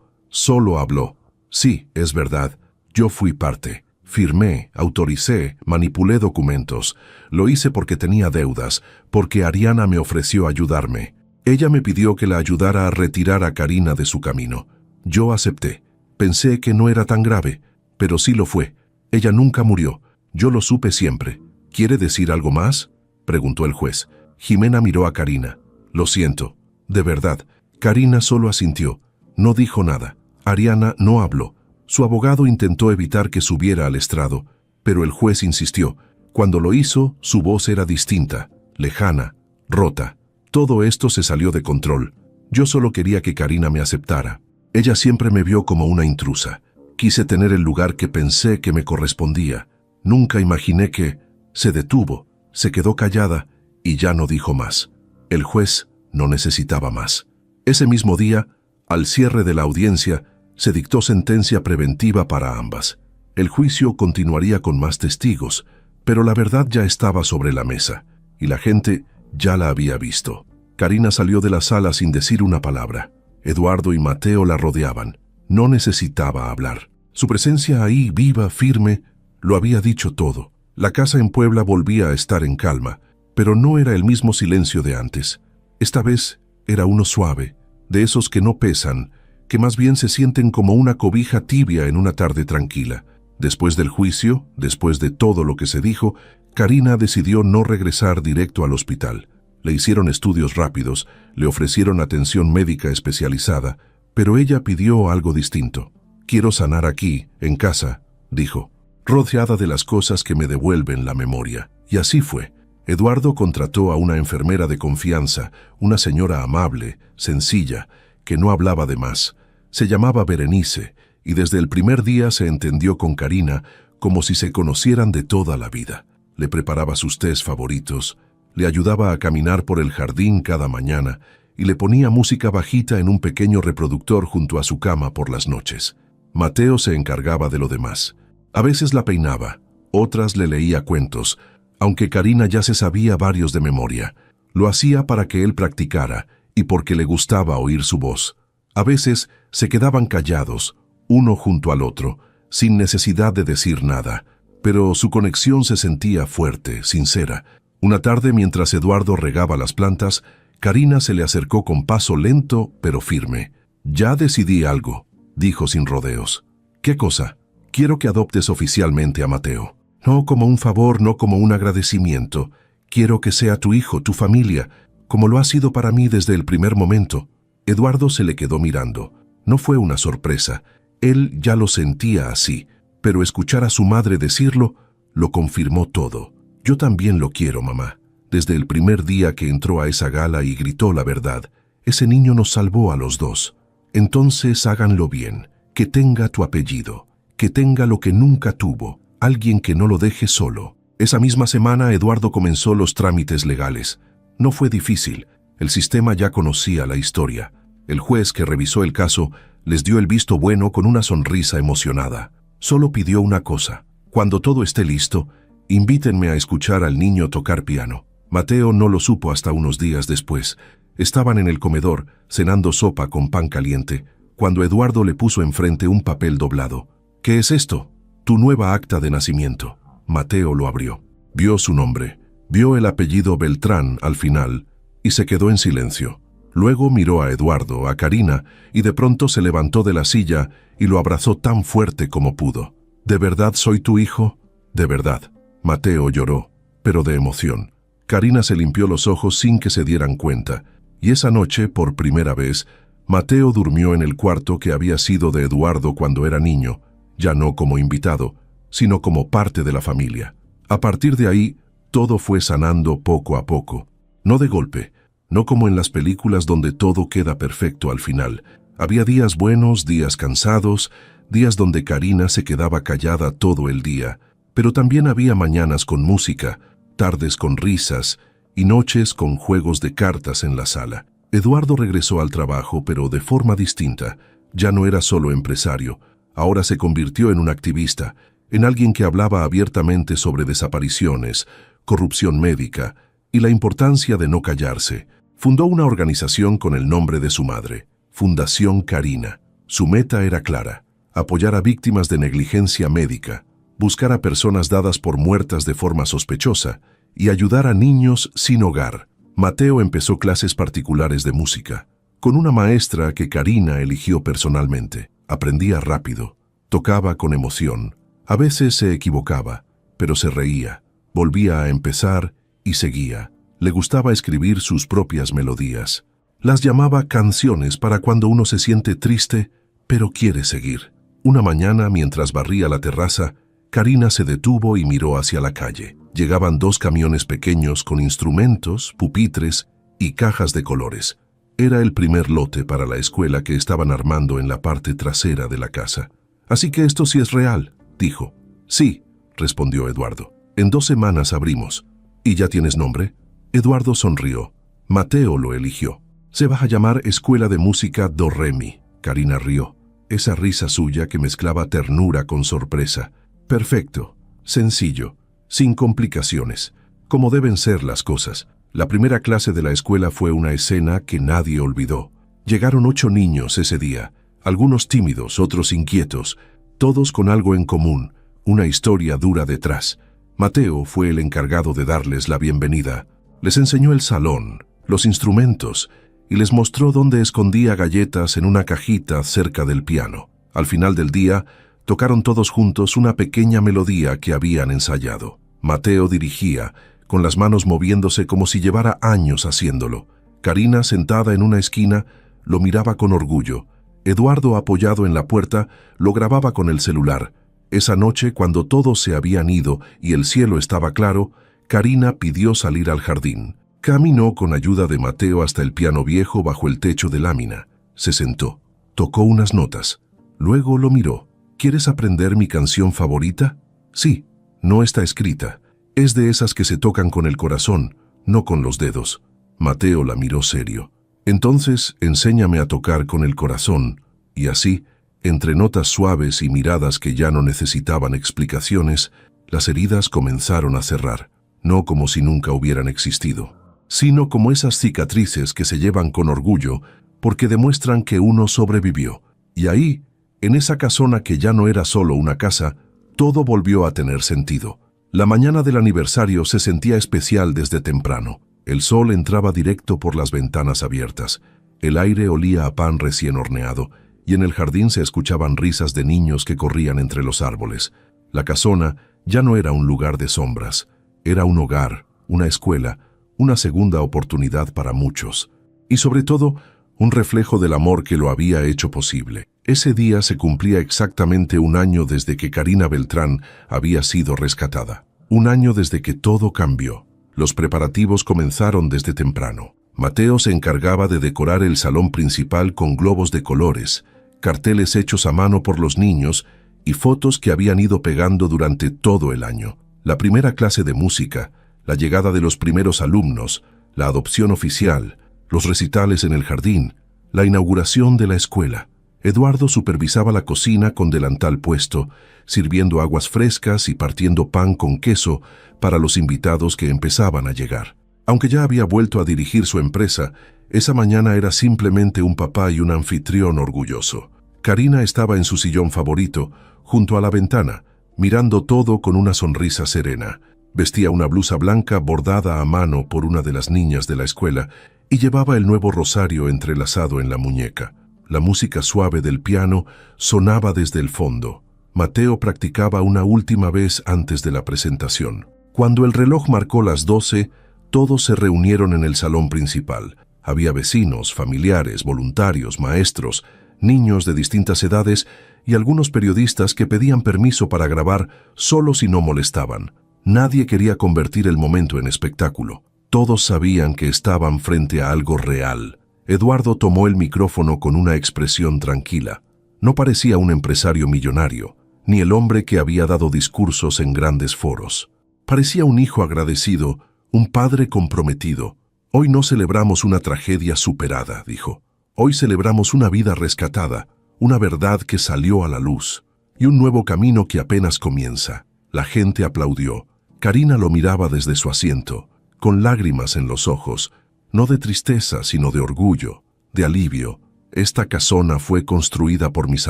solo habló. Sí, es verdad, yo fui parte. Firmé, autoricé, manipulé documentos. Lo hice porque tenía deudas, porque Ariana me ofreció ayudarme. Ella me pidió que la ayudara a retirar a Karina de su camino. Yo acepté. Pensé que no era tan grave, pero sí lo fue. Ella nunca murió. Yo lo supe siempre. ¿Quiere decir algo más?, preguntó el juez. Jimena miró a Karina. Lo siento, de verdad. Karina solo asintió. No dijo nada. Ariana no habló. Su abogado intentó evitar que subiera al estrado, pero el juez insistió. Cuando lo hizo, su voz era distinta, lejana, rota. Todo esto se salió de control. Yo solo quería que Karina me aceptara. Ella siempre me vio como una intrusa. Quise tener el lugar que pensé que me correspondía. Nunca imaginé que... Se detuvo, se quedó callada y ya no dijo más. El juez no necesitaba más. Ese mismo día, al cierre de la audiencia, se dictó sentencia preventiva para ambas. El juicio continuaría con más testigos, pero la verdad ya estaba sobre la mesa, y la gente ya la había visto. Karina salió de la sala sin decir una palabra. Eduardo y Mateo la rodeaban. No necesitaba hablar. Su presencia ahí, viva, firme, lo había dicho todo. La casa en Puebla volvía a estar en calma, pero no era el mismo silencio de antes. Esta vez era uno suave, de esos que no pesan, que más bien se sienten como una cobija tibia en una tarde tranquila. Después del juicio, después de todo lo que se dijo, Karina decidió no regresar directo al hospital. Le hicieron estudios rápidos, le ofrecieron atención médica especializada, pero ella pidió algo distinto. Quiero sanar aquí, en casa, dijo, rodeada de las cosas que me devuelven la memoria. Y así fue. Eduardo contrató a una enfermera de confianza, una señora amable, sencilla, que no hablaba de más. Se llamaba Berenice, y desde el primer día se entendió con Karina como si se conocieran de toda la vida. Le preparaba sus tés favoritos, le ayudaba a caminar por el jardín cada mañana y le ponía música bajita en un pequeño reproductor junto a su cama por las noches. Mateo se encargaba de lo demás. A veces la peinaba, otras le leía cuentos, aunque Karina ya se sabía varios de memoria. Lo hacía para que él practicara y porque le gustaba oír su voz. A veces se quedaban callados, uno junto al otro, sin necesidad de decir nada, pero su conexión se sentía fuerte, sincera. Una tarde, mientras Eduardo regaba las plantas, Karina se le acercó con paso lento pero firme. «Ya decidí algo», dijo sin rodeos. «¿Qué cosa?» «Quiero que adoptes oficialmente a Mateo. No como un favor, no como un agradecimiento. Quiero que sea tu hijo, tu familia, como lo ha sido para mí desde el primer momento». Eduardo se le quedó mirando. No fue una sorpresa. Él ya lo sentía así, pero escuchar a su madre decirlo lo confirmó todo. «Yo también lo quiero, mamá. Desde el primer día que entró a esa gala y gritó la verdad, ese niño nos salvó a los dos. Entonces háganlo bien, que tenga tu apellido. Que tenga lo que nunca tuvo, alguien que no lo deje solo». Esa misma semana Eduardo comenzó los trámites legales. No fue difícil, el sistema ya conocía la historia. El juez que revisó el caso les dio el visto bueno con una sonrisa emocionada. Solo pidió una cosa: cuando todo esté listo, invítenme a escuchar al niño tocar piano. Mateo no lo supo hasta unos días después. Estaban en el comedor, cenando sopa con pan caliente, cuando Eduardo le puso enfrente un papel doblado. «¿Qué es esto?» «Tu nueva acta de nacimiento». Mateo lo abrió. Vio su nombre, vio el apellido Beltrán al final y se quedó en silencio. Luego miró a Eduardo, a Karina, y de pronto se levantó de la silla y lo abrazó tan fuerte como pudo. «¿De verdad soy tu hijo?» «De verdad». Mateo lloró, pero de emoción. Karina se limpió los ojos sin que se dieran cuenta, y esa noche, por primera vez, Mateo durmió en el cuarto que había sido de Eduardo cuando era niño, ya no como invitado, sino como parte de la familia. A partir de ahí, todo fue sanando poco a poco. No de golpe, no como en las películas donde todo queda perfecto al final. Había días buenos, días cansados, días donde Karina se quedaba callada todo el día, pero también había mañanas con música, tardes con risas y noches con juegos de cartas en la sala. Eduardo regresó al trabajo, pero de forma distinta. Ya no era solo empresario, ahora se convirtió en un activista, en alguien que hablaba abiertamente sobre desapariciones, corrupción médica y la importancia de no callarse. Fundó una organización con el nombre de su madre, Fundación Karina. Su meta era clara: apoyar a víctimas de negligencia médica, buscar a personas dadas por muertas de forma sospechosa y ayudar a niños sin hogar. Mateo empezó clases particulares de música, con una maestra que Karina eligió personalmente. Aprendía rápido, tocaba con emoción, a veces se equivocaba, pero se reía, volvía a empezar y seguía. Le gustaba escribir sus propias melodías. Las llamaba canciones para cuando uno se siente triste, pero quiere seguir. Una mañana, mientras barría la terraza, Karina se detuvo y miró hacia la calle. Llegaban 2 camiones pequeños con instrumentos, pupitres y cajas de colores. Era el primer lote para la escuela que estaban armando en la parte trasera de la casa. «Así que esto sí es real», dijo. «Sí», respondió Eduardo. «En 2 semanas abrimos». «¿Y ya tienes nombre?» Eduardo sonrió. Mateo lo eligió. «Se va a llamar Escuela de Música Do Re Mi». Karina rió. Esa risa suya que mezclaba ternura con sorpresa. «Perfecto, sencillo, sin complicaciones, como deben ser las cosas». La primera clase de la escuela fue una escena que nadie olvidó. Llegaron 8 niños ese día, algunos tímidos, otros inquietos, todos con algo en común, una historia dura detrás. Mateo fue el encargado de darles la bienvenida. Les enseñó el salón, los instrumentos, y les mostró dónde escondía galletas en una cajita cerca del piano. Al final del día, tocaron todos juntos una pequeña melodía que habían ensayado. Mateo dirigía, con las manos moviéndose como si llevara años haciéndolo. Karina, sentada en una esquina, lo miraba con orgullo. Eduardo, apoyado en la puerta, lo grababa con el celular. Esa noche, cuando todos se habían ido y el cielo estaba claro, Karina pidió salir al jardín. Caminó con ayuda de Mateo hasta el piano viejo bajo el techo de lámina. Se sentó. Tocó unas notas. Luego lo miró. «¿Quieres aprender mi canción favorita?» «Sí, no está escrita. Es de esas que se tocan con el corazón, no con los dedos». Mateo la miró serio. «Entonces, enséñame a tocar con el corazón». Y así, entre notas suaves y miradas que ya no necesitaban explicaciones, las heridas comenzaron a cerrar, no como si nunca hubieran existido, sino como esas cicatrices que se llevan con orgullo porque demuestran que uno sobrevivió. Y ahí, en esa casona que ya no era solo una casa, todo volvió a tener sentido. La mañana del aniversario se sentía especial desde temprano. El sol entraba directo por las ventanas abiertas. El aire olía a pan recién horneado, y en el jardín se escuchaban risas de niños que corrían entre los árboles. La casona ya no era un lugar de sombras. Era un hogar, una escuela, una segunda oportunidad para muchos. Y sobre todo, un reflejo del amor que lo había hecho posible. Ese día se cumplía exactamente 1 año desde que Karina Beltrán había sido rescatada. 1 año desde que todo cambió. Los preparativos comenzaron desde temprano. Mateo se encargaba de decorar el salón principal con globos de colores, carteles hechos a mano por los niños y fotos que habían ido pegando durante todo el año. La primera clase de música, la llegada de los primeros alumnos, la adopción oficial, los recitales en el jardín, la inauguración de la escuela. Eduardo supervisaba la cocina con delantal puesto, sirviendo aguas frescas y partiendo pan con queso para los invitados que empezaban a llegar. Aunque ya había vuelto a dirigir su empresa, esa mañana era simplemente un papá y un anfitrión orgulloso. Karina estaba en su sillón favorito, junto a la ventana, mirando todo con una sonrisa serena. Vestía una blusa blanca bordada a mano por una de las niñas de la escuela y llevaba el nuevo rosario entrelazado en la muñeca. La música suave del piano sonaba desde el fondo. Mateo practicaba una última vez antes de la presentación. Cuando el reloj marcó las 12, Todos se reunieron en el salón principal. Había vecinos, familiares, voluntarios, maestros, niños de distintas edades y algunos periodistas que pedían permiso para grabar solo si no molestaban. Nadie quería convertir el momento en espectáculo. Todos sabían que estaban frente a algo real. Eduardo tomó el micrófono con una expresión tranquila. No parecía un empresario millonario, ni el hombre que había dado discursos en grandes foros. Parecía un hijo agradecido, un padre comprometido. Hoy no celebramos una tragedia superada, dijo. Hoy celebramos una vida rescatada, una verdad que salió a la luz, y un nuevo camino que apenas comienza. La gente aplaudió. Karina lo miraba desde su asiento, con lágrimas en los ojos, no de tristeza, sino de orgullo, de alivio. Esta casona fue construida por mis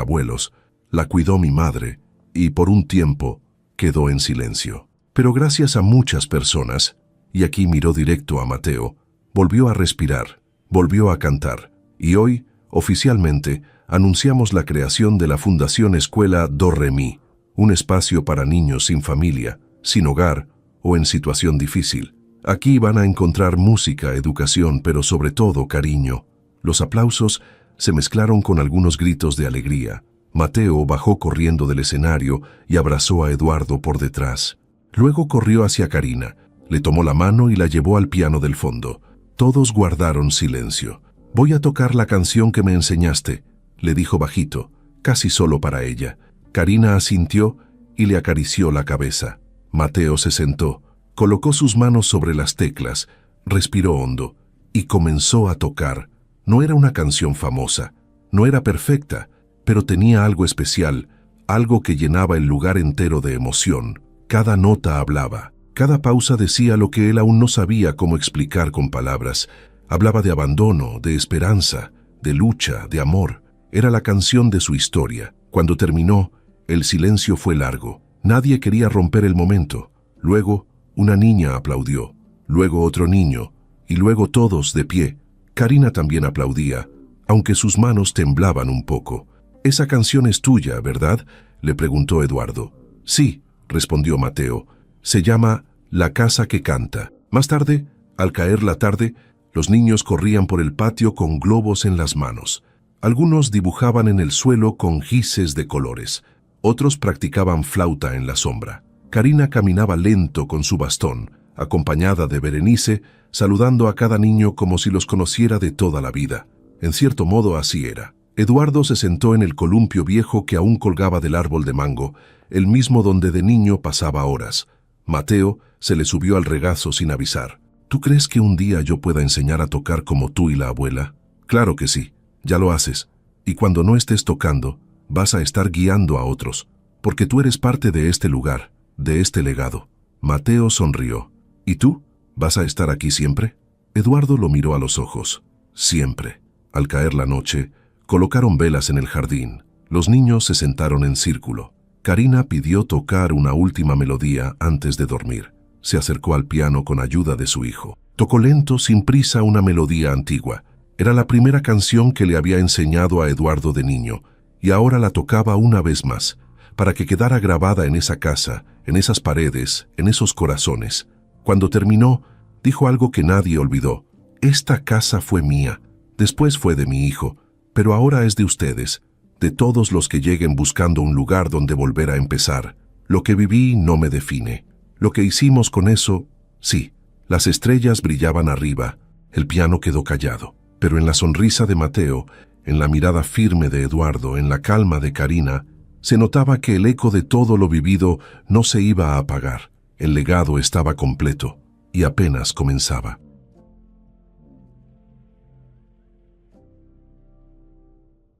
abuelos, la cuidó mi madre, y por un tiempo quedó en silencio. Pero gracias a muchas personas, y aquí miró directo a Mateo, volvió a respirar, volvió a cantar, y hoy, oficialmente, anunciamos la creación de la Fundación Escuela Do Re Mi, un espacio para niños sin familia, sin hogar o en situación difícil. Aquí van a encontrar música, educación, pero sobre todo cariño. Los aplausos se mezclaron con algunos gritos de alegría. Mateo bajó corriendo del escenario y abrazó a Eduardo por detrás. Luego corrió hacia Karina, le tomó la mano y la llevó al piano del fondo. Todos guardaron silencio. «Voy a tocar la canción que me enseñaste», le dijo bajito, casi solo para ella. Karina asintió y le acarició la cabeza. Mateo se sentó, colocó sus manos sobre las teclas, respiró hondo y comenzó a tocar. No era una canción famosa, no era perfecta, pero tenía algo especial, algo que llenaba el lugar entero de emoción. Cada nota hablaba, cada pausa decía lo que él aún no sabía cómo explicar con palabras. Hablaba de abandono, de esperanza, de lucha, de amor. Era la canción de su historia. Cuando terminó, el silencio fue largo. Nadie quería romper el momento. Luego, una niña aplaudió, luego otro niño, y luego todos de pie. Karina también aplaudía, aunque sus manos temblaban un poco. «Esa canción es tuya, ¿verdad?», le preguntó Eduardo. «Sí», respondió Mateo. «Se llama La Casa que Canta». Más tarde, al caer la tarde, los niños corrían por el patio con globos en las manos. Algunos dibujaban en el suelo con gises de colores. Otros practicaban flauta en la sombra. Karina caminaba lento con su bastón, acompañada de Berenice, saludando a cada niño como si los conociera de toda la vida. En cierto modo así era. Eduardo se sentó en el columpio viejo que aún colgaba del árbol de mango, el mismo donde de niño pasaba horas. Mateo se le subió al regazo sin avisar. «¿Tú crees que un día yo pueda enseñar a tocar como tú y la abuela?» «Claro que sí, ya lo haces. Y cuando no estés tocando, vas a estar guiando a otros, porque tú eres parte de este lugar, de este legado». Mateo sonrió. «¿Y tú? ¿Vas a estar aquí siempre?» Eduardo lo miró a los ojos. «Siempre». Al caer la noche, colocaron velas en el jardín. Los niños se sentaron en círculo. Karina pidió tocar una última melodía antes de dormir. Se acercó al piano con ayuda de su hijo. Tocó lento, sin prisa, una melodía antigua. Era la primera canción que le había enseñado a Eduardo de niño, y ahora la tocaba una vez más, para que quedara grabada en esa casa, en esas paredes, en esos corazones. Cuando terminó, dijo algo que nadie olvidó. «Esta casa fue mía, después fue de mi hijo, pero ahora es de ustedes, de todos los que lleguen buscando un lugar donde volver a empezar. Lo que viví no me define. Lo que hicimos con eso, sí». Las estrellas brillaban arriba, el piano quedó callado, pero en la sonrisa de Mateo, en la mirada firme de Eduardo, en la calma de Karina, se notaba que el eco de todo lo vivido no se iba a apagar. El legado estaba completo y apenas comenzaba.